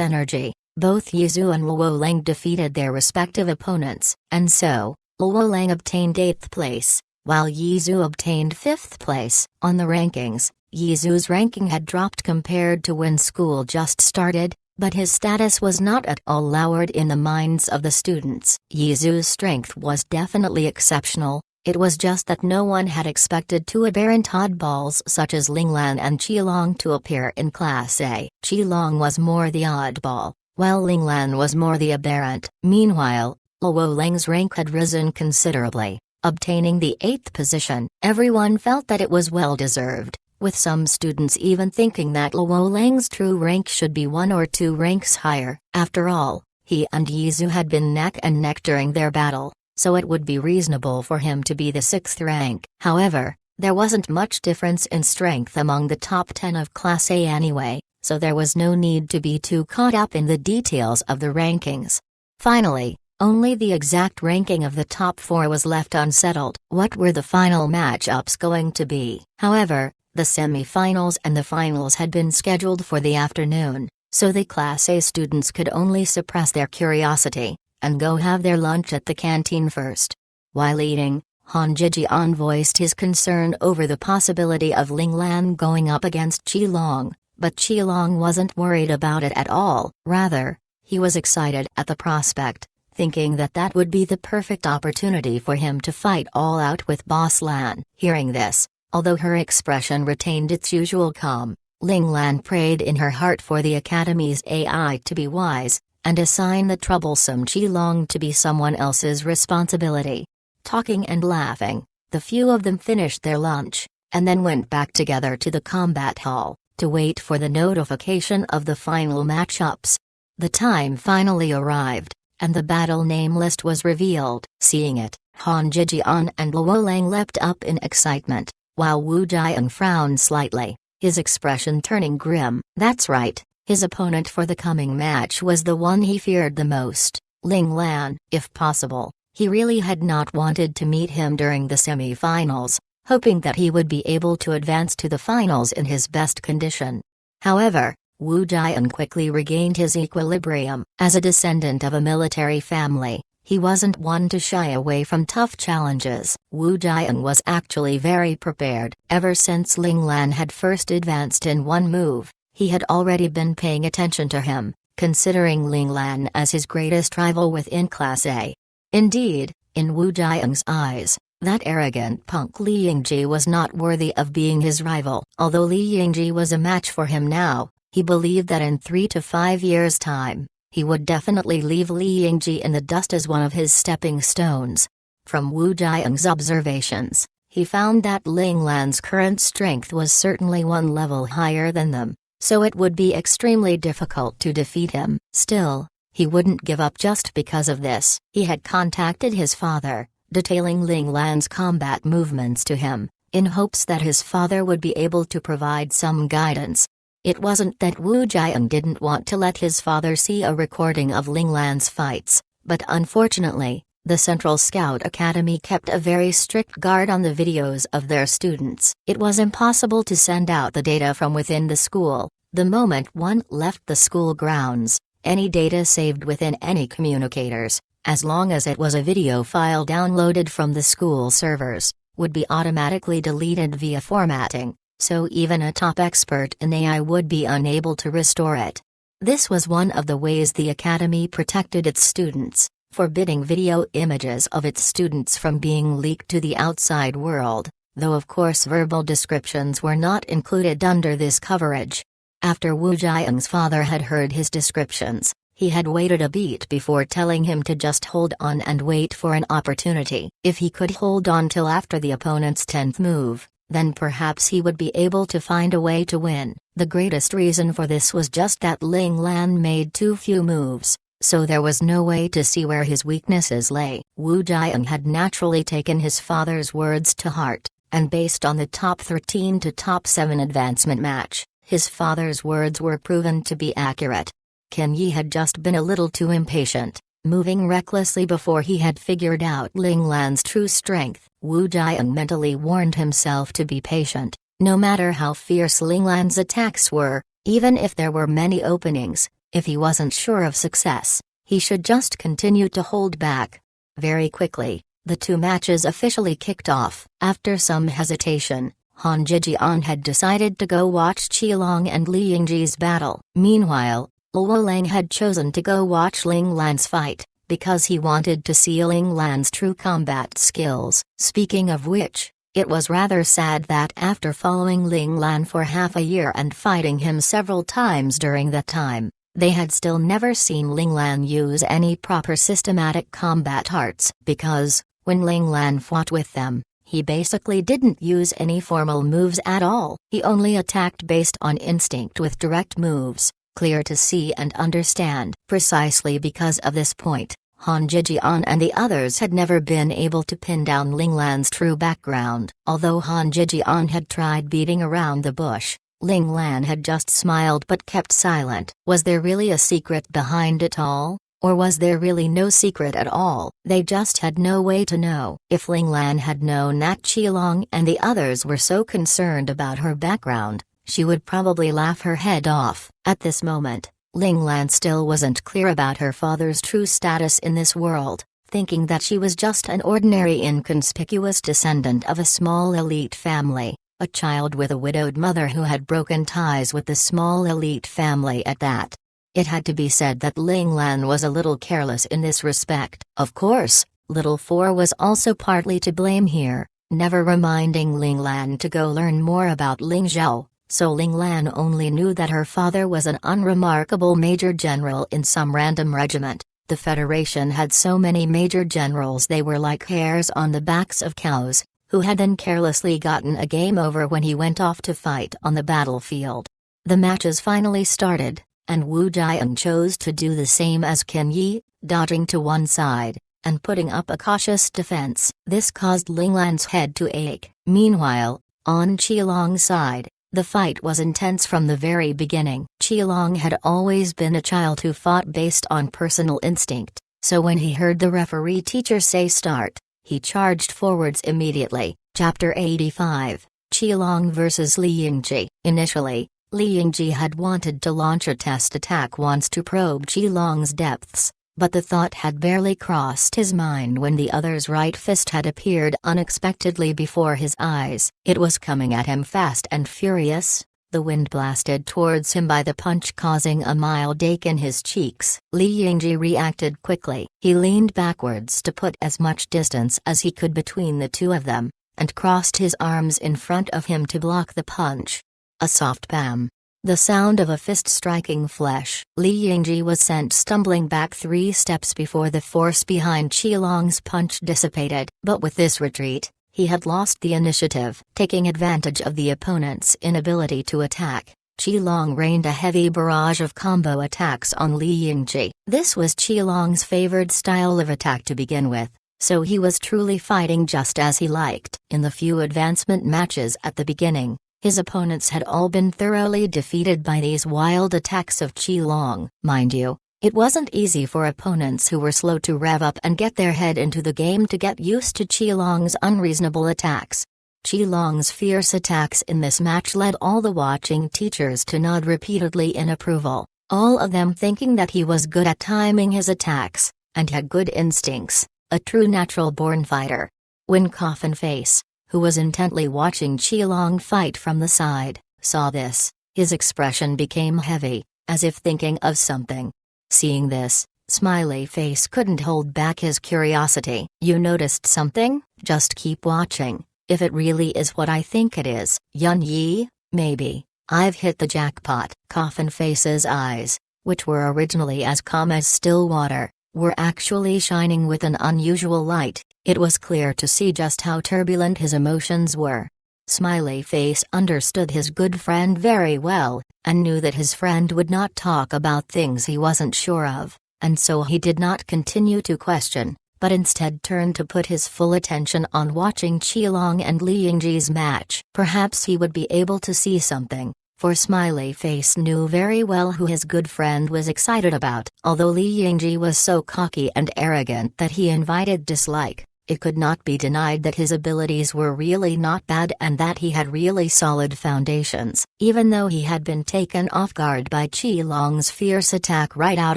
energy, both Yizu and Luo Lang defeated their respective opponents, and so, Luo Lang obtained 8th place, while Yizu obtained 5th place. On the rankings, Yizu's ranking had dropped compared to when school just started, but his status was not at all lowered in the minds of the students. Yizu's strength was definitely exceptional. It was just that no one had expected two aberrant oddballs such as Linglan and Qilong to appear in Class A. Qilong was more the oddball, while Linglan was more the aberrant. Meanwhile, Luo Lang's rank had risen considerably, obtaining the 8th position. Everyone felt that it was well-deserved, with some students even thinking that Luo Lang's true rank should be 1 or 2 ranks higher. After all, he and Yizu had been neck and neck during their battle, so it would be reasonable for him to be the 6th rank. However, there wasn't much difference in strength among the top 10 of Class A anyway, so there was no need to be too caught up in the details of the rankings. Finally, only the exact ranking of the top 4 was left unsettled. What were the final matchups going to be? However, the semi-finals and the finals had been scheduled for the afternoon, so the Class A students could only suppress their curiosity and go have their lunch at the canteen first. While eating, Han Jijian voiced his concern over the possibility of Linglan going up against Qilong, but Qilong wasn't worried about it at all. Rather, he was excited at the prospect, thinking that that would be the perfect opportunity for him to fight all out with Boss Lan. Hearing this, although her expression retained its usual calm, Linglan prayed in her heart for the Academy's AI to be wise, and assign the troublesome Qilong to be someone else's responsibility. Talking and laughing, the few of them finished their lunch, and then went back together to the combat hall, to wait for the notification of the final matchups. The time finally arrived, and the battle name list was revealed. Seeing it, Han Jijian and Luo Lang leapt up in excitement, while Wu Jiang frowned slightly, his expression turning grim. That's right, his opponent for the coming match was the one he feared the most, Linglan. If possible, he really had not wanted to meet him during the semi-finals, hoping that he would be able to advance to the finals in his best condition. However, Wu Jiang quickly regained his equilibrium. As a descendant of a military family, he wasn't one to shy away from tough challenges. Wu Jiang was actually very prepared. Ever since Linglan had first advanced in one move, he had already been paying attention to him, considering Linglan as his greatest rival within Class A. Indeed, in Wu Jiang's eyes, that arrogant punk Li Yingji was not worthy of being his rival. Although Li Yingji was a match for him now, He believed that in 3 to 5 years' time, he would definitely leave Li Yingji in the dust as one of his stepping stones. From Wu Jiang's observations, he found that Ling Lan's current strength was certainly one level higher than them, so it would be extremely difficult to defeat him. Still, he wouldn't give up just because of this. He had contacted his father, detailing Ling Lan's combat movements to him, in hopes that his father would be able to provide some guidance. It wasn't that Wu Jiang didn't want to let his father see a recording of Ling Lan's fights, but unfortunately, the Central Scout Academy kept a very strict guard on the videos of their students. It was impossible to send out the data from within the school. The moment one left the school grounds, any data saved within any communicators, as long as it was a video file downloaded from the school servers, would be automatically deleted via formatting, so even a top expert in AI would be unable to restore it. This was one of the ways the Academy protected its students, forbidding video images of its students from being leaked to the outside world, though of course verbal descriptions were not included under this coverage. After Wu Jiang's father had heard his descriptions, he had waited a beat before telling him to just hold on and wait for an opportunity. If he could hold on till after the opponent's 10th move, then perhaps he would be able to find a way to win. The greatest reason for this was just that Ling Lan made too few moves, so there was no way to see where his weaknesses lay. Wu Jiang had naturally taken his father's words to heart, and based on the top 13 to top 7 advancement match, his father's words were proven to be accurate. Qin Yi had just been a little too impatient, moving recklessly before he had figured out Ling Lan's true strength. Wu Jiang mentally warned himself to be patient, no matter how fierce Ling Lan's attacks were, even if there were many openings. If he wasn't sure of success, he should just continue to hold back. Very quickly, the two matches officially kicked off. After some hesitation, Han Zhijian had decided to go watch Qilong and Li Yingji's battle. Meanwhile, Luo Lang had chosen to go watch Ling Lan's fight, because he wanted to see Ling Lan's true combat skills. Speaking of which, it was rather sad that after following Ling Lan for half a year and fighting him several times during that time, they had still never seen Ling Lan use any proper systematic combat arts. Because, when Ling Lan fought with them, he basically didn't use any formal moves at all. He only attacked based on instinct with direct moves, clear to see and understand. Precisely because of this point, Han Zhijian and the others had never been able to pin down Ling Lan's true background. Although Han Zhijian had tried beating around the bush, Ling Lan had just smiled but kept silent. Was there really a secret behind it all, or was there really no secret at all? They just had no way to know. If Ling Lan had known that Qilong and the others were so concerned about her background, she would probably laugh her head off. At this moment, Ling Lan still wasn't clear about her father's true status in this world, thinking that she was just an ordinary inconspicuous descendant of a small elite family. A child with a widowed mother who had broken ties with the small elite family at that. It had to be said that Ling Lan was a little careless in this respect. Of course, Little Four was also partly to blame here, never reminding Ling Lan to go learn more about Ling Zhao, so Ling Lan only knew that her father was an unremarkable major general in some random regiment. The Federation had so many major generals they were like hairs on the backs of cows, who had then carelessly gotten a game over when he went off to fight on the battlefield. The matches finally started, and Wu Jiang chose to do the same as Qin Yi, dodging to one side, and putting up a cautious defense. This caused Ling Lan's head to ache. Meanwhile, on Qilong's side, the fight was intense from the very beginning. Qilong had always been a child who fought based on personal instinct, so when he heard the referee teacher say start, he charged forwards immediately. Chapter 85, Qilong vs. Li Yingji. Initially, Li Yingji had wanted to launch a test attack once to probe Qilong's depths, but the thought had barely crossed his mind when the other's right fist had appeared unexpectedly before his eyes. It was coming at him fast and furious. The wind blasted towards him by the punch, causing a mild ache in his cheeks. Li Yingji reacted quickly. He leaned backwards to put as much distance as he could between the two of them, and crossed his arms in front of him to block the punch. A soft bam. The sound of a fist striking flesh. Li Yingji was sent stumbling back 3 steps before the force behind Qilong's punch dissipated. But with this retreat, he had lost the initiative. Taking advantage of the opponent's inability to attack, Qilong rained a heavy barrage of combo attacks on Li Yingji. This was Qilong's favored style of attack to begin with, so he was truly fighting just as he liked. In the few advancement matches at the beginning, his opponents had all been thoroughly defeated by these wild attacks of Qilong. Mind you, it wasn't easy for opponents who were slow to rev up and get their head into the game to get used to Qilong's unreasonable attacks. Qilong's fierce attacks in this match led all the watching teachers to nod repeatedly in approval, all of them thinking that he was good at timing his attacks, and had good instincts, a true natural-born fighter. When Coffin Face, who was intently watching Qilong fight from the side, saw this, his expression became heavy, as if thinking of something. Seeing this, Smiley Face couldn't hold back his curiosity. "You noticed something? Just keep watching. If it really is what I think it is, Yun Yi, maybe I've hit the jackpot." Coffin Face's eyes, which were originally as calm as still water, were actually shining with an unusual light. It was clear to see just how turbulent his emotions were. Smiley Face understood his good friend very well, and knew that his friend would not talk about things he wasn't sure of, and so he did not continue to question, but instead turned to put his full attention on watching Qilong and Li Yingji's match. Perhaps he would be able to see something, for Smiley Face knew very well who his good friend was excited about. Although Li Yingji was so cocky and arrogant that he invited dislike, it could not be denied that his abilities were really not bad and that he had really solid foundations. Even though he had been taken off guard by Qilong's fierce attack right out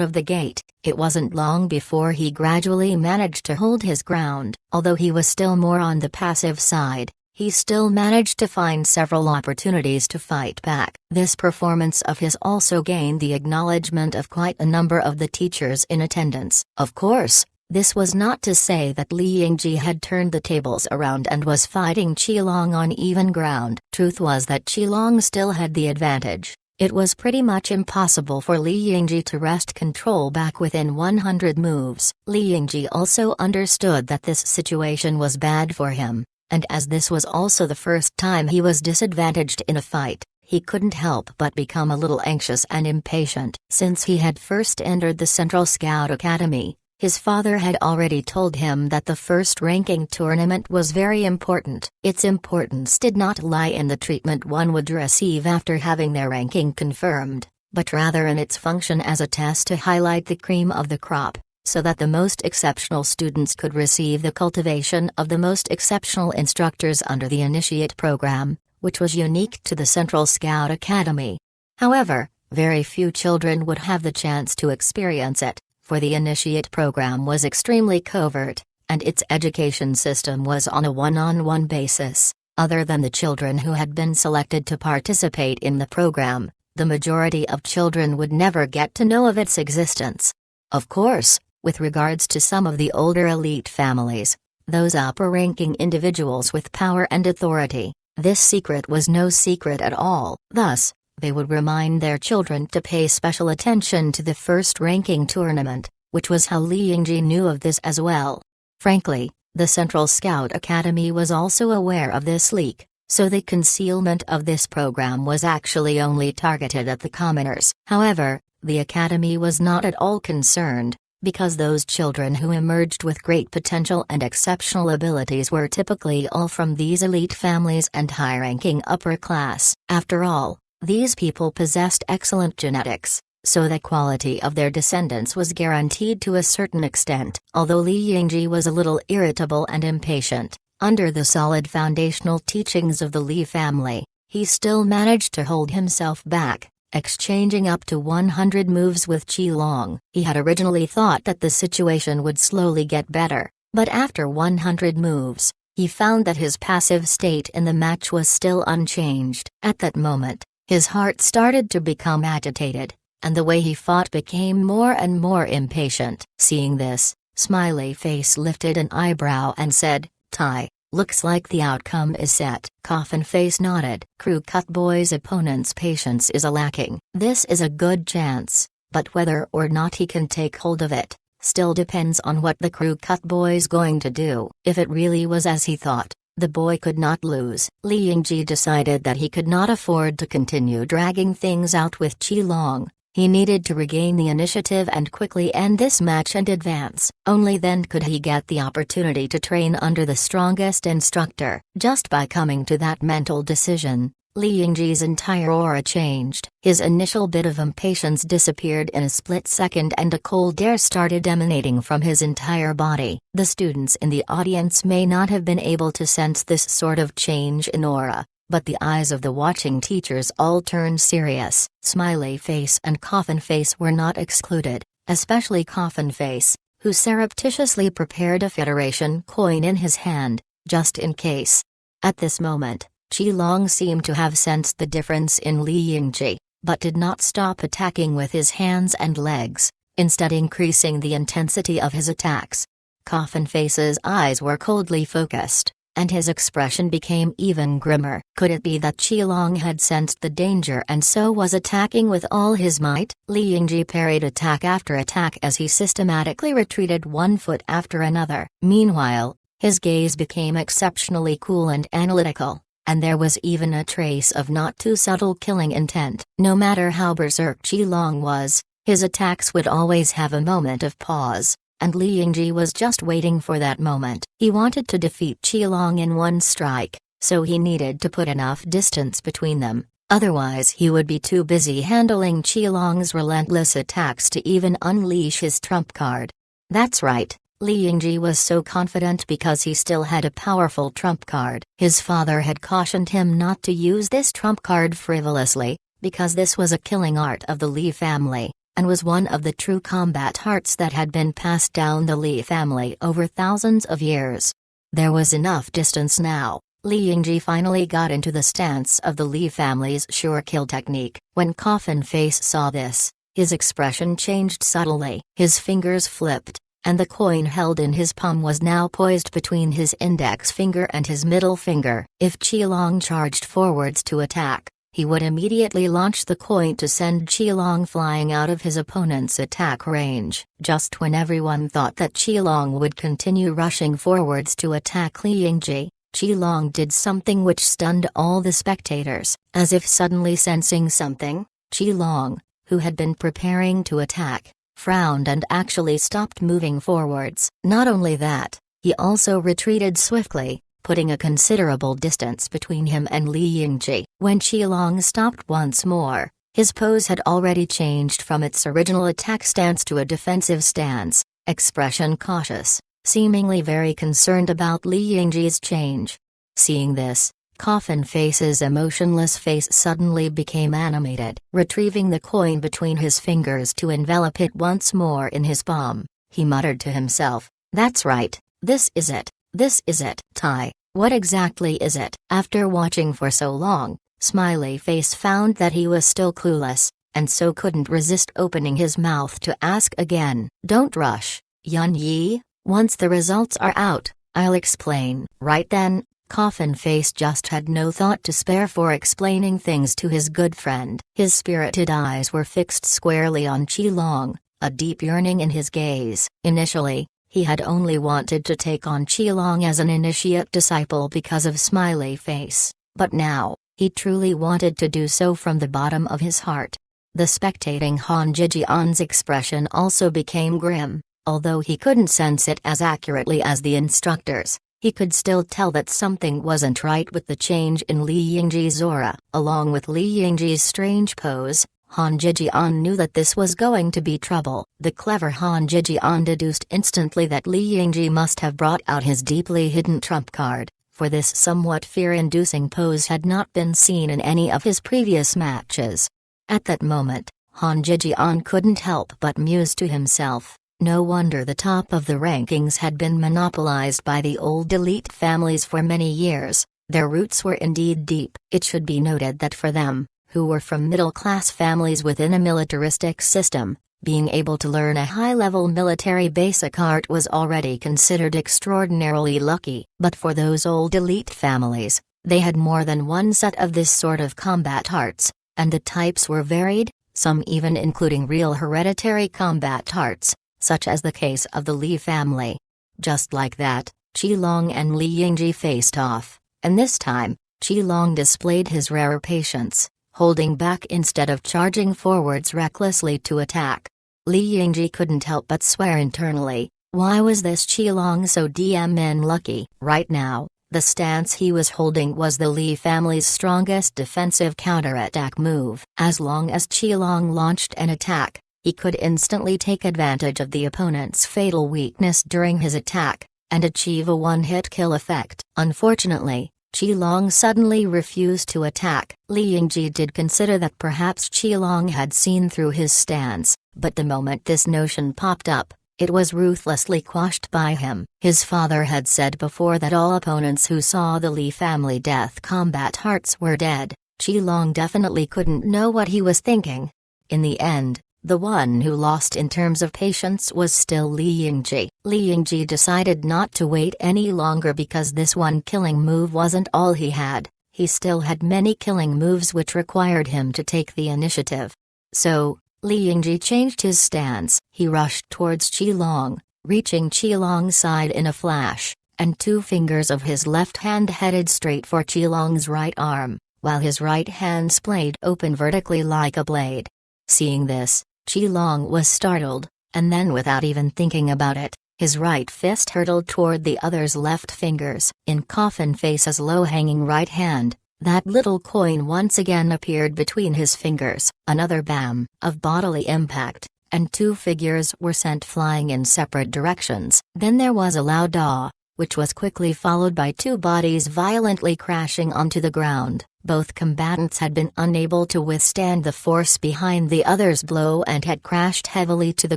of the gate, it wasn't long before he gradually managed to hold his ground. Although he was still more on the passive side, he still managed to find several opportunities to fight back. This performance of his also gained the acknowledgement of quite a number of the teachers in attendance. Of course, this was not to say that Li Yingji had turned the tables around and was fighting Qilong on even ground. Truth was that Qilong still had the advantage. It was pretty much impossible for Li Yingji to wrest control back within 100 moves. Li Yingji also understood that this situation was bad for him, and as this was also the first time he was disadvantaged in a fight, he couldn't help but become a little anxious and impatient. Since he had first entered the Central Scout Academy, his father had already told him that the first ranking tournament was very important. Its importance did not lie in the treatment one would receive after having their ranking confirmed, but rather in its function as a test to highlight the cream of the crop, so that the most exceptional students could receive the cultivation of the most exceptional instructors under the Initiate program, which was unique to the Central Scout Academy. However, very few children would have the chance to experience it, for the Initiate program was extremely covert, and its education system was on a one-on-one basis. Other than the children who had been selected to participate in the program, the majority of children would never get to know of its existence. Of course, with regards to some of the older elite families, those upper-ranking individuals with power and authority, this secret was no secret at all. Thus, they would remind their children to pay special attention to the first ranking tournament, which was how Li Yingji knew of this as well. Frankly, the Central Scout Academy was also aware of this leak, so the concealment of this program was actually only targeted at the commoners. However, the Academy was not at all concerned, because those children who emerged with great potential and exceptional abilities were typically all from these elite families and high-ranking upper class. After all, these people possessed excellent genetics, so the quality of their descendants was guaranteed to a certain extent. Although Li Yingji was a little irritable and impatient, under the solid foundational teachings of the Li family, he still managed to hold himself back, exchanging up to 100 moves with Qilong. He had originally thought that the situation would slowly get better, but after 100 moves, he found that his passive state in the match was still unchanged. At that moment, his heart started to become agitated, and the way he fought became more and more impatient. Seeing this, Smiley Face lifted an eyebrow and said, "Tai, Looks like the outcome is set. Coffin Face nodded. Crew Cut Boy's opponent's patience is lacking. This is a good chance, but whether or not he can take hold of it still depends on what the Crew Cut Boy's going to do. If it really was as he thought, the boy could not lose. Li Yingji decided that he could not afford to continue dragging things out with Qilong. He needed to regain the initiative and quickly end this match and advance. Only then could he get the opportunity to train under the strongest instructor. Just by coming to that mental decision, Li Yingji's entire aura changed. His initial bit of impatience disappeared in a split second and a cold air started emanating from his entire body. The students in the audience may not have been able to sense this sort of change in aura, but the eyes of the watching teachers all turned serious. Smiley Face and Coffin Face were not excluded, especially Coffin Face, who surreptitiously prepared a Federation coin in his hand, just in case. At this moment, Qilong seemed to have sensed the difference in Li Yingji, but did not stop attacking with his hands and legs, instead increasing the intensity of his attacks. Coffin Face's eyes were coldly focused, and his expression became even grimmer. Could it be that Qilong had sensed the danger and so was attacking with all his might? Li Yingji parried attack after attack as he systematically retreated one foot after another. Meanwhile, his gaze became exceptionally cool and analytical, and there was even a trace of not too subtle killing intent. No matter how berserk Qilong was, his attacks would always have a moment of pause, and Li Yingji was just waiting for that moment. He wanted to defeat Qilong in one strike, so he needed to put enough distance between them, otherwise he would be too busy handling Qilong's relentless attacks to even unleash his trump card. That's right. Li Yingji was so confident because he still had a powerful trump card. His father had cautioned him not to use this trump card frivolously, because this was a killing art of the Li family, and was one of the true combat arts that had been passed down the Li family over thousands of years. There was enough distance now. Li Yingji finally got into the stance of the Li family's sure kill technique. When Coffin Face saw this, his expression changed subtly. His fingers flipped, and the coin held in his palm was now poised between his index finger and his middle finger. If Qilong charged forwards to attack, he would immediately launch the coin to send Qilong flying out of his opponent's attack range. Just when everyone thought that Qilong would continue rushing forwards to attack Li Yingji, Qilong did something which stunned all the spectators. As if suddenly sensing something, Qilong, who had been preparing to attack, frowned and actually stopped moving forwards. Not only that, he also retreated swiftly, putting a considerable distance between him and Li Yingji. When Qilong stopped once more, his pose had already changed from its original attack stance to a defensive stance, expression cautious, seemingly very concerned about Li Yingji's change. Seeing this, Coffin Face's emotionless face suddenly became animated. Retrieving the coin between his fingers to envelop it once more in his palm, he muttered to himself, "That's right, this is it, this is it." Tai, what exactly is it? After watching for so long, Smiley Face found that he was still clueless, and so couldn't resist opening his mouth to ask again. "Don't rush, Yun Yi, once the results are out, I'll explain." Right then, Coffin Face just had no thought to spare for explaining things to his good friend. His spirited eyes were fixed squarely on Qilong, a deep yearning in his gaze. Initially, he had only wanted to take on Qilong as an initiate disciple because of Smiley Face, but now, he truly wanted to do so from the bottom of his heart. The spectating Han Jijian's expression also became grim, although he couldn't sense it as accurately as the instructors. He could still tell that something wasn't right with the change in Li Yingji's aura. Along with Li Yingji's strange pose, Han Jijian knew that this was going to be trouble. The clever Han Jijian deduced instantly that Li Yingji must have brought out his deeply hidden trump card, for this somewhat fear-inducing pose had not been seen in any of his previous matches. At that moment, Han Jijian couldn't help but muse to himself, no wonder the top of the rankings had been monopolized by the old elite families for many years. Their roots were indeed deep. It should be noted that for them, who were from middle-class families within a militaristic system, Being able to learn a high-level military basic art was already considered extraordinarily lucky. But for those old elite families, they had more than one set of this sort of combat arts, and the types were varied, some even including real hereditary combat arts, such as the case of the Li family. Just like that, Qilong and Li Yingji faced off, and this time, Qilong displayed his rare patience, holding back instead of charging forwards recklessly to attack. Li Yingji couldn't help but swear internally, why was this Qilong so damn unlucky? Right now, the stance he was holding was the Li family's strongest defensive counterattack move. As long as Qilong launched an attack, he could instantly take advantage of the opponent's fatal weakness during his attack, and achieve a one-hit kill effect. Unfortunately, Qilong suddenly refused to attack. Li Yingji did consider that perhaps Qilong had seen through his stance, but the moment this notion popped up, it was ruthlessly quashed by him. His father had said before that all opponents who saw the Li family death combat arts were dead. Qilong definitely couldn't know what he was thinking. In the end, the one who lost in terms of patience was still Li Yingji. Li Yingji decided not to wait any longer because this one killing move wasn't all he had. He still had many killing moves which required him to take the initiative. So, Li Yingji changed his stance. He rushed towards Qilong, reaching Qilong's side in a flash, and two fingers of his left hand headed straight for Qilong's right arm, while his right hand splayed open vertically like a blade. Seeing this, Qilong was startled, and then without even thinking about it, his right fist hurtled toward the other's left fingers. In Coffin Face's low-hanging right hand, that little coin once again appeared between his fingers. Another bam of bodily impact, and two figures were sent flying in separate directions. Then there was a loud "ah," which was quickly followed by two bodies violently crashing onto the ground. Both combatants had been unable to withstand the force behind the other's blow and had crashed heavily to the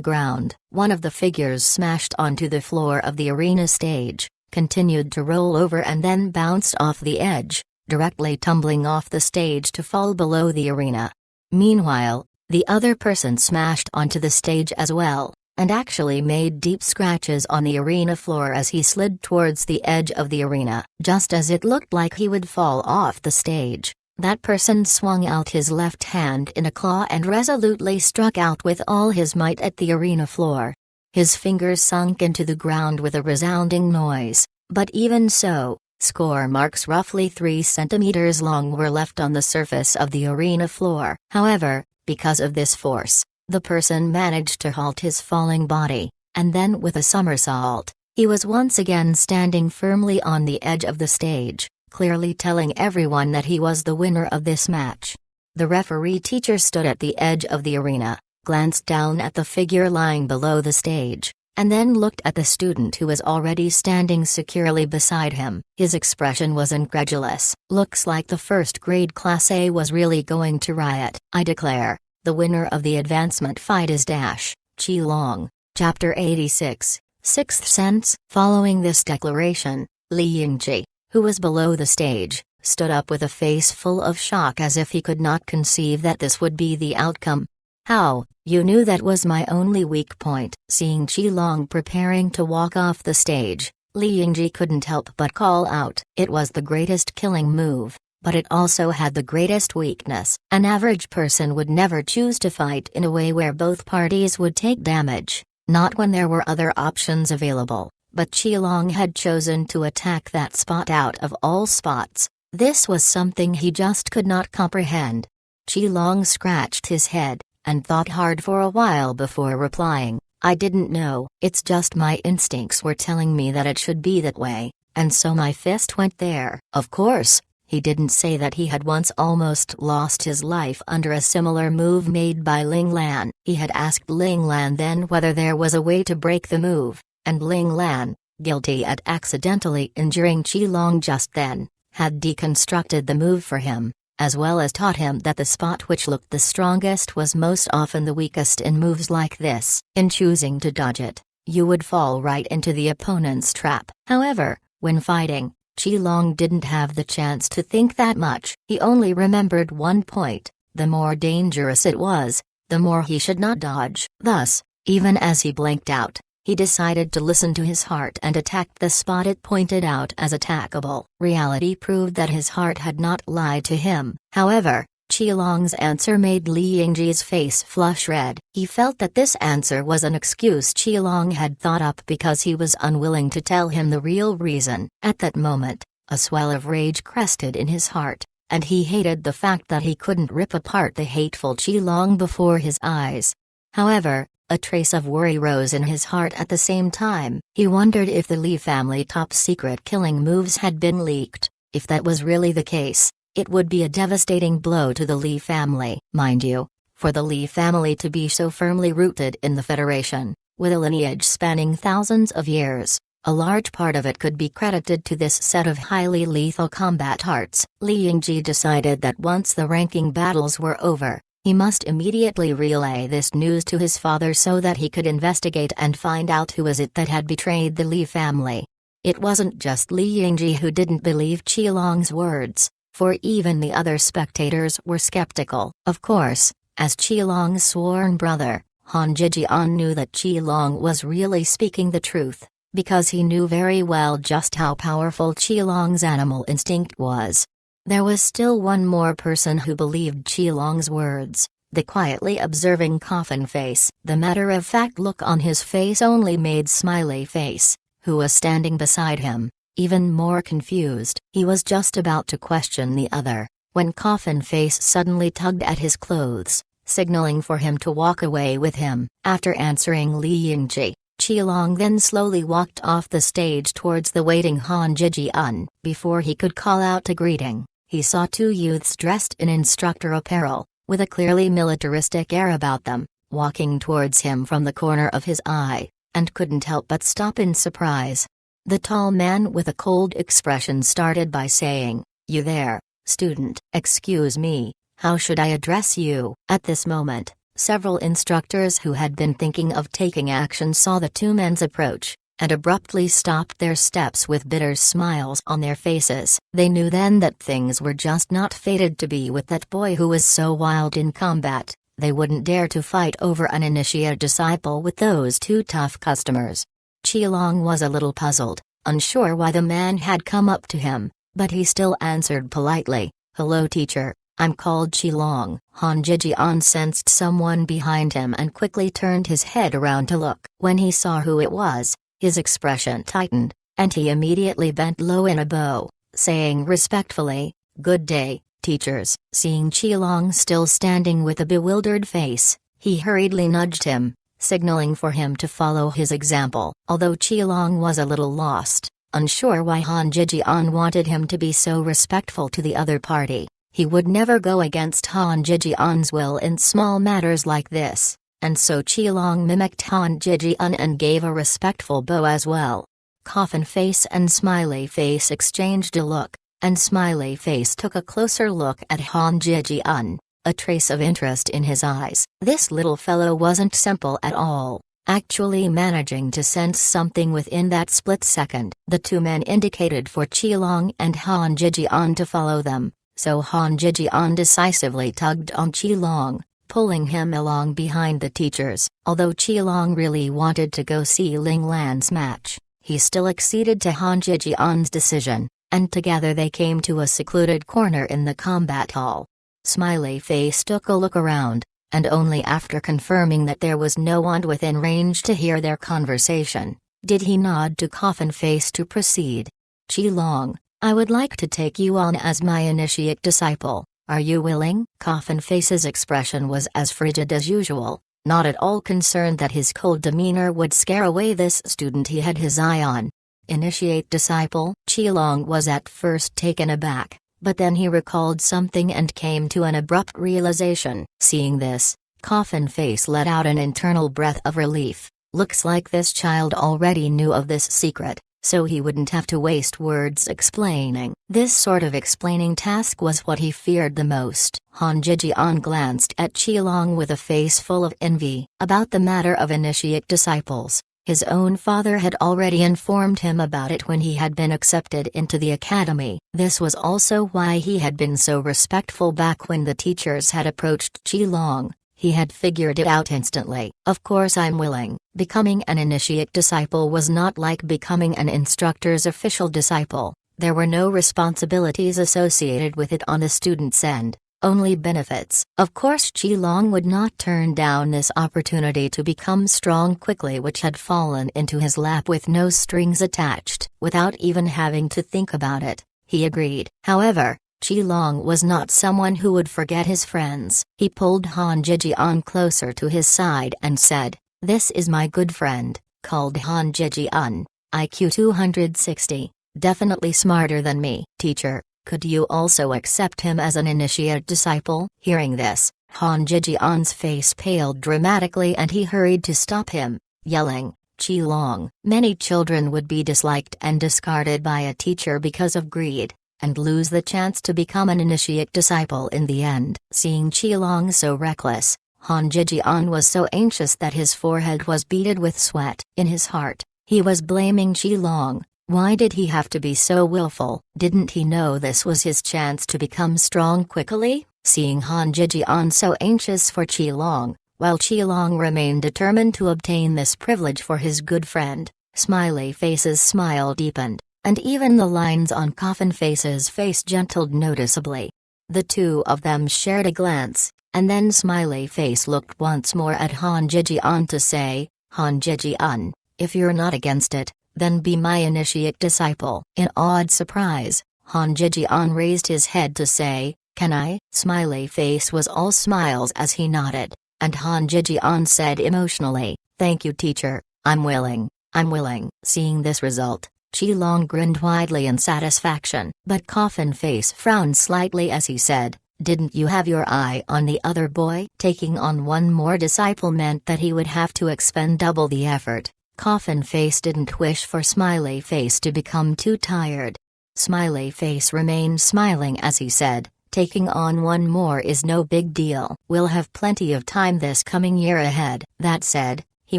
ground. One of the figures smashed onto the floor of the arena stage, continued to roll over and then bounced off the edge, directly tumbling off the stage to fall below the arena. Meanwhile, the other person smashed onto the stage as well, and actually made deep scratches on the arena floor as he slid towards the edge of the arena. Just as it looked like he would fall off the stage, that person swung out his left hand in a claw and resolutely struck out with all his might at the arena floor. His fingers sunk into the ground with a resounding noise, but even so, score marks roughly 3 centimeters long were left on the surface of the arena floor. However, because of this force, the person managed to halt his falling body, and then with a somersault, he was once again standing firmly on the edge of the stage, clearly telling everyone that he was the winner of this match. The referee teacher stood at the edge of the arena, glanced down at the figure lying below the stage, and then looked at the student who was already standing securely beside him. His expression was incredulous. Looks like the first grade Class A was really going to riot. I declare, the winner of the advancement fight is Qilong. Chapter 86, Sixth Sense. Following this declaration, Li Yingji, who was below the stage, stood up with a face full of shock as if he could not conceive that this would be the outcome. How? You knew that was my only weak point. Seeing Qilong preparing to walk off the stage, Li Yingji couldn't help but call out. It was the greatest killing move, but it also had the greatest weakness. An average person would never choose to fight in a way where both parties would take damage, not when there were other options available, but Qilong had chosen to attack that spot out of all spots. This was something he just could not comprehend. Qilong scratched his head, and thought hard for a while before replying, I didn't know. It's just my instincts were telling me that it should be that way, and so my fist went there. Of course, he didn't say that he had once almost lost his life under a similar move made by Ling Lan. He had asked Ling Lan then whether there was a way to break the move, and Ling Lan, guilty at accidentally injuring Qilong just then, had deconstructed the move for him, as well as taught him that the spot which looked the strongest was most often the weakest in moves like this. In choosing to dodge it, you would fall right into the opponent's trap. However, when fighting, Qilong didn't have the chance to think that much. He only remembered one point: the more dangerous it was, the more he should not dodge. Thus, even as he blanked out, he decided to listen to his heart and attacked the spot it pointed out as attackable. Reality proved that his heart had not lied to him. However, Qilong's answer made Li Yingji's face flush red. He felt that this answer was an excuse Qilong had thought up because he was unwilling to tell him the real reason. At that moment, a swell of rage crested in his heart, and he hated the fact that he couldn't rip apart the hateful Qilong before his eyes. However, a trace of worry rose in his heart at the same time. He wondered if the Li family top-secret killing moves had been leaked. If that was really the case, it would be a devastating blow to the Li family. Mind you, for the Li family to be so firmly rooted in the Federation, with a lineage spanning thousands of years, a large part of it could be credited to this set of highly lethal combat arts. Li Yingji decided that once the ranking battles were over, he must immediately relay this news to his father so that he could investigate and find out who was it that had betrayed the Li family. It wasn't just Li Yingji who didn't believe Qilong's words, for even the other spectators were skeptical. Of course, as Qilong's sworn brother, Han Zhijian knew that Qilong was really speaking the truth, because he knew very well just how powerful Qilong's animal instinct was. There was still one more person who believed Qilong's words, the quietly observing Coffin Face. The matter-of-fact look on his face only made Smiley Face, who was standing beside him, even more confused. He was just about to question the other, when Coffin Face suddenly tugged at his clothes, signaling for him to walk away with him. After answering Li Yingji, Qilong then slowly walked off the stage towards the waiting Han Zhijian. Before he could call out a greeting, he saw two youths dressed in instructor apparel, with a clearly militaristic air about them, walking towards him from the corner of his eye, and couldn't help but stop in surprise. The tall man with a cold expression started by saying, "You there, student? Excuse me, how should I address you?" At this moment, several instructors who had been thinking of taking action saw the two men's approach, and abruptly stopped their steps with bitter smiles on their faces. They knew then that things were just not fated to be with that boy who was so wild in combat. They wouldn't dare to fight over an initiate disciple with those two tough customers. Qilong was a little puzzled, unsure why the man had come up to him, but he still answered politely, "Hello teacher, I'm called Qilong." Han Zhijian sensed someone behind him and quickly turned his head around to look. When he saw who it was, his expression tightened, and he immediately bent low in a bow, saying respectfully, "Good day, teachers." Seeing Qilong still standing with a bewildered face, he hurriedly nudged him, signaling for him to follow his example. Although Qilong was a little lost, unsure why Han Zhijian wanted him to be so respectful to the other party, he would never go against Han Zhijian's will in small matters like this. And so Qilong mimicked Han Zhijian and gave a respectful bow as well. Coffin Face and Smiley Face exchanged a look, and Smiley Face took a closer look at Han Zhijian, a trace of interest in his eyes. This little fellow wasn't simple at all, actually managing to sense something within that split second. The two men indicated for Qilong and Han Zhijian to follow them, so Han Zhijian decisively tugged on Qilong, pulling him along behind the teachers. Although Qilong really wanted to go see Ling Lan's match, he still acceded to Han Zhijian's decision, and together they came to a secluded corner in the combat hall. Smiley Face took a look around, and only after confirming that there was no one within range to hear their conversation, did he nod to Coffin Face to proceed. "Qilong, I would like to take you on as my initiate disciple. Are you willing?" Coffin Face's expression was as frigid as usual, not at all concerned that his cold demeanor would scare away this student he had his eye on. Initiate disciple? Qilong was at first taken aback, but then he recalled something and came to an abrupt realization. Seeing this, Coffin Face let out an internal breath of relief. Looks like this child already knew of this secret, so he wouldn't have to waste words explaining. This sort of explaining task was what he feared the most. Han Zhijian glanced at Qilong with a face full of envy. About the matter of initiate disciples, his own father had already informed him about it when he had been accepted into the academy. This was also why he had been so respectful back when the teachers had approached Qilong. He had figured it out instantly. Of course I'm willing. Becoming an initiate disciple was not like becoming an instructor's official disciple. There were no responsibilities associated with it on the student's end, only benefits. Of course Qilong would not turn down this opportunity to become strong quickly, which had fallen into his lap with no strings attached. Without even having to think about it, he agreed. However, Qilong was not someone who would forget his friends. He pulled Han Zhejian closer to his side and said, "This is my good friend, called Han Zhejian, IQ 260, definitely smarter than me. Teacher, could you also accept him as an initiate disciple?" Hearing this, Han Zhejian's face paled dramatically and he hurried to stop him, yelling, "Qilong." Many children would be disliked and discarded by a teacher because of greed, and lose the chance to become an initiate disciple in the end. Seeing Qilong so reckless, Han Zhejian was so anxious that his forehead was beaded with sweat. In his heart, he was blaming Qilong. Why did he have to be so willful? Didn't he know this was his chance to become strong quickly? Seeing Han Zhejian so anxious for Qilong, while Qilong remained determined to obtain this privilege for his good friend, Smiley Face's smile deepened, and even the lines on Coffin Face's face gentled noticeably. The two of them shared a glance, and then Smiley Face looked once more at Han Zhejian to say, "Han Zhejian, if you're not against it, then be my initiate disciple." In awed surprise, Han Zhejian raised his head to say, "Can I?" Smiley Face was all smiles as he nodded, and Han Zhejian said emotionally, "Thank you teacher, I'm willing, I'm willing." Seeing this result, Qilong grinned widely in satisfaction, but Coffin Face frowned slightly as he said, "Didn't you have your eye on the other boy?" Taking on one more disciple meant that he would have to expend double the effort. Coffin Face didn't wish for Smiley Face to become too tired. Smiley Face remained smiling as he said, "Taking on one more is no big deal. We'll have plenty of time this coming year ahead." That said, he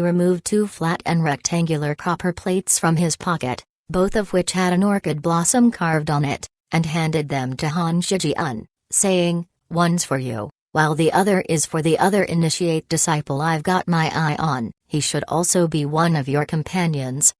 removed two flat and rectangular copper plates from his pocket, both of which had an orchid blossom carved on it, and handed them to Han Zhejian, saying, "One's for you, while the other is for the other initiate disciple I've got my eye on. He should also be one of your companions.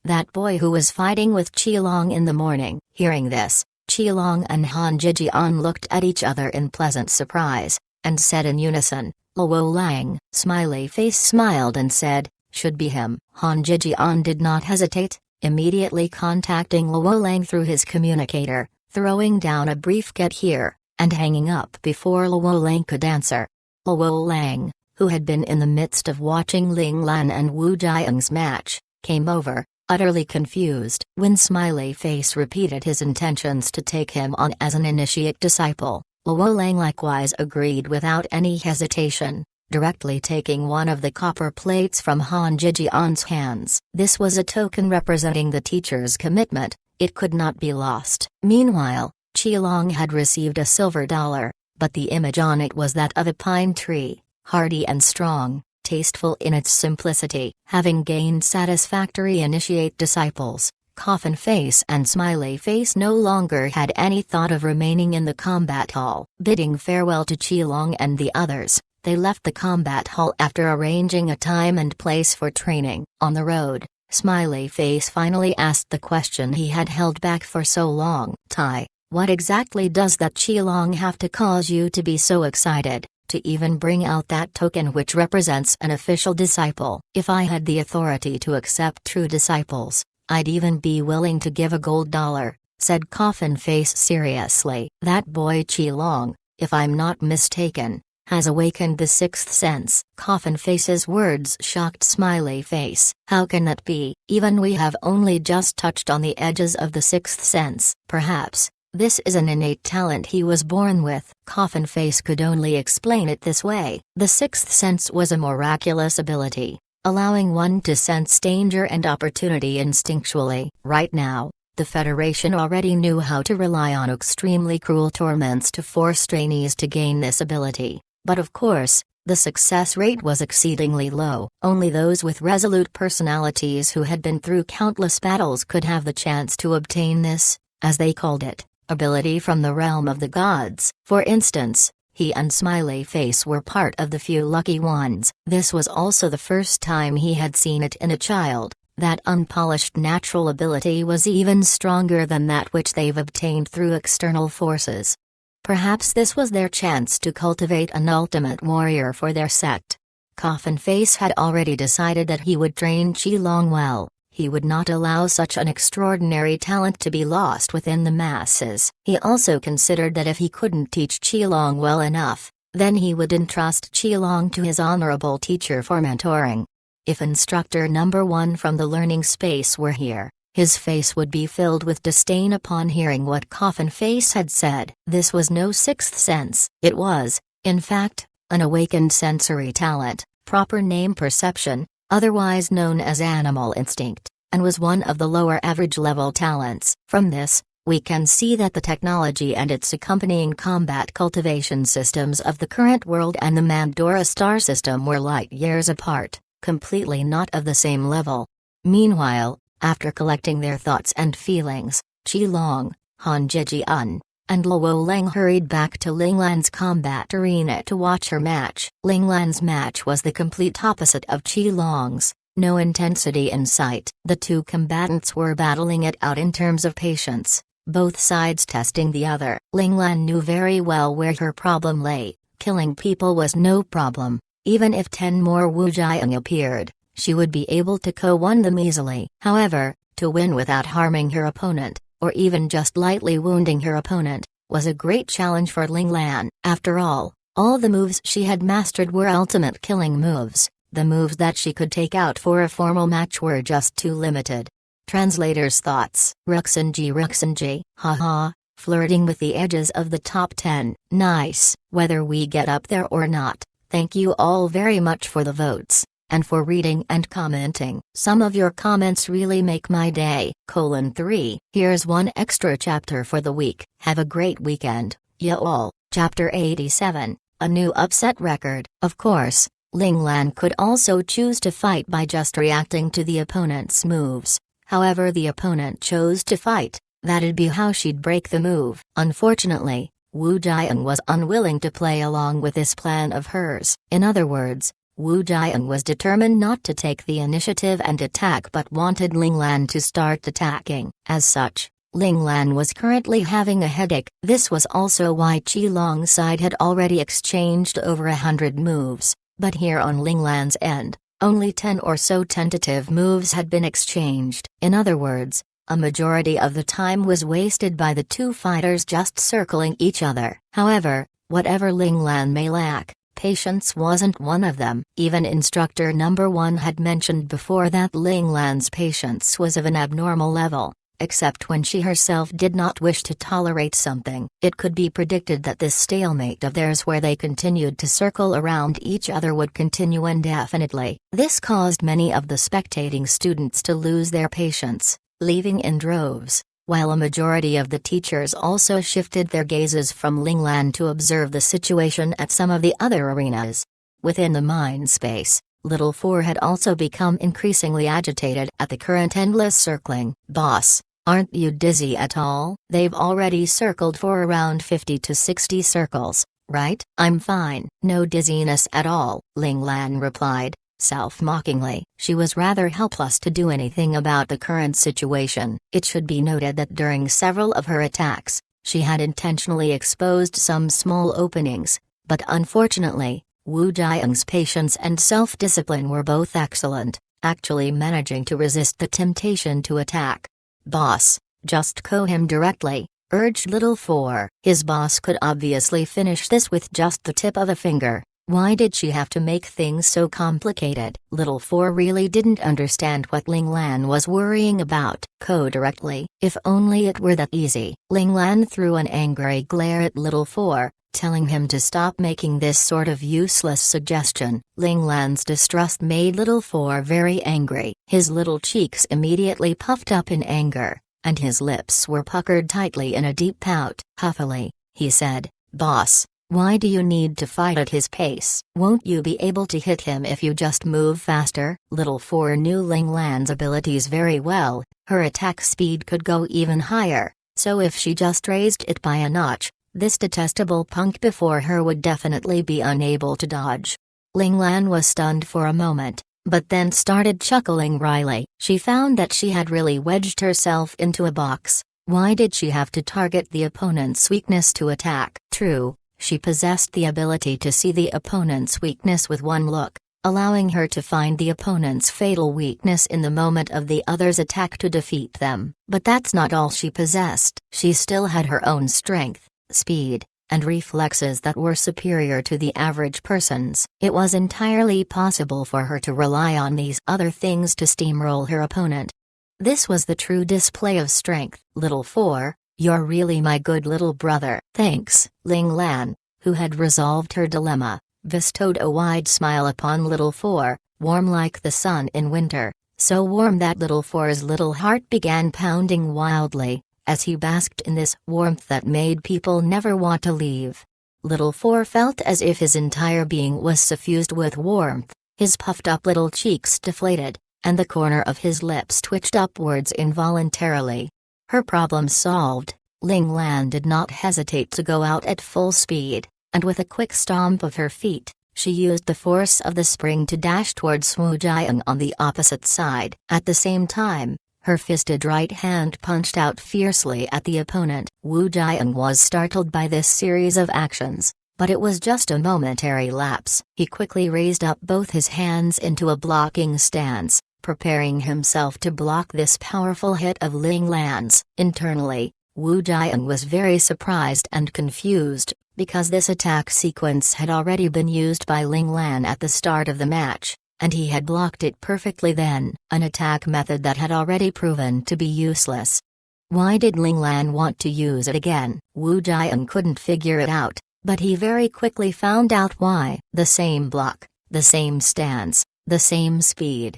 That boy who was fighting with Qilong in the morning." Hearing this, Qilong and Han Zhejian looked at each other in pleasant surprise, and said in unison, "Luo Lang." Smiley Face smiled and said, "Should be him." Han Zhejian did not hesitate, immediately contacting Luo Lang through his communicator, throwing down a brief "get here," and hanging up before Luo Lang could answer. Luo Lang, who had been in the midst of watching Ling Lan and Wu Jiang's match, came over, utterly confused. When Smiley Face repeated his intentions to take him on as an initiate disciple, Luo Lang likewise agreed without any hesitation, directly taking one of the copper plates from Han Zhejian's hands. This was a token representing the teacher's commitment. It could not be lost. Meanwhile, Qilong had received a silver dollar, but the image on it was that of a pine tree, hardy and strong, tasteful in its simplicity. Having gained satisfactory initiate disciples, Coffin Face and Smiley Face no longer had any thought of remaining in the combat hall. Bidding farewell to Qilong and the others, they left the combat hall after arranging a time and place for training. On the road, Smiley Face finally asked the question he had held back for so long. "Tai, what exactly does that Qilong have to cause you to be so excited, to even bring out that token which represents an official disciple?" "If I had the authority to accept true disciples, I'd even be willing to give a gold dollar," said Coffin Face seriously. "That boy Qilong, if I'm not mistaken, has awakened the sixth sense." Coffin Face's words shocked Smiley Face. "How can that be? Even we have only just touched on the edges of the sixth sense." "Perhaps this is an innate talent he was born with." Coffin Face could only explain it this way. The sixth sense was a miraculous ability, allowing one to sense danger and opportunity instinctually. Right now, the Federation already knew how to rely on extremely cruel torments to force trainees to gain this ability, but of course, the success rate was exceedingly low. Only those with resolute personalities who had been through countless battles could have the chance to obtain this, as they called it, ability from the realm of the gods. For instance, He and Smiley Face were part of the few lucky ones. This was also the first time he had seen it in a child. That unpolished natural ability was even stronger than that which they've obtained through external forces. Perhaps this was their chance to cultivate an ultimate warrior for their sect. Coffin Face had already decided that he would train Qilong well. He would not allow such an extraordinary talent to be lost within the masses. He also considered that if he couldn't teach Qilong well enough, then he would entrust Qilong to his honorable teacher for mentoring. If instructor number 1 from the learning space were here, his face would be filled with disdain upon hearing what Coffin Face had said. This was no sixth sense. It was, in fact, an awakened sensory talent, proper name perception, otherwise known as animal instinct, and was one of the lower average level talents. From this, we can see that the technology and its accompanying combat cultivation systems of the current world and the Mandora star system were light years apart, completely not of the same level. Meanwhile, after collecting their thoughts and feelings, Qilong, Han Jijian, and Luo Leng hurried back to Linglan's combat arena to watch her match. Linglan's match was the complete opposite of Qilong's, no intensity in sight. The two combatants were battling it out in terms of patience, both sides testing the other. Linglan knew very well where her problem lay. Killing people was no problem. Even if 10 more Wu Jiang appeared, she would be able to co-win them easily. However, to win without harming her opponent, or even just lightly wounding her opponent, was a great challenge for Linglan. After all the moves she had mastered were ultimate killing moves. The moves that she could take out for a formal match were just too limited. Translator's thoughts. Ruxinji, haha, flirting with the edges of the top 10. Nice. Whether we get up there or not, thank you all very much for the votes, and for reading and commenting. Some of your comments really make my day. 3. Here's one extra chapter for the week. Have a great weekend, ya all. Chapter 87, a new upset record. Of course, Linglan could also choose to fight by just reacting to the opponent's moves. However, the opponent chose to fight. That'd be how she'd break the move. Unfortunately, Wu Jiang was unwilling to play along with this plan of hers. In other words, Wu Jiang was determined not to take the initiative and attack but wanted Linglan to start attacking. As such, Linglan was currently having a headache. This was also why Qilong's side had already exchanged over 100 moves, but here on Linglan's end, only 10 or so tentative moves had been exchanged. In other words, a majority of the time was wasted by the two fighters just circling each other. However, whatever Linglan may lack, patience wasn't one of them. Even instructor number 1 had mentioned before that Linglan's patience was of an abnormal level, except when she herself did not wish to tolerate something. It could be predicted that this stalemate of theirs where they continued to circle around each other would continue indefinitely. This caused many of the spectating students to lose their patience, leaving in droves, while a majority of the teachers also shifted their gazes from Linglan to observe the situation at some of the other arenas. Within the mind space, Little Four had also become increasingly agitated at the current endless circling. Boss, aren't you dizzy at all? They've already circled for around 50 to 60 circles, right? I'm fine. No dizziness at all, Linglan replied, self-mockingly. She was rather helpless to do anything about the current situation. It should be noted that during several of her attacks, she had intentionally exposed some small openings, but unfortunately, Wu Jiang's patience and self-discipline were both excellent, actually managing to resist the temptation to attack. Boss, just KO him directly, urged Little Four. His boss could obviously finish this with just the tip of a finger. Why did she have to make things so complicated? Little Four really didn't understand what Linglan was worrying about. KO directly. If only it were that easy. Linglan threw an angry glare at Little Four, telling him to stop making this sort of useless suggestion. Linglan's distrust made Little Four very angry. His little cheeks immediately puffed up in anger, and his lips were puckered tightly in a deep pout. Huffily, he said, Boss, why do you need to fight at his pace? Won't you be able to hit him if you just move faster? Little Four knew Linglan's abilities very well. Her attack speed could go even higher, so if she just raised it by a notch, This detestable punk before her would definitely be unable to dodge. Ling Lan was stunned for a moment, but then started chuckling wryly. She found that she had really wedged herself into a box. Why did she have to target the opponent's weakness to attack? True, she possessed the ability to see the opponent's weakness with one look, allowing her to find the opponent's fatal weakness in the moment of the other's attack to defeat them. But that's not all she possessed. She still had her own strength, speed, and reflexes that were superior to the average person's. It was entirely possible for her to rely on these other things to steamroll her opponent. This was the true display of strength. Little Four, you're really my good little brother. Thanks. Ling Lan, who had resolved her dilemma, bestowed a wide smile upon Little Four, warm like the sun in winter, so warm that Little Four's little heart began pounding wildly, as he basked in this warmth that made people never want to leave. Little Four felt as if his entire being was suffused with warmth, his puffed-up little cheeks deflated, and the corner of his lips twitched upwards involuntarily. Her problem solved, Ling Lan did not hesitate to go out at full speed, and with a quick stomp of her feet, she used the force of the spring to dash towards Wu Jiang on the opposite side. At the same time, her fisted right hand punched out fiercely at the opponent. Wu Jiang was startled by this series of actions, but it was just a momentary lapse. He quickly raised up both his hands into a blocking stance, preparing himself to block this powerful hit of Ling Lan's. Internally, Wu Jiang was very surprised and confused, because this attack sequence had already been used by Ling Lan at the start of the match, and he had blocked it perfectly then, an attack method that had already proven to be useless. Why did Ling Lan want to use it again? Wu Jiang couldn't figure it out, but he very quickly found out why. The same block, the same stance, the same speed.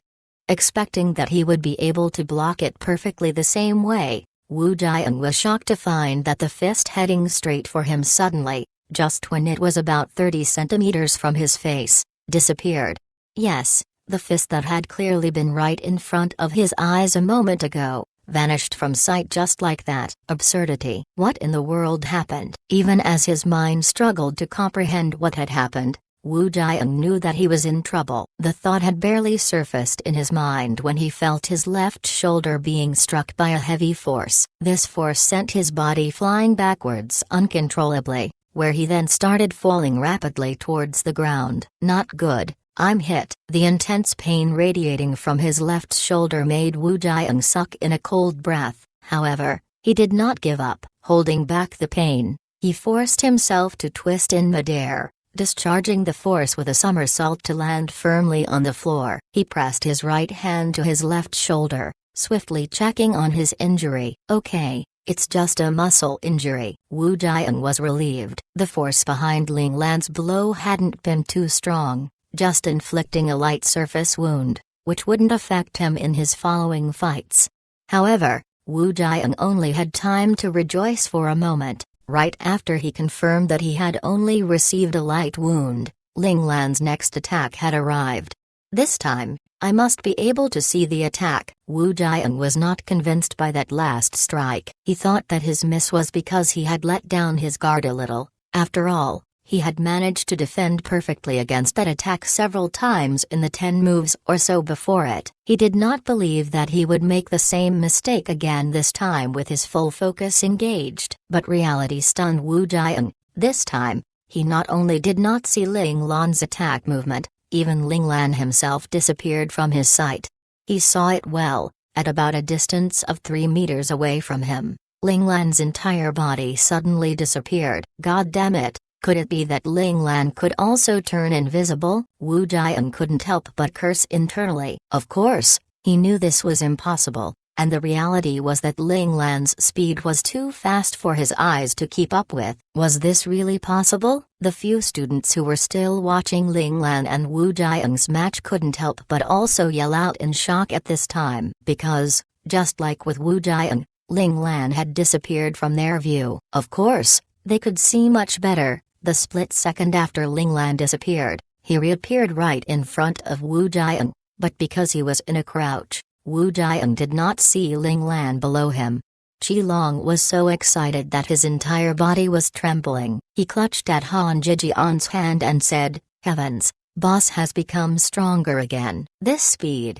Expecting that he would be able to block it perfectly the same way, Wu Jiang was shocked to find that the fist heading straight for him suddenly, just when it was about 30 centimeters from his face, disappeared. Yes, the fist that had clearly been right in front of his eyes a moment ago, vanished from sight just like that. Absurdity. What in the world happened? Even as his mind struggled to comprehend what had happened, Wu Jiang knew that he was in trouble. The thought had barely surfaced in his mind when he felt his left shoulder being struck by a heavy force. This force sent his body flying backwards uncontrollably, where he then started falling rapidly towards the ground. Not good, I'm hit. The intense pain radiating from his left shoulder made Wu Jiang suck in a cold breath. However, he did not give up. Holding back the pain, he forced himself to twist in midair, discharging the force with a somersault to land firmly on the floor. He pressed his right hand to his left shoulder, swiftly checking on his injury. Okay, it's just a muscle injury. Wu Jiang was relieved. The force behind Ling Lan's blow hadn't been too strong, just inflicting a light surface wound, which wouldn't affect him in his following fights. However, Wu Jiang only had time to rejoice for a moment. Right after he confirmed that he had only received a light wound, Ling Lan's next attack had arrived. This time, I must be able to see the attack. Wu Jiang was not convinced by that last strike. He thought that his miss was because he had let down his guard a little. After all, he had managed to defend perfectly against that attack several times in the 10 moves or so before it. He did not believe that he would make the same mistake again this time with his full focus engaged. But reality stunned Wu Jiang. This time, he not only did not see Ling Lan's attack movement, even Ling Lan himself disappeared from his sight. He saw it well, at about a distance of 3 meters away from him. Ling Lan's entire body suddenly disappeared. God damn it! Could it be that Ling Lan could also turn invisible? Wu Jiang couldn't help but curse internally. Of course, he knew this was impossible, and the reality was that Ling Lan's speed was too fast for his eyes to keep up with. Was this really possible? The few students who were still watching Ling Lan and Wu Jiang's match couldn't help but also yell out in shock at this time, because, just like with Wu Jiang, Ling Lan had disappeared from their view. Of course, they could see much better. The split second after Ling Lan disappeared, he reappeared right in front of Wu Jiang, but because he was in a crouch, Wu Jiang did not see Ling Lan below him. Qilong was so excited that his entire body was trembling. He clutched at Han Jijian's hand and said, "Heavens, boss has become stronger again. This speed.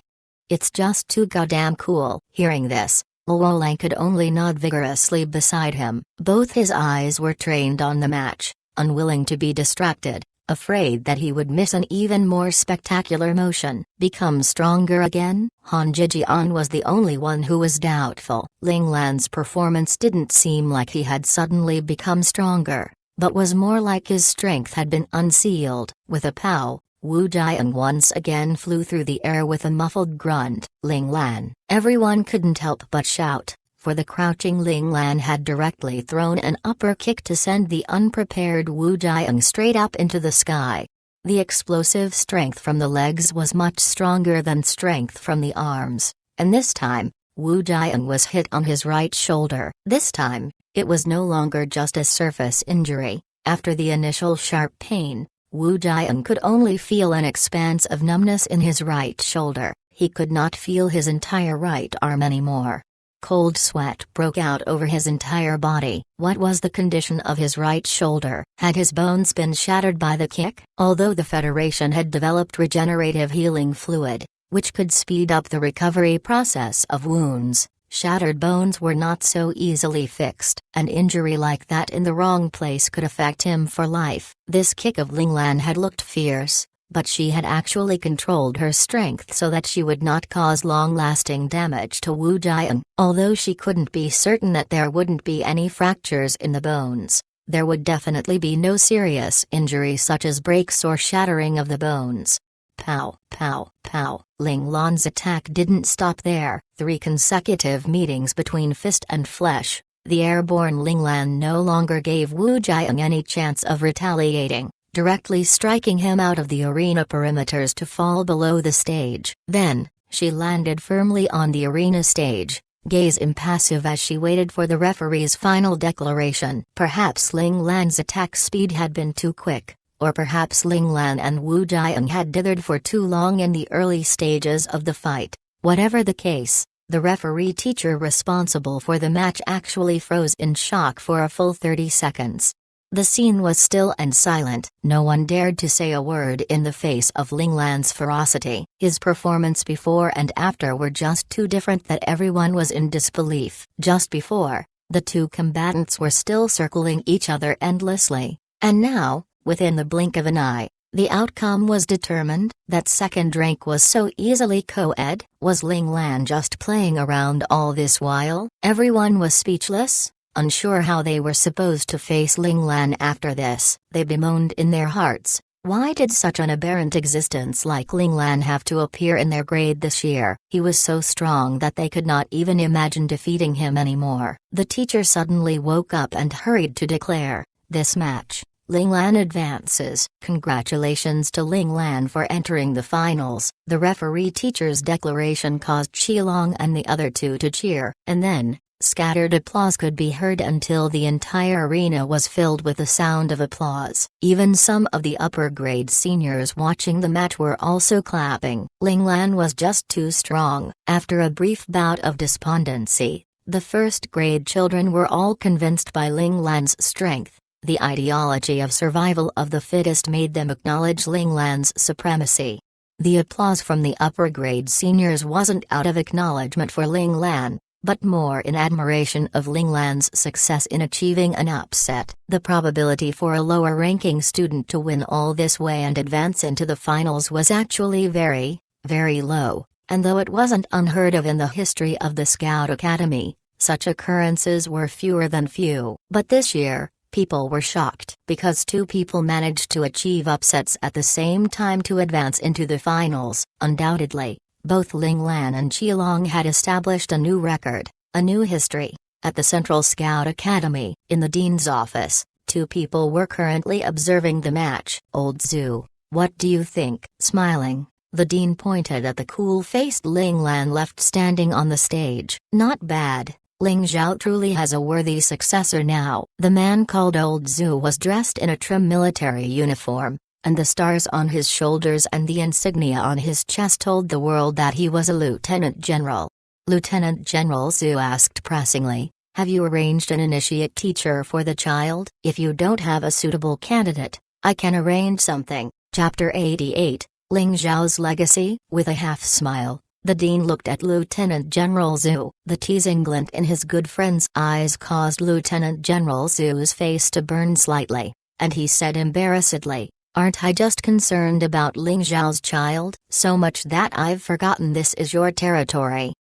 It's just too goddamn cool." Hearing this, Luo Lang could only nod vigorously beside him. Both his eyes were trained on the match, unwilling to be distracted, afraid that he would miss an even more spectacular motion. Become stronger again? Han Jijian was the only one who was doubtful. Ling Lan's performance didn't seem like he had suddenly become stronger, but was more like his strength had been unsealed. With a pow, Wu Jian once again flew through the air with a muffled grunt. Ling Lan. Everyone couldn't help but shout, for the crouching Ling Lan had directly thrown an upper kick to send the unprepared Wu Jian straight up into the sky. The explosive strength from the legs was much stronger than strength from the arms, and this time, Wu Jian was hit on his right shoulder. This time, it was no longer just a surface injury. After the initial sharp pain, Wu Jian could only feel an expanse of numbness in his right shoulder. He could not feel his entire right arm anymore. Cold sweat broke out over his entire body. What was the condition of his right shoulder? Had his bones been shattered by the kick? Although the Federation had developed regenerative healing fluid, which could speed up the recovery process of wounds, shattered bones were not so easily fixed. An injury like that in the wrong place could affect him for life. This kick of Ling Lan had looked fierce, but she had actually controlled her strength so that she would not cause long-lasting damage to Wu Jian. Although she couldn't be certain that there wouldn't be any fractures in the bones, there would definitely be no serious injury such as breaks or shattering of the bones. Pow, pow, pow. Ling Lan's attack didn't stop there. 3 consecutive meetings between fist and flesh. The airborne Ling Lan no longer gave Wu Jian any chance of retaliating, directly striking him out of the arena perimeters to fall below the stage. Then, she landed firmly on the arena stage, gaze impassive as she waited for the referee's final declaration. Perhaps Ling Lan's attack speed had been too quick, or perhaps Ling Lan and Wu Jian had dithered for too long in the early stages of the fight. Whatever the case, the referee teacher responsible for the match actually froze in shock for a full 30 seconds. The scene was still and silent. No one dared to say a word in the face of Ling Lan's ferocity. His performance before and after were just too different that everyone was in disbelief. Just before, the two combatants were still circling each other endlessly, and now, within the blink of an eye, the outcome was determined. That second rank was so easily co-ed. Was Ling Lan just playing around all this while? Everyone was speechless, unsure how they were supposed to face Ling Lan after this. They bemoaned in their hearts, why did such an aberrant existence like Ling Lan have to appear in their grade this year? He was so strong that they could not even imagine defeating him anymore. The teacher suddenly woke up and hurried to declare, this match, Ling Lan advances. Congratulations to Ling Lan for entering the finals. The referee teacher's declaration caused Qilong and the other two to cheer, and then, scattered applause could be heard until the entire arena was filled with the sound of applause. Even some of the upper grade seniors watching the match were also clapping. Ling Lan was just too strong. After a brief bout of despondency, the first grade children were all convinced by Ling Lan's strength. The ideology of survival of the fittest made them acknowledge Ling Lan's supremacy. The applause from the upper grade seniors wasn't out of acknowledgement for Ling Lan, but more in admiration of Ling Lan's success in achieving an upset. The probability for a lower-ranking student to win all this way and advance into the finals was actually very, very low, and though it wasn't unheard of in the history of the Scout Academy, such occurrences were fewer than few. But this year, people were shocked because 2 people managed to achieve upsets at the same time to advance into the finals. Undoubtedly, both Ling Lan and Qilong had established a new record, a new history. At the Central Scout Academy, in the dean's office, 2 people were currently observing the match. Old Zhu, what do you think? Smiling, the dean pointed at the cool-faced Ling Lan left standing on the stage. Not bad. Ling Zhao truly has a worthy successor now. The man called Old Zhu was dressed in a trim military uniform, and the stars on his shoulders and the insignia on his chest told the world that he was a lieutenant general. Lieutenant General Zhu asked pressingly, Have you arranged an initiate teacher for the child? If you don't have a suitable candidate, I can arrange something. Chapter 88, Ling Zhao's Legacy. With a half-smile, the dean looked at Lieutenant General Zhu. The teasing glint in his good friend's eyes caused Lieutenant General Zhu's face to burn slightly, and he said embarrassedly, "Aren't I just concerned about Ling Zhao's child? So much that I've forgotten this is your territory.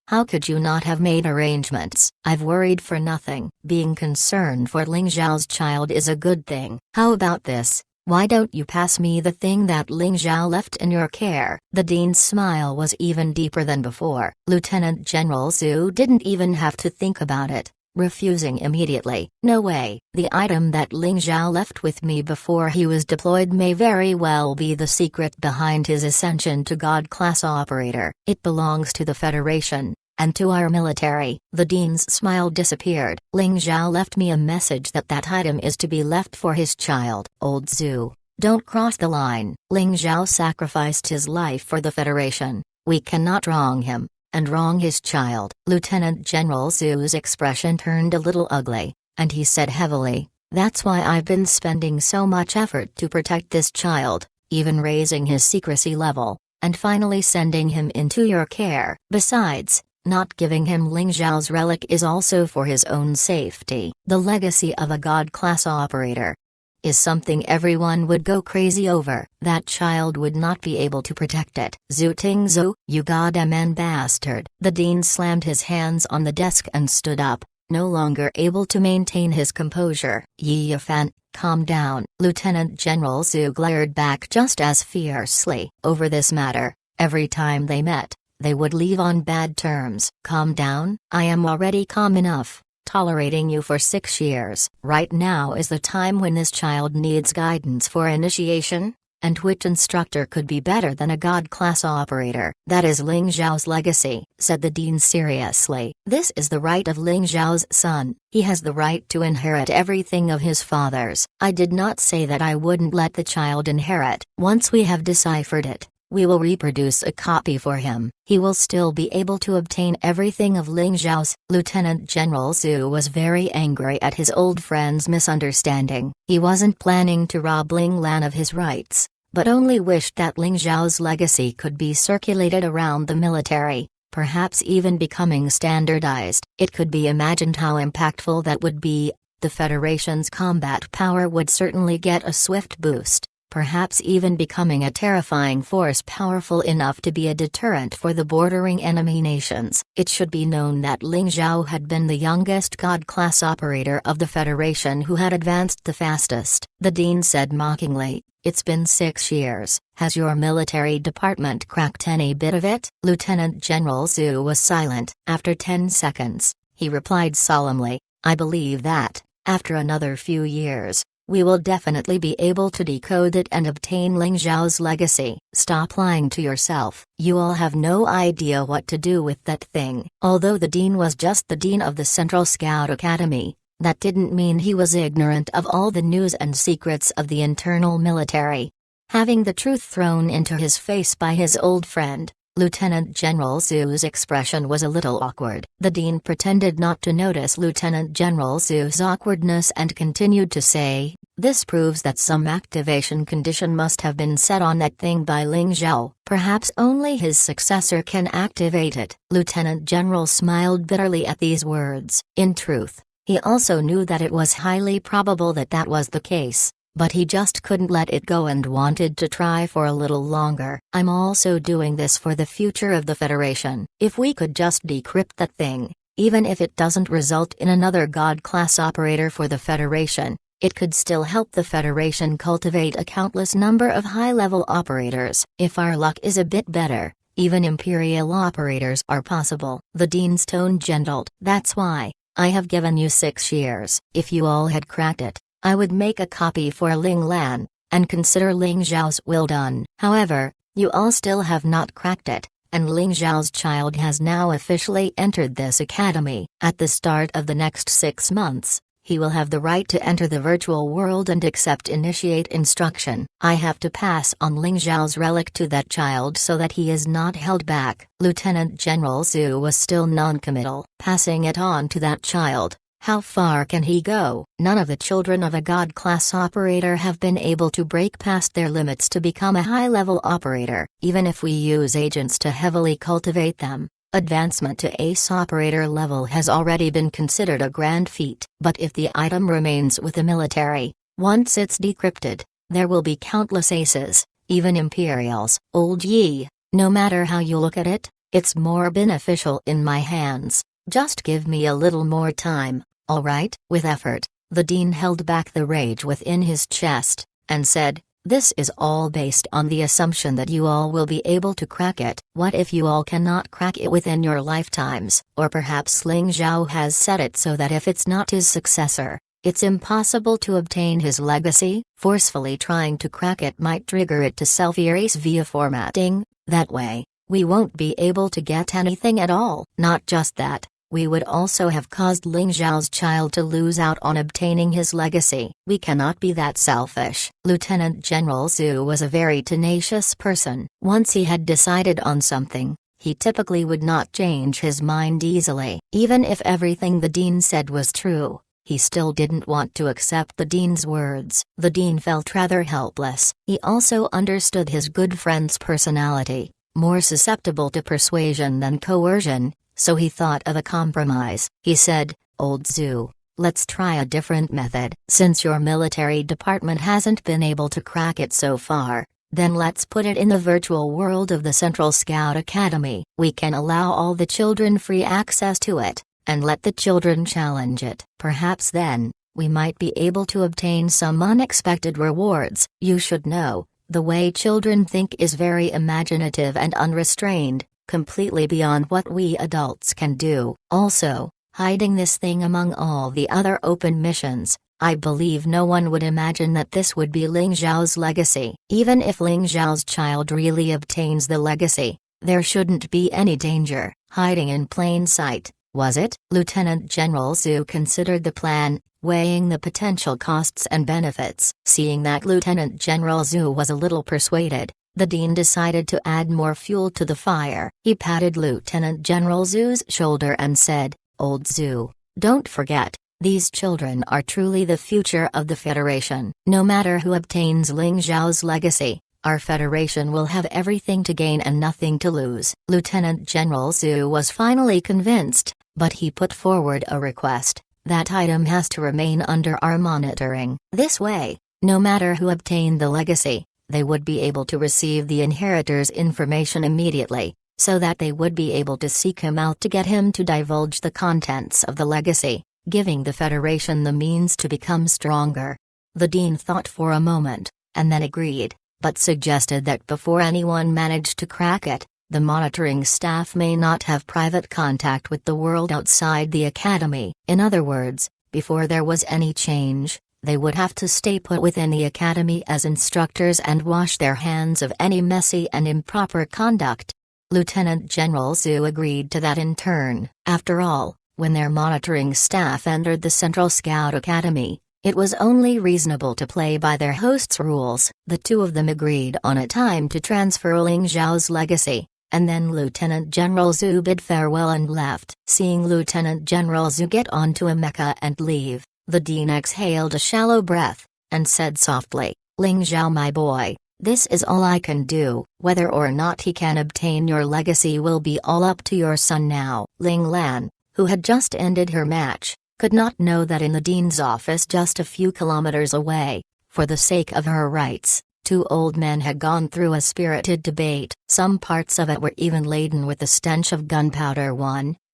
How could you not have made arrangements? I've worried for nothing. Being concerned for Ling Zhao's child is a good thing. How about this? Why don't you pass me the thing that Ling Zhao left in your care?" The dean's smile was even deeper than before. Lieutenant General Zhu didn't even have to think about it, refusing immediately. "No way. The item that Ling Zhao left with me before he was deployed may very well be the secret behind his ascension to God-class operator. It belongs to the Federation, and to our military." The dean's smile disappeared. "Ling Zhao left me a message that that item is to be left for his child." "Old Zhu, don't cross the line. Ling Zhao sacrificed his life for the Federation. We cannot wrong him, and wrong his child." Lieutenant General Zhu's expression turned a little ugly, and he said heavily, "That's why I've been spending so much effort to protect this child, even raising his secrecy level, and finally sending him into your care. Besides, not giving him Ling Zhao's relic is also for his own safety. The legacy of a God-class operator is something everyone would go crazy over. That child would not be able to protect it." "Zhu Tingzhou, you goddamn bastard!" The dean slammed his hands on the desk and stood up, no longer able to maintain his composure. "Yi Yifan, calm down." Lieutenant General Zhu glared back just as fiercely. Over this matter, every time they met, they would leave on bad terms. "Calm down? I am already calm enough, tolerating you for 6 years. Right now is the time when this child needs guidance for initiation, and which instructor could be better than a God-class operator?" "That is Ling Zhao's legacy," said the dean seriously. "This is the right of Ling Zhao's son. He has the right to inherit everything of his father's. I did not say that I wouldn't let the child inherit. Once we have deciphered it, we will reproduce a copy for him. He will still be able to obtain everything of Ling Zhao's." Lieutenant General Zhu was very angry at his old friend's misunderstanding. He wasn't planning to rob Ling Lan of his rights, but only wished that Ling Zhao's legacy could be circulated around the military, perhaps even becoming standardized. It could be imagined how impactful that would be. The Federation's combat power would certainly get a swift boost, perhaps even becoming a terrifying force powerful enough to be a deterrent for the bordering enemy nations. It should be known that Ling Zhao had been the youngest God-class operator of the Federation who had advanced the fastest. The dean said mockingly, "It's been 6 years. Has your military department cracked any bit of it?" Lieutenant General Zhu was silent. After 10 seconds, he replied solemnly, "I believe that, after another few years, we will definitely be able to decode it and obtain Ling Zhao's legacy." "Stop lying to yourself. You all have no idea what to do with that thing." Although the dean was just the dean of the Central Scout Academy, that didn't mean he was ignorant of all the news and secrets of the internal military. Having the truth thrown into his face by his old friend, Lieutenant General Zhu's expression was a little awkward. The dean pretended not to notice Lieutenant General Zhu's awkwardness and continued to say, "This proves that some activation condition must have been set on that thing by Ling Zhao. Perhaps only his successor can activate it." Lieutenant General smiled bitterly at these words. In truth, he also knew that it was highly probable that that was the case, but he just couldn't let it go and wanted to try for a little longer. "I'm also doing this for the future of the Federation. If we could just decrypt that thing, even if it doesn't result in another God-class operator for the Federation, it could still help the Federation cultivate a countless number of high-level operators. If our luck is a bit better, even Imperial operators are possible." The dean's tone gentled. "That's why I have given you 6 years. If you all had cracked it, I would make a copy for Ling Lan, and consider Ling Zhao's will done. However, you all still have not cracked it, and Ling Zhao's child has now officially entered this academy. At the start of the next 6 months, he will have the right to enter the virtual world and accept initiate instruction. I have to pass on Ling Zhao's relic to that child so that he is not held back. Lieutenant General Zhu was still non-committal. Passing it on to that child. How far can he go? None of the children of a God-class operator have been able to break past their limits to become a high-level operator. Even if we use agents to heavily cultivate them, advancement to ace operator level has already been considered a grand feat. But if the item remains with the military, once it's decrypted, there will be countless aces, even Imperials. Old Yi, no matter how you look at it, it's more beneficial in my hands. Just give me a little more time. All right? With effort, the Dean held back the rage within his chest, and said, "This is all based on the assumption that you all will be able to crack it. What if you all cannot crack it within your lifetimes? Or perhaps Ling Zhao has set it so that if it's not his successor, it's impossible to obtain his legacy? Forcefully trying to crack it might trigger it to self-erase via formatting. That way, we won't be able to get anything at all. Not just that. We would also have caused Ling Zhao's child to lose out on obtaining his legacy. We cannot be that selfish." Lieutenant General Zhu was a very tenacious person. Once he had decided on something, he typically would not change his mind easily. Even if everything the Dean said was true, he still didn't want to accept the Dean's words. The Dean felt rather helpless. He also understood his good friend's personality, more susceptible to persuasion than coercion. So he thought of a compromise. He said, "Old Zhu, let's try a different method. Since your military department hasn't been able to crack it so far, then let's put it in the virtual world of the Central Scout Academy. We can allow all the children free access to it, and let the children challenge it. Perhaps then, we might be able to obtain some unexpected rewards. You should know, the way children think is very imaginative and unrestrained. Completely beyond what we adults can do. Also, hiding this thing among all the other open missions, I believe no one would imagine that this would be Ling Zhao's legacy. Even if Ling Zhao's child really obtains the legacy, there shouldn't be any danger. Hiding in plain sight, was it?" Lieutenant General Zhu considered the plan, weighing the potential costs and benefits. Seeing that Lieutenant General Zhu was a little persuaded, the Dean decided to add more fuel to the fire. He patted Lieutenant General Zhu's shoulder and said, "Old Zhu, don't forget, these children are truly the future of the Federation. No matter who obtains Ling Zhao's legacy, our Federation will have everything to gain and nothing to lose." Lieutenant General Zhu was finally convinced, but he put forward a request. "That item has to remain under our monitoring. This way, no matter who obtained the legacy, they would be able to receive the inheritor's information immediately, so that they would be able to seek him out to get him to divulge the contents of the legacy, giving the Federation the means to become stronger." The Dean thought for a moment, and then agreed, but suggested that before anyone managed to crack it, the monitoring staff may not have private contact with the world outside the Academy. In other words, before there was any change, they would have to stay put within the Academy as instructors and wash their hands of any messy and improper conduct. Lieutenant General Zhu agreed to that in turn. After all, when their monitoring staff entered the Central Scout Academy, it was only reasonable to play by their host's rules. The two of them agreed on a time to transfer Ling Zhao's legacy, and then Lieutenant General Zhu bid farewell and left. Seeing Lieutenant General Zhu get onto a mecha and leave, the Dean exhaled a shallow breath, and said softly, "Ling Zhao, my boy, this is all I can do. Whether or not he can obtain your legacy will be all up to your son now." Ling Lan, who had just ended her match, could not know that in the Dean's office just a few kilometers away, for the sake of her rights, two old men had gone through a spirited debate. Some parts of it were even laden with the stench of gunpowder.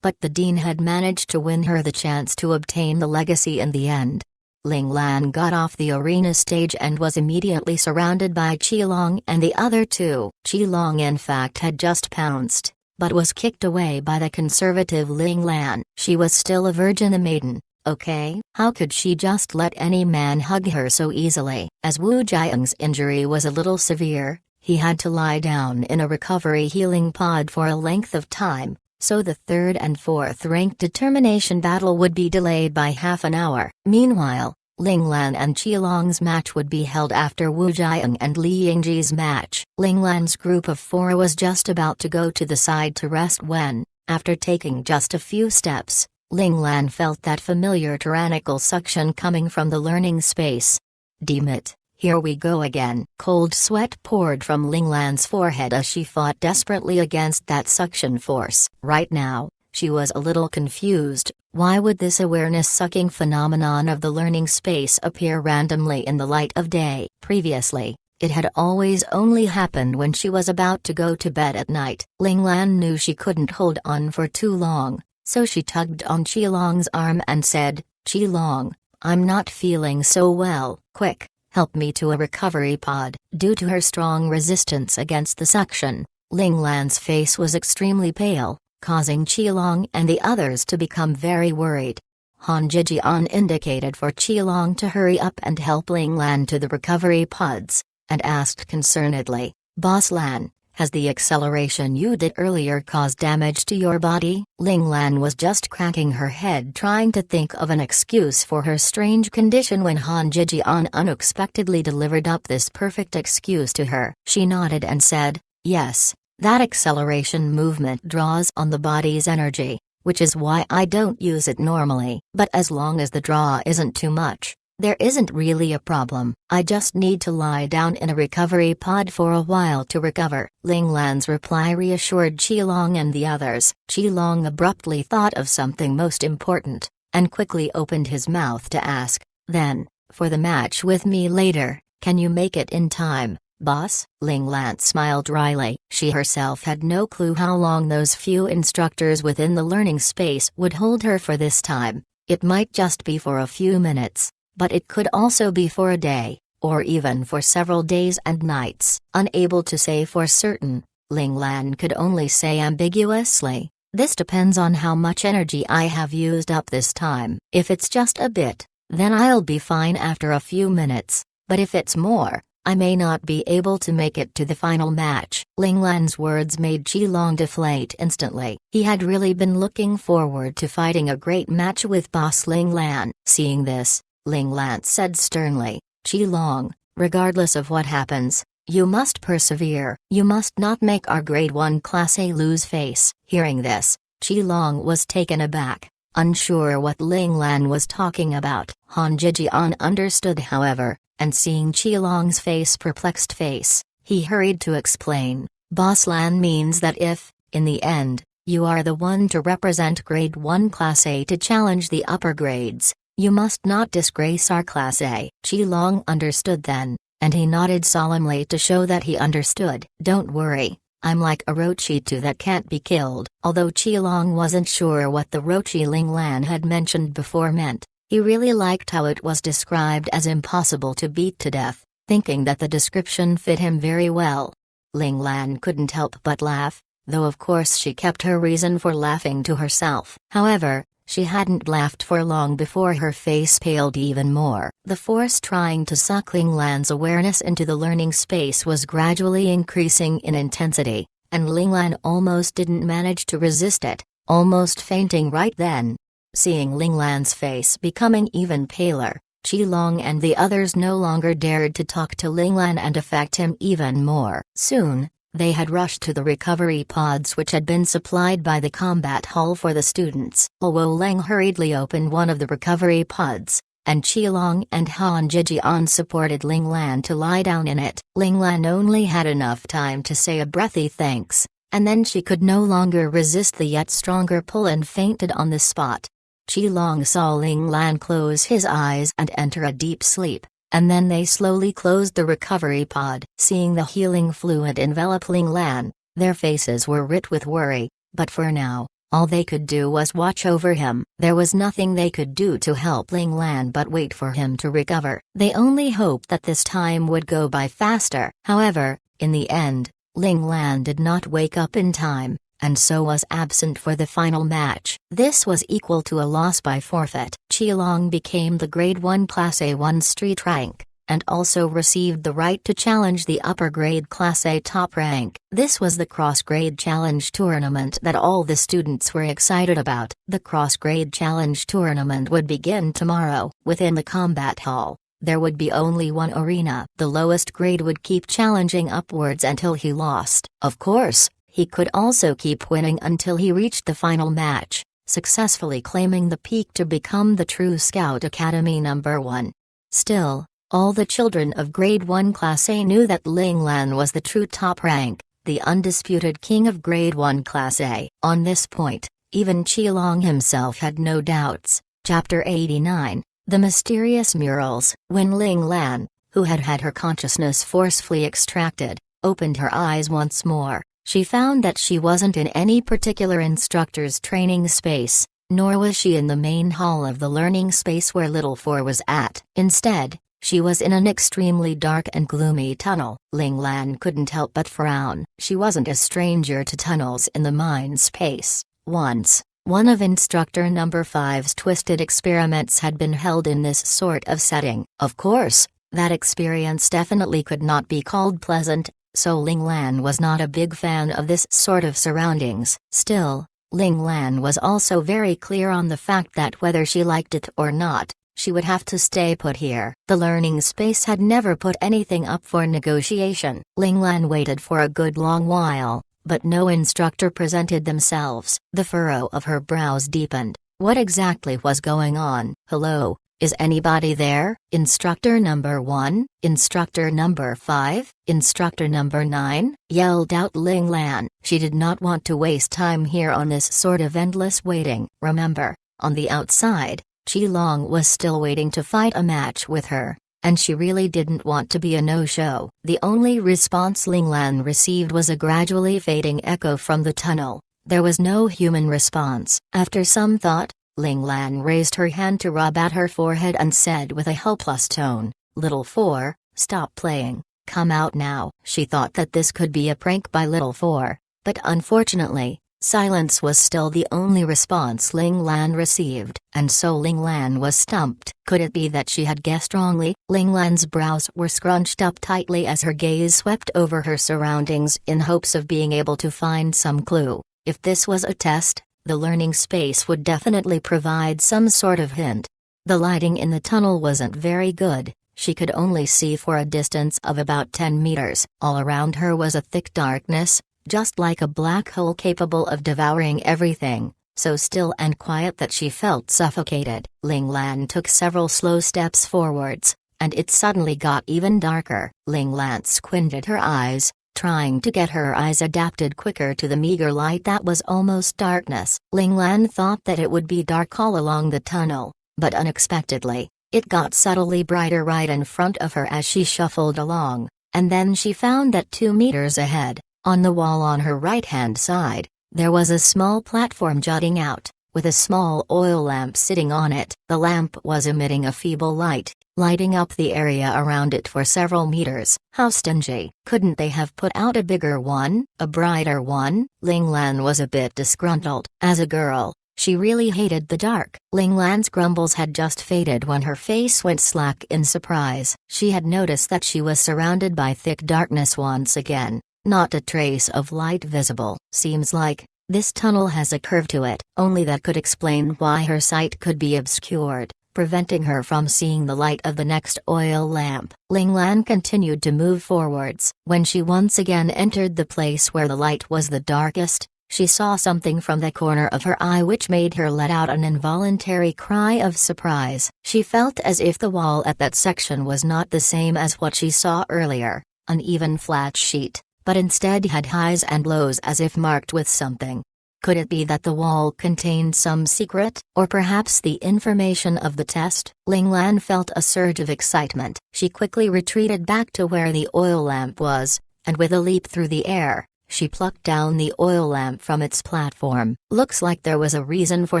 But the Dean had managed to win her the chance to obtain the legacy in the end. Ling Lan got off the arena stage and was immediately surrounded by Qilong and the other two. Qilong in fact had just pounced, but was kicked away by the conservative Ling Lan. She was still a virgin, a maiden, okay? How could she just let any man hug her so easily? As Wu Jiang's injury was a little severe, he had to lie down in a recovery healing pod for a length of time, so the third and fourth ranked determination battle would be delayed by half an hour. Meanwhile, Ling Lan and Qilong's match would be held after Wu Jiang and Li Yingji's match. Ling Lan's group of four was just about to go to the side to rest when, after taking just a few steps, Ling Lan felt that familiar tyrannical suction coming from the learning space. Damn it, here we go again. Cold sweat poured from Ling Lan's forehead as she fought desperately against that suction force. Right now, she was a little confused. Why would this awareness-sucking phenomenon of the learning space appear randomly in the light of day? Previously, it had always only happened when she was about to go to bed at night. Ling Lan knew she couldn't hold on for too long, so she tugged on Qilong's arm and said, "Qilong, I'm not feeling so well. Quick, help me to a recovery pod." Due to her strong resistance against the suction, Ling Lan's face was extremely pale, causing Qilong and the others to become very worried. Han Jijian indicated for Qilong to hurry up and help Ling Lan to the recovery pods, and asked concernedly, "Boss Lan, has the acceleration you did earlier caused damage to your body?" Ling Lan was just cracking her head trying to think of an excuse for her strange condition when Han Jijian unexpectedly delivered up this perfect excuse to her. She nodded and said, "Yes. That acceleration movement draws on the body's energy, which is why I don't use it normally. But as long as the draw isn't too much, there isn't really a problem. I just need to lie down in a recovery pod for a while to recover." Ling Lan's reply reassured Qilong and the others. Qilong abruptly thought of something most important, and quickly opened his mouth to ask, "Then, for the match with me later, can you make it in time, boss?" Ling Lan smiled dryly. She herself had no clue how long those few instructors within the learning space would hold her for this time. It might just be for a few minutes, but it could also be for a day, or even for several days and nights. Unable to say for certain, Ling Lan could only say ambiguously, "This depends on how much energy I have used up this time. If it's just a bit, then I'll be fine after a few minutes, but if it's more, I may not be able to make it to the final match." Ling Lan's words made Qilong deflate instantly. He had really been looking forward to fighting a great match with Boss Ling Lan. Seeing this, Ling Lan said sternly, "Qilong, regardless of what happens, you must persevere. You must not make our grade 1 Class A lose face." Hearing this, Qilong was taken aback, unsure what Ling Lan was talking about. Han Jijian understood however, and seeing Qilong's perplexed face, he hurried to explain, "Boss Lan means that if, in the end, you are the one to represent grade 1 Class A to challenge the upper grades, you must not disgrace our Class A." Qilong understood then, and he nodded solemnly to show that he understood. "Don't worry, I'm like a Rochi that can't be killed." Although Qilong wasn't sure what the Rochi Ling Lan had mentioned before meant, he really liked how it was described as impossible to beat to death, thinking that the description fit him very well. Ling Lan couldn't help but laugh, though of course she kept her reason for laughing to herself. However, she hadn't laughed for long before her face paled even more. The force trying to suck Ling Lan's awareness into the learning space was gradually increasing in intensity, and Ling Lan almost didn't manage to resist it, almost fainting right then. Seeing Ling Lan's face becoming even paler, Qilong and the others no longer dared to talk to Ling Lan and affect him even more. Soon, they had rushed to the recovery pods which had been supplied by the combat hall for the students. Luo Leng hurriedly opened one of the recovery pods, and Qilong and Han Jijian supported Ling Lan to lie down in it. Ling Lan only had enough time to say a breathy thanks, and then she could no longer resist the yet stronger pull and fainted on the spot. Qilong saw Ling Lan close his eyes and enter a deep sleep, and then they slowly closed the recovery pod. Seeing the healing fluid envelop Ling Lan, their faces were writ with worry, but for now, all they could do was watch over him. There was nothing they could do to help Ling Lan but wait for him to recover. They only hoped that this time would go by faster. However, in the end, Ling Lan did not wake up in time, and so was absent for the final match. This was equal to a loss by forfeit. Qilong became the grade 1 Class A1 street rank, and also received the right to challenge the upper grade Class A top rank. This was the cross-grade challenge tournament that all the students were excited about. The cross-grade challenge tournament would begin tomorrow. Within the combat hall, there would be only one arena. The lowest grade would keep challenging upwards until he lost. Of course, he could also keep winning until he reached the final match, successfully claiming the peak to become the True Scout Academy number 1. Still, all the children of Grade 1 Class A knew that Ling Lan was the true top rank, the undisputed king of Grade 1 Class A. On this point, even Qilong himself had no doubts. Chapter 89, The Mysterious Murals. When Ling Lan, who had had her consciousness forcefully extracted, opened her eyes once more, she found that she wasn't in any particular instructor's training space, nor was she in the main hall of the learning space where Little Four was at. Instead, she was in an extremely dark and gloomy tunnel. Ling Lan couldn't help but frown. She wasn't a stranger to tunnels in the mind space. Once, one of Instructor Number 5's twisted experiments had been held in this sort of setting. Of course, that experience definitely could not be called pleasant, so Ling Lan was not a big fan of this sort of surroundings. Still, Ling Lan was also very clear on the fact that whether she liked it or not, she would have to stay put here. The learning space had never put anything up for negotiation. Ling Lan waited for a good long while, but no instructor presented themselves. The furrow of her brows deepened. What exactly was going on? Hello? Is anybody there? Instructor number 1? Instructor number 5? Instructor number 9? Yelled out Ling Lan. She did not want to waste time here on this sort of endless waiting. Remember, on the outside, Qilong was still waiting to fight a match with her, and she really didn't want to be a no-show. The only response Ling Lan received was a gradually fading echo from the tunnel. There was no human response. After some thought, Ling Lan raised her hand to rub at her forehead and said with a helpless tone, "Little Four, stop playing, come out now." She thought that this could be a prank by Little Four, but unfortunately, silence was still the only response Ling Lan received, and so Ling Lan was stumped. Could it be that she had guessed wrongly? Ling Lan's brows were scrunched up tightly as her gaze swept over her surroundings in hopes of being able to find some clue. If this was a test, the learning space would definitely provide some sort of hint. The lighting in the tunnel wasn't very good. She could only see for a distance of about 10 meters. All around her was a thick darkness, just like a black hole capable of devouring everything, so still and quiet that she felt suffocated. Ling Lan took several slow steps forwards, and it suddenly got even darker. Ling Lan squinted her eyes, trying to get her eyes adapted quicker to the meager light that was almost darkness. Ling Lan thought that it would be dark all along the tunnel, but unexpectedly, it got subtly brighter right in front of her as she shuffled along, and then she found that 2 meters ahead, on the wall on her right-hand side, there was a small platform jutting out, with a small oil lamp sitting on it. The lamp was emitting a feeble light, lighting up the area around it for several meters. How stingy. Couldn't they have put out a bigger one, a brighter one? Ling Lan was a bit disgruntled. As a girl, she really hated the dark. Ling Lan's grumbles had just faded when her face went slack in surprise. She had noticed that she was surrounded by thick darkness once again, not a trace of light visible. Seems like this tunnel has a curve to it. Only that could explain why her sight could be obscured, preventing her from seeing the light of the next oil lamp. Ling Lan continued to move forwards. When she once again entered the place where the light was the darkest, she saw something from the corner of her eye which made her let out an involuntary cry of surprise. She felt as if the wall at that section was not the same as what she saw earlier, an even flat sheet, but instead had highs and lows as if marked with something. Could it be that the wall contained some secret, or perhaps the information of the test? Ling Lan felt a surge of excitement. She quickly retreated back to where the oil lamp was, and with a leap through the air, she plucked down the oil lamp from its platform. Looks like there was a reason for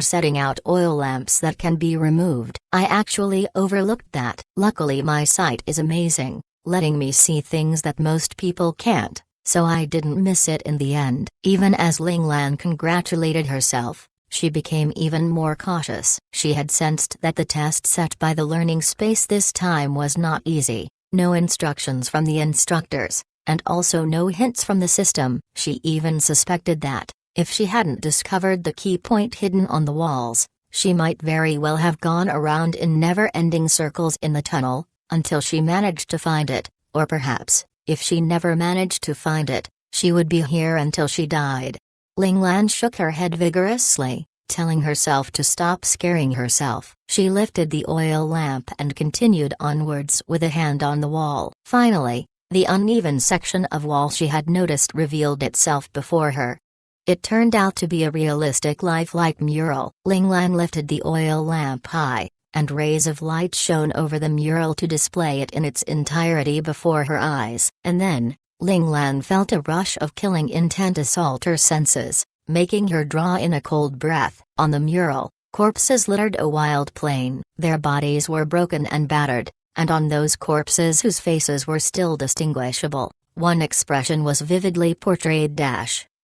setting out oil lamps that can be removed. I actually overlooked that. Luckily my sight is amazing, letting me see things that most people can't, so I didn't miss it in the end. Even as Ling Lan congratulated herself, she became even more cautious. She had sensed that the test set by the learning space this time was not easy, no instructions from the instructors, and also no hints from the system. She even suspected that, if she hadn't discovered the key point hidden on the walls, she might very well have gone around in never-ending circles in the tunnel, until she managed to find it, or perhaps, if she never managed to find it, she would be here until she died. Ling Lan shook her head vigorously, telling herself to stop scaring herself. She lifted the oil lamp and continued onwards with a hand on the wall. Finally, the uneven section of wall she had noticed revealed itself before her. It turned out to be a realistic lifelike mural. Ling Lan lifted the oil lamp high, and rays of light shone over the mural to display it in its entirety before her eyes. And then, Ling Lan felt a rush of killing intent assault her senses, making her draw in a cold breath. On the mural, corpses littered a wild plain. Their bodies were broken and battered, and on those corpses whose faces were still distinguishable, one expression was vividly portrayed: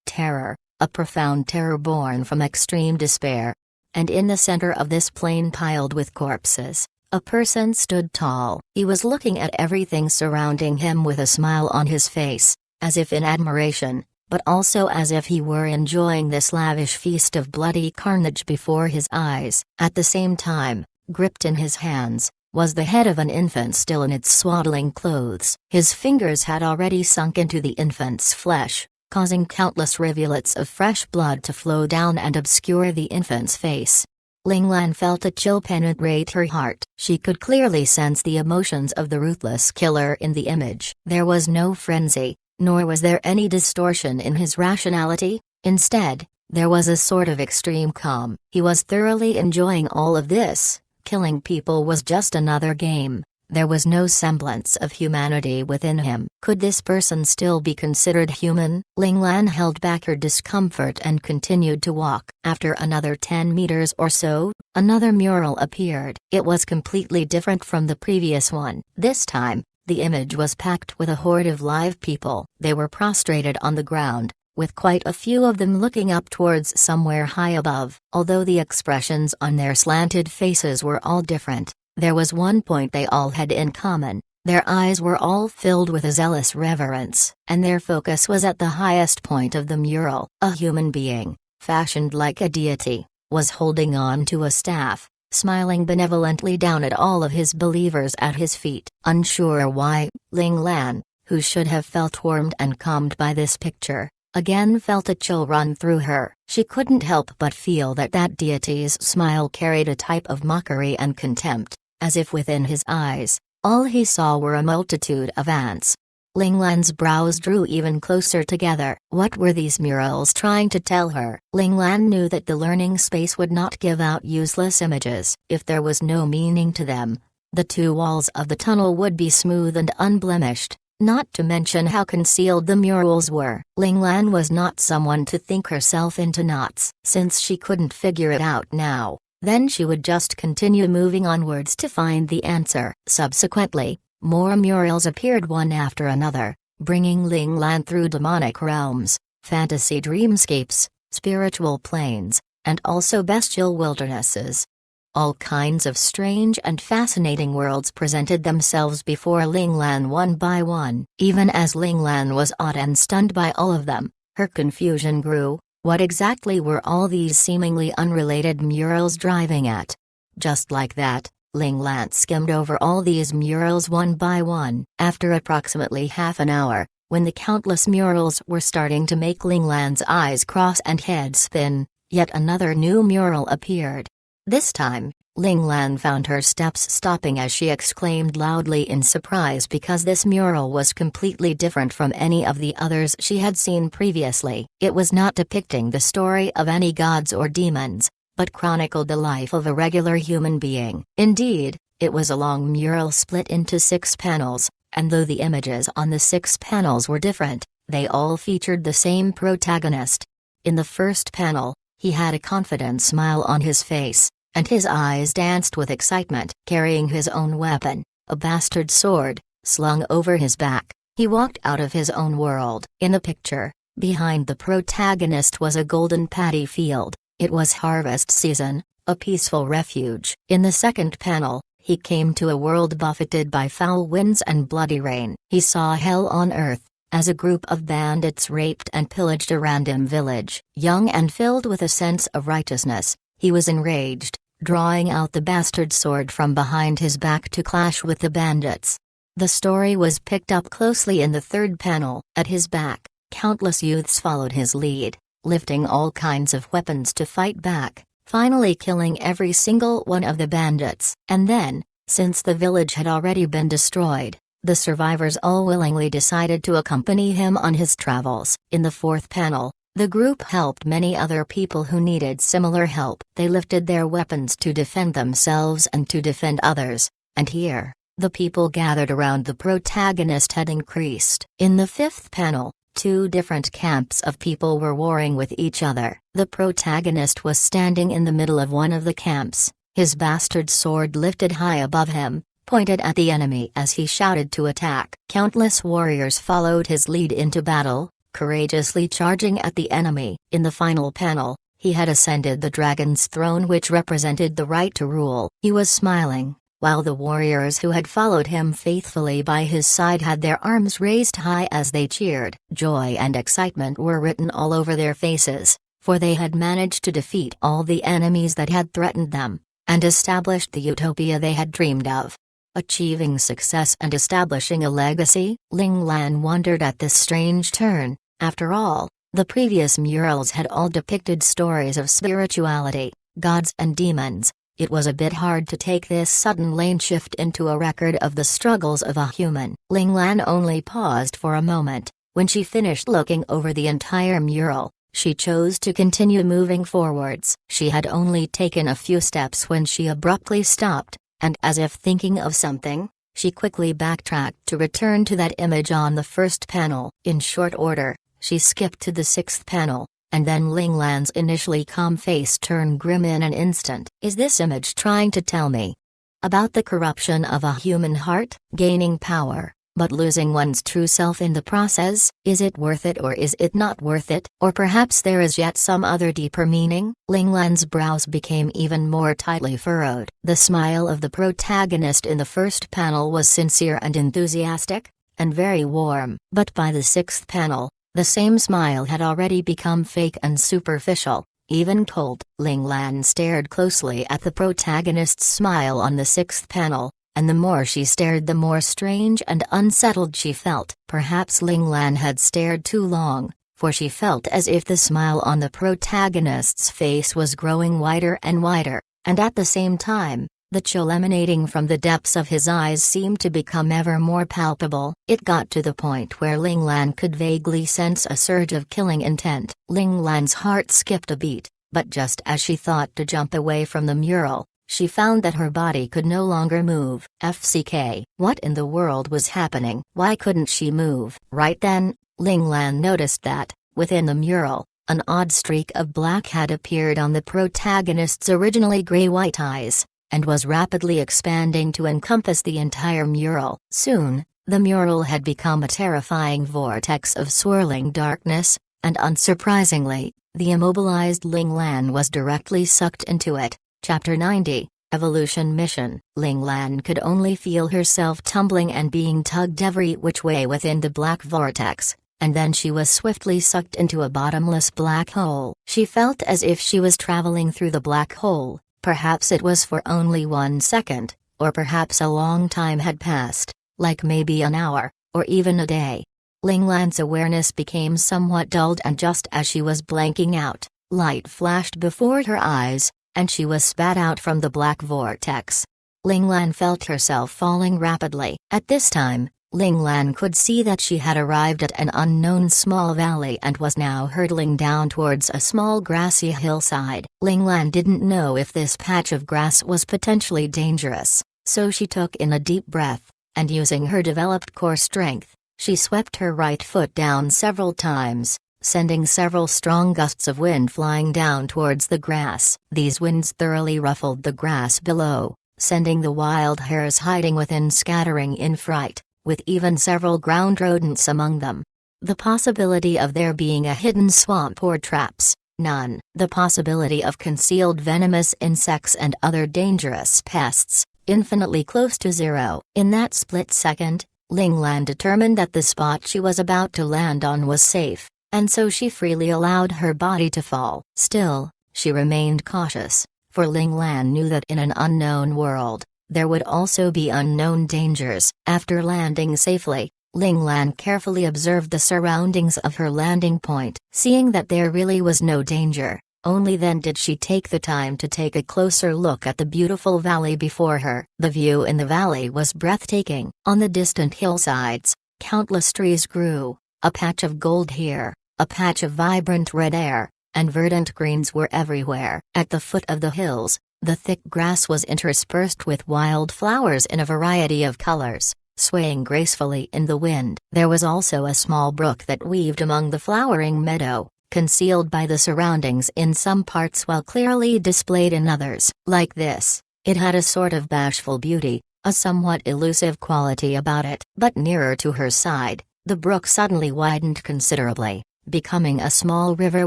terror, a profound terror born from extreme despair. And in the center of this plain piled with corpses, a person stood tall. He was looking at everything surrounding him with a smile on his face, as if in admiration, but also as if he were enjoying this lavish feast of bloody carnage before his eyes. At the same time, gripped in his hands, was the head of an infant still in its swaddling clothes. His fingers had already sunk into the infant's flesh, causing countless rivulets of fresh blood to flow down and obscure the infant's face. Ling Lan felt a chill penetrate her heart. She could clearly sense the emotions of the ruthless killer in the image. There was no frenzy, nor was there any distortion in his rationality. Instead, there was a sort of extreme calm. He was thoroughly enjoying all of this. Killing people was just another game. There was no semblance of humanity within him. Could this person still be considered human? Ling Lan held back her discomfort and continued to walk. After another 10 meters or so, another mural appeared. It was completely different from the previous one. This time, the image was packed with a horde of live people. They were prostrated on the ground, with quite a few of them looking up towards somewhere high above. Although the expressions on their slanted faces were all different, there was one point they all had in common: their eyes were all filled with a zealous reverence, and their focus was at the highest point of the mural. A human being, fashioned like a deity, was holding on to a staff, smiling benevolently down at all of his believers at his feet. Unsure why, Ling Lan, who should have felt warmed and calmed by this picture, again felt a chill run through her. She couldn't help but feel that that deity's smile carried a type of mockery and contempt, as if within his eyes, all he saw were a multitude of ants. Ling Lan's brows drew even closer together. What were these murals trying to tell her? Ling Lan knew that the learning space would not give out useless images. If there was no meaning to them, the two walls of the tunnel would be smooth and unblemished, not to mention how concealed the murals were. Ling Lan was not someone to think herself into knots. Since she couldn't figure it out now, then she would just continue moving onwards to find the answer. Subsequently, more murals appeared one after another, bringing Ling Lan through demonic realms, fantasy dreamscapes, spiritual planes, and also bestial wildernesses. All kinds of strange and fascinating worlds presented themselves before Ling Lan one by one. Even as Ling Lan was awed and stunned by all of them, her confusion grew. What exactly were all these seemingly unrelated murals driving at? Just like that, Ling Lan skimmed over all these murals one by one. After approximately half an hour, when the countless murals were starting to make Ling Lan's eyes cross and head spin, yet another new mural appeared. This time, Ling Lan found her steps stopping as she exclaimed loudly in surprise because this mural was completely different from any of the others she had seen previously. It was not depicting the story of any gods or demons, but chronicled the life of a regular human being. Indeed, it was a long mural split into 6 panels, and though the images on the 6 panels were different, they all featured the same protagonist. In the first panel, he had a confident smile on his face, and his eyes danced with excitement. Carrying his own weapon, a bastard sword, slung over his back, he walked out of his own world. In the picture, behind the protagonist was a golden paddy field, It was harvest season, a peaceful refuge. In the second panel, he came to a world buffeted by foul winds and bloody rain. He saw hell on earth, as a group of bandits raped and pillaged a random village. Young and filled with a sense of righteousness, he was enraged, drawing out the bastard sword from behind his back to clash with the bandits. The story was picked up closely in the third panel. At his back, countless youths followed his lead, lifting all kinds of weapons to fight back, finally killing every single one of the bandits. And then, since the village had already been destroyed, the survivors all willingly decided to accompany him on his travels. In the fourth panel, the group helped many other people who needed similar help. They lifted their weapons to defend themselves and to defend others, and here, the people gathered around the protagonist had increased. In the fifth panel, two different camps of people were warring with each other. The protagonist was standing in the middle of one of the camps, his bastard sword lifted high above him, pointed at the enemy as he shouted to attack. Countless warriors followed his lead into battle, courageously charging at the enemy. In the final panel, he had ascended the dragon's throne, which represented the right to rule. He was smiling, while the warriors who had followed him faithfully by his side had their arms raised high as they cheered. Joy and excitement were written all over their faces, for they had managed to defeat all the enemies that had threatened them, and established the utopia they had dreamed of. Achieving success and establishing a legacy, Ling Lan wondered at this strange turn. After all, the previous murals had all depicted stories of spirituality, gods and demons. It was a bit hard to take this sudden lane shift into a record of the struggles of a human. Ling Lan only paused for a moment. When she finished looking over the entire mural, she chose to continue moving forwards. She had only taken a few steps when she abruptly stopped, and as if thinking of something, she quickly backtracked to return to that image on the first panel. In short order, she skipped to the sixth panel, and then Ling Lan's initially calm face turned grim in an instant. Is this image trying to tell me about the corruption of a human heart? Gaining power, but losing one's true self in the process? Is it worth it or is it not worth it? Or perhaps there is yet some other deeper meaning? Ling Lan's brows became even more tightly furrowed. The smile of the protagonist in the first panel was sincere and enthusiastic, and very warm. But by the sixth panel, the same smile had already become fake and superficial, even cold. Ling Lan stared closely at the protagonist's smile on the sixth panel, and the more she stared the more strange and unsettled she felt. Perhaps Ling Lan had stared too long, for she felt as if the smile on the protagonist's face was growing wider and wider, and at the same time, the chill emanating from the depths of his eyes seemed to become ever more palpable. It got to the point where Ling Lan could vaguely sense a surge of killing intent. Ling Lan's heart skipped a beat, but just as she thought to jump away from the mural, she found that her body could no longer move. FCK. What in the world was happening? Why couldn't she move? Right then, Ling Lan noticed that, within the mural, an odd streak of black had appeared on the protagonist's originally gray-white eyes, and was rapidly expanding to encompass the entire mural. Soon, the mural had become a terrifying vortex of swirling darkness, and unsurprisingly, the immobilized Ling Lan was directly sucked into it. Chapter 90, Evolution Mission. Ling Lan could only feel herself tumbling and being tugged every which way within the black vortex, and then she was swiftly sucked into a bottomless black hole. She felt as if she was traveling through the black hole. Perhaps it was for only 1 second, or perhaps a long time had passed, like maybe an hour, or even a day. Ling Lan's awareness became somewhat dulled, and just as she was blanking out, light flashed before her eyes, and she was spat out from the black vortex. Ling Lan felt herself falling rapidly. At this time, Ling Lan could see that she had arrived at an unknown small valley and was now hurtling down towards a small grassy hillside. Ling Lan didn't know if this patch of grass was potentially dangerous, so she took in a deep breath, and using her developed core strength, she swept her right foot down several times, sending several strong gusts of wind flying down towards the grass. These winds thoroughly ruffled the grass below, sending the wild hares hiding within scattering in fright, with even several ground rodents among them. The possibility of there being a hidden swamp or traps, None. The possibility of concealed venomous insects and other dangerous pests, infinitely close to zero. In that split second, Ling Lan determined that the spot she was about to land on was safe, and so she freely allowed her body to fall. Still, she remained cautious, for Ling Lan knew that in an unknown world, there would also be unknown dangers. After landing safely, Ling Lan carefully observed the surroundings of her landing point. Seeing that there really was no danger, only then did she take the time to take a closer look at the beautiful valley before her. The view in the valley was breathtaking. On the distant hillsides, countless trees grew, a patch of gold here, a patch of vibrant red there, and verdant greens were everywhere. At the foot of the hills, the thick grass was interspersed with wild flowers in a variety of colors, swaying gracefully in the wind. There was also a small brook that weaved among the flowering meadow, concealed by the surroundings in some parts while clearly displayed in others. Like this, it had a sort of bashful beauty, a somewhat elusive quality about it. But nearer to her side, the brook suddenly widened considerably, becoming a small river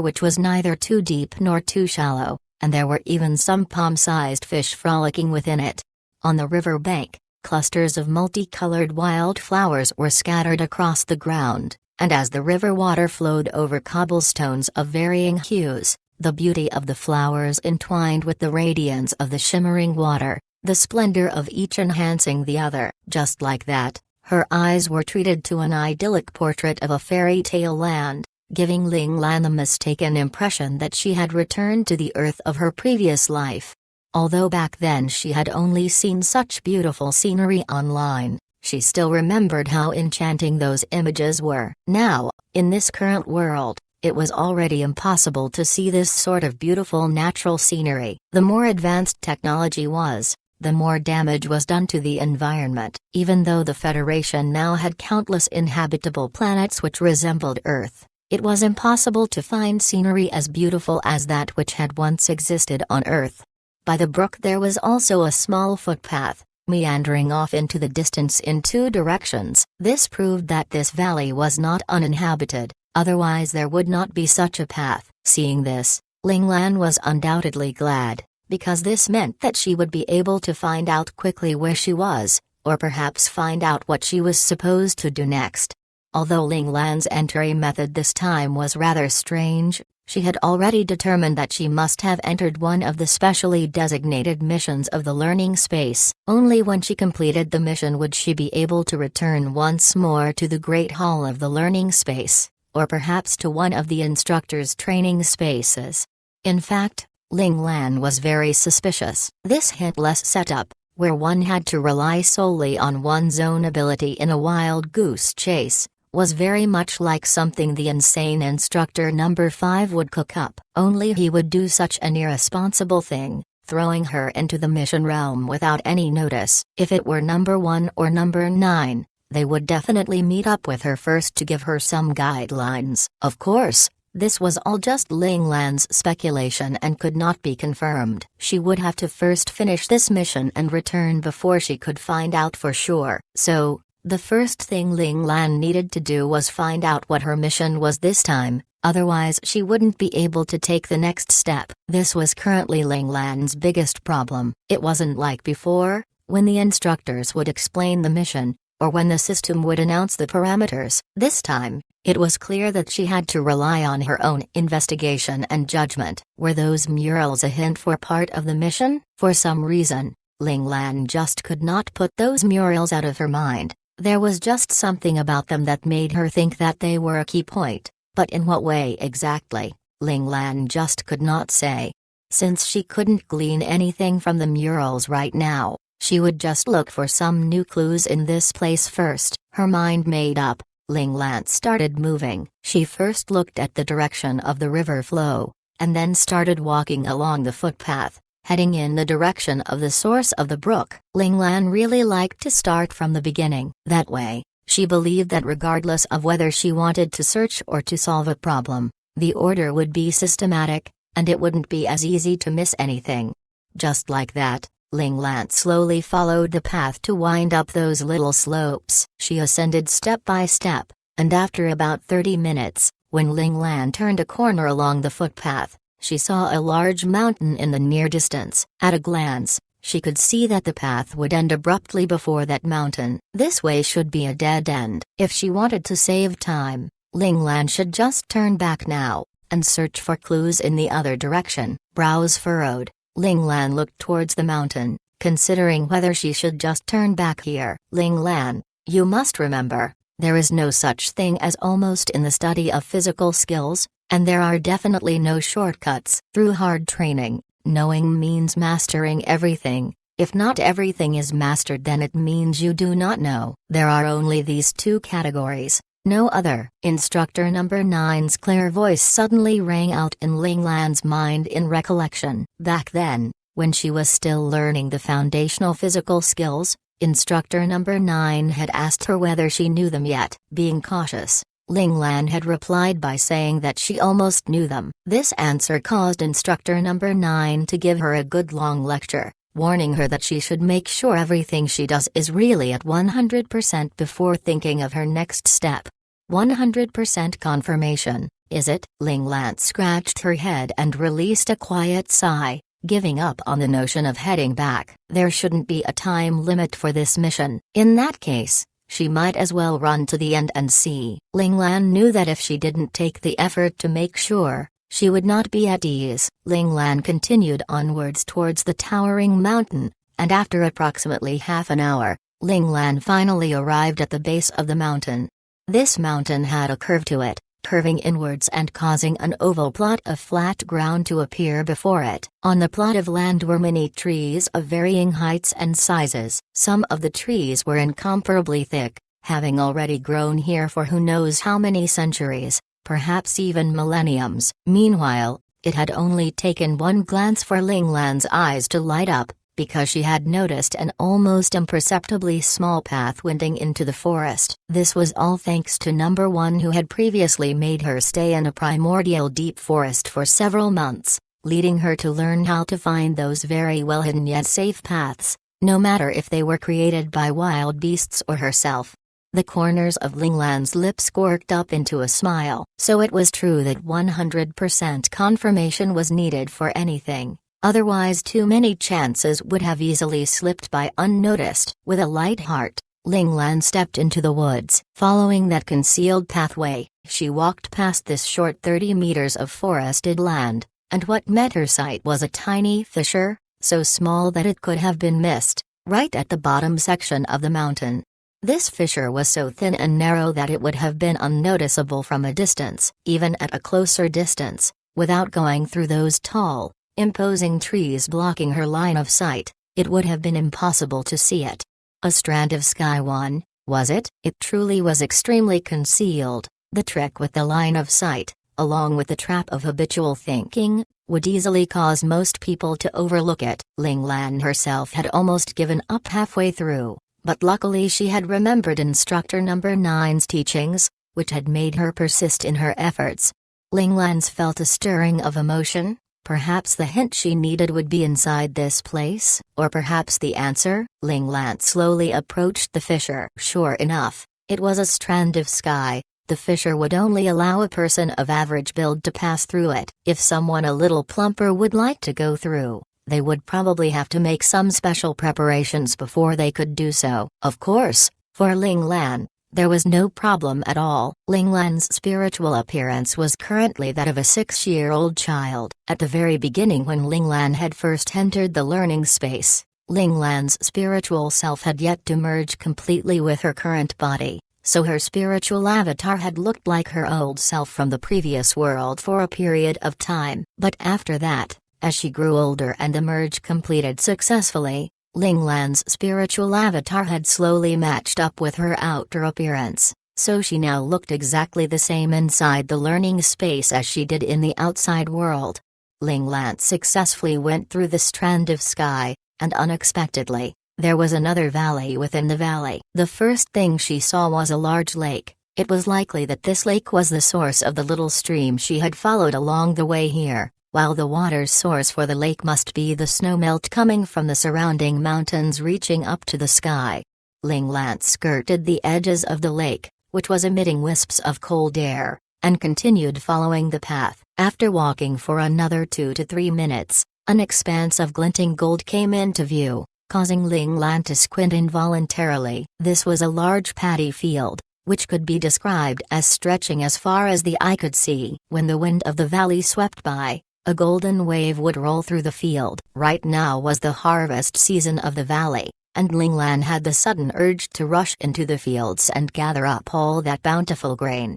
which was neither too deep nor too shallow, and there were even some palm-sized fish frolicking within it. On the river bank, clusters of multicolored wild flowers were scattered across the ground, and as the river water flowed over cobblestones of varying hues, the beauty of the flowers entwined with the radiance of the shimmering water, the splendor of each enhancing the other. Just like that, her eyes were treated to an idyllic portrait of a fairy tale land, giving Ling Lan the mistaken impression that she had returned to the earth of her previous life. Although back then she had only seen such beautiful scenery online, she still remembered how enchanting those images were. Now, in this current world, it was already impossible to see this sort of beautiful natural scenery. The more advanced technology was, the more damage was done to the environment. Even though the Federation now had countless inhabitable planets which resembled Earth, it was impossible to find scenery as beautiful as that which had once existed on Earth. By the brook there was also a small footpath, meandering off into the distance in two directions. This proved that this valley was not uninhabited, otherwise there would not be such a path. Seeing this, Ling Lan was undoubtedly glad, because this meant that she would be able to find out quickly where she was, or perhaps find out what she was supposed to do next. Although Ling Lan's entry method this time was rather strange, she had already determined that she must have entered one of the specially designated missions of the learning space. Only when she completed the mission would she be able to return once more to the Great Hall of the learning space, or perhaps to one of the instructor's training spaces. In fact, Ling Lan was very suspicious. This hintless setup, where one had to rely solely on one's own ability in a wild goose chase, was very much like something the insane instructor number 5 would cook up. Only he would do such an irresponsible thing, throwing her into the mission realm without any notice. If it were number 1 or number 9, they would definitely meet up with her first to give her some guidelines. Of course, this was all just Ling Lan's speculation and could not be confirmed. She would have to first finish this mission and return before she could find out for sure. So, the first thing Ling Lan needed to do was find out what her mission was this time, otherwise she wouldn't be able to take the next step. This was currently Ling Lan's biggest problem. It wasn't like before, when the instructors would explain the mission, or when the system would announce the parameters. This time, it was clear that she had to rely on her own investigation and judgment. Were those murals a hint for part of the mission? For some reason, Ling Lan just could not put those murals out of her mind. There was just something about them that made her think that they were a key point, but in what way exactly, Ling Lan just could not say. Since she couldn't glean anything from the murals right now, she would just look for some new clues in this place first. Her mind made up, Ling Lan started moving. She first looked at the direction of the river flow, and then started walking along the footpath, heading in the direction of the source of the brook. Ling Lan really liked to start from the beginning. That way, she believed that regardless of whether she wanted to search or to solve a problem, the order would be systematic, and it wouldn't be as easy to miss anything. Just like that, Ling Lan slowly followed the path to wind up those little slopes. She ascended step by step, and after about 30 minutes, when Ling Lan turned a corner along the footpath, she saw a large mountain in the near distance. At a glance, she could see that the path would end abruptly before that mountain. This way should be a dead end. If she wanted to save time, Ling Lan should just turn back now, and search for clues in the other direction. Brows furrowed, Ling Lan looked towards the mountain, considering whether she should just turn back here. Ling Lan, you must remember, there is no such thing as almost in the study of physical skills, and there are definitely no shortcuts. Through hard training, knowing means mastering everything. If not everything is mastered, then it means you do not know. There are only these two categories, no other. Instructor number 9's clear voice suddenly rang out in Ling Lan's mind in recollection. Back then, when she was still learning the foundational physical skills, Instructor number 9 had asked her whether she knew them yet. Being cautious, Ling Lan had replied by saying that she almost knew them. This answer caused Instructor number 9 to give her a good long lecture, warning her that she should make sure everything she does is really at 100% before thinking of her next step. 100% confirmation, is it? Ling Lan scratched her head and released a quiet sigh, giving up on the notion of heading back. There shouldn't be a time limit for this mission. In that case, she might as well run to the end and see. Ling Lan knew that if she didn't take the effort to make sure, she would not be at ease. Ling Lan continued onwards towards the towering mountain, and after approximately half an hour, Ling Lan finally arrived at the base of the mountain. This mountain had a curve to it, curving inwards and causing an oval plot of flat ground to appear before it. On the plot of land were many trees of varying heights and sizes. Some of the trees were incomparably thick, having already grown here for who knows how many centuries, perhaps even millenniums. Meanwhile, it had only taken one glance for Ling Lan's eyes to light up, because she had noticed an almost imperceptibly small path winding into the forest. This was all thanks to number 1, who had previously made her stay in a primordial deep forest for several months, leading her to learn how to find those very well hidden yet safe paths, no matter if they were created by wild beasts or herself. The corners of Ling Lan's lips worked up into a smile. So it was true that 100% confirmation was needed for anything. Otherwise too many chances would have easily slipped by unnoticed. With a light heart, Ling Lan stepped into the woods. Following that concealed pathway, she walked past this short 30 meters of forested land, and what met her sight was a tiny fissure, so small that it could have been missed, right at the bottom section of the mountain. This fissure was so thin and narrow that it would have been unnoticeable from a distance. Even at a closer distance, without going through those tall, imposing trees blocking her line of sight, it would have been impossible to see it. A strand of sky one, was it? It truly was extremely concealed. The trick with the line of sight, along with the trap of habitual thinking, would easily cause most people to overlook it. Ling Lan herself had almost given up halfway through, but luckily she had remembered Instructor number 9's teachings, which had made her persist in her efforts. Ling Lan felt a stirring of emotion. Perhaps the hint she needed would be inside this place, or perhaps the answer. Ling Lan slowly approached the fissure. Sure enough, it was a strand of sky. The fissure would only allow a person of average build to pass through it. If someone a little plumper would like to go through, they would probably have to make some special preparations before they could do so. Of course, for Ling Lan, there was no problem at all. Ling Lan's spiritual appearance was currently that of a 6-year-old child. At the very beginning, when Ling Lan had first entered the learning space, Ling Lan's spiritual self had yet to merge completely with her current body, so her spiritual avatar had looked like her old self from the previous world for a period of time. But after that, as she grew older and the merge completed successfully, Ling Lan's spiritual avatar had slowly matched up with her outer appearance, so she now looked exactly the same inside the learning space as she did in the outside world. Ling Lan successfully went through the strand of sky, and unexpectedly, there was another valley within the valley. The first thing she saw was a large lake. It was likely that this lake was the source of the little stream she had followed along the way here, while the water's source for the lake must be the snowmelt coming from the surrounding mountains reaching up to the sky. Ling Lan skirted the edges of the lake, which was emitting wisps of cold air, and continued following the path. After walking for another 2 to 3 minutes, an expanse of glinting gold came into view, causing Ling Lan to squint involuntarily. This was a large paddy field, which could be described as stretching as far as the eye could see. When the wind of the valley swept by, a golden wave would roll through the field. Right now was the harvest season of the valley, and Ling Lan had the sudden urge to rush into the fields and gather up all that bountiful grain.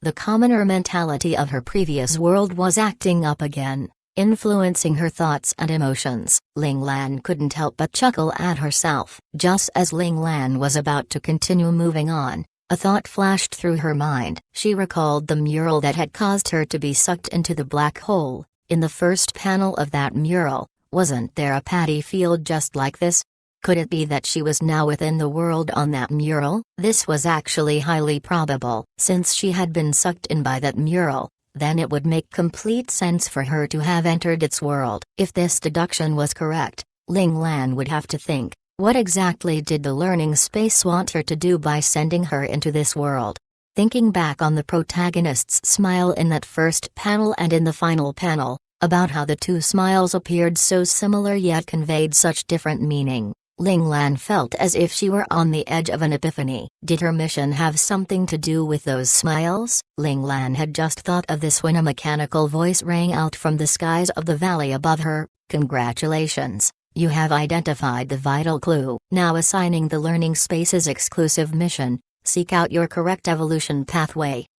The commoner mentality of her previous world was acting up again, influencing her thoughts and emotions. Ling Lan couldn't help but chuckle at herself. Just as Ling Lan was about to continue moving on, a thought flashed through her mind. She recalled the mural that had caused her to be sucked into the black hole. In the first panel of that mural, wasn't there a paddy field just like this? Could it be that she was now within the world on that mural? This was actually highly probable. Since she had been sucked in by that mural, then it would make complete sense for her to have entered its world. If this deduction was correct, Ling Lan would have to think, what exactly did the learning space want her to do by sending her into this world? Thinking back on the protagonist's smile in that first panel and in the final panel, about how the two smiles appeared so similar yet conveyed such different meaning, Ling Lan felt as if she were on the edge of an epiphany. Did her mission have something to do with those smiles? Ling Lan had just thought of this when a mechanical voice rang out from the skies of the valley above her. Congratulations, you have identified the vital clue. Now assigning the learning space's exclusive mission, seek out your correct evolution pathway.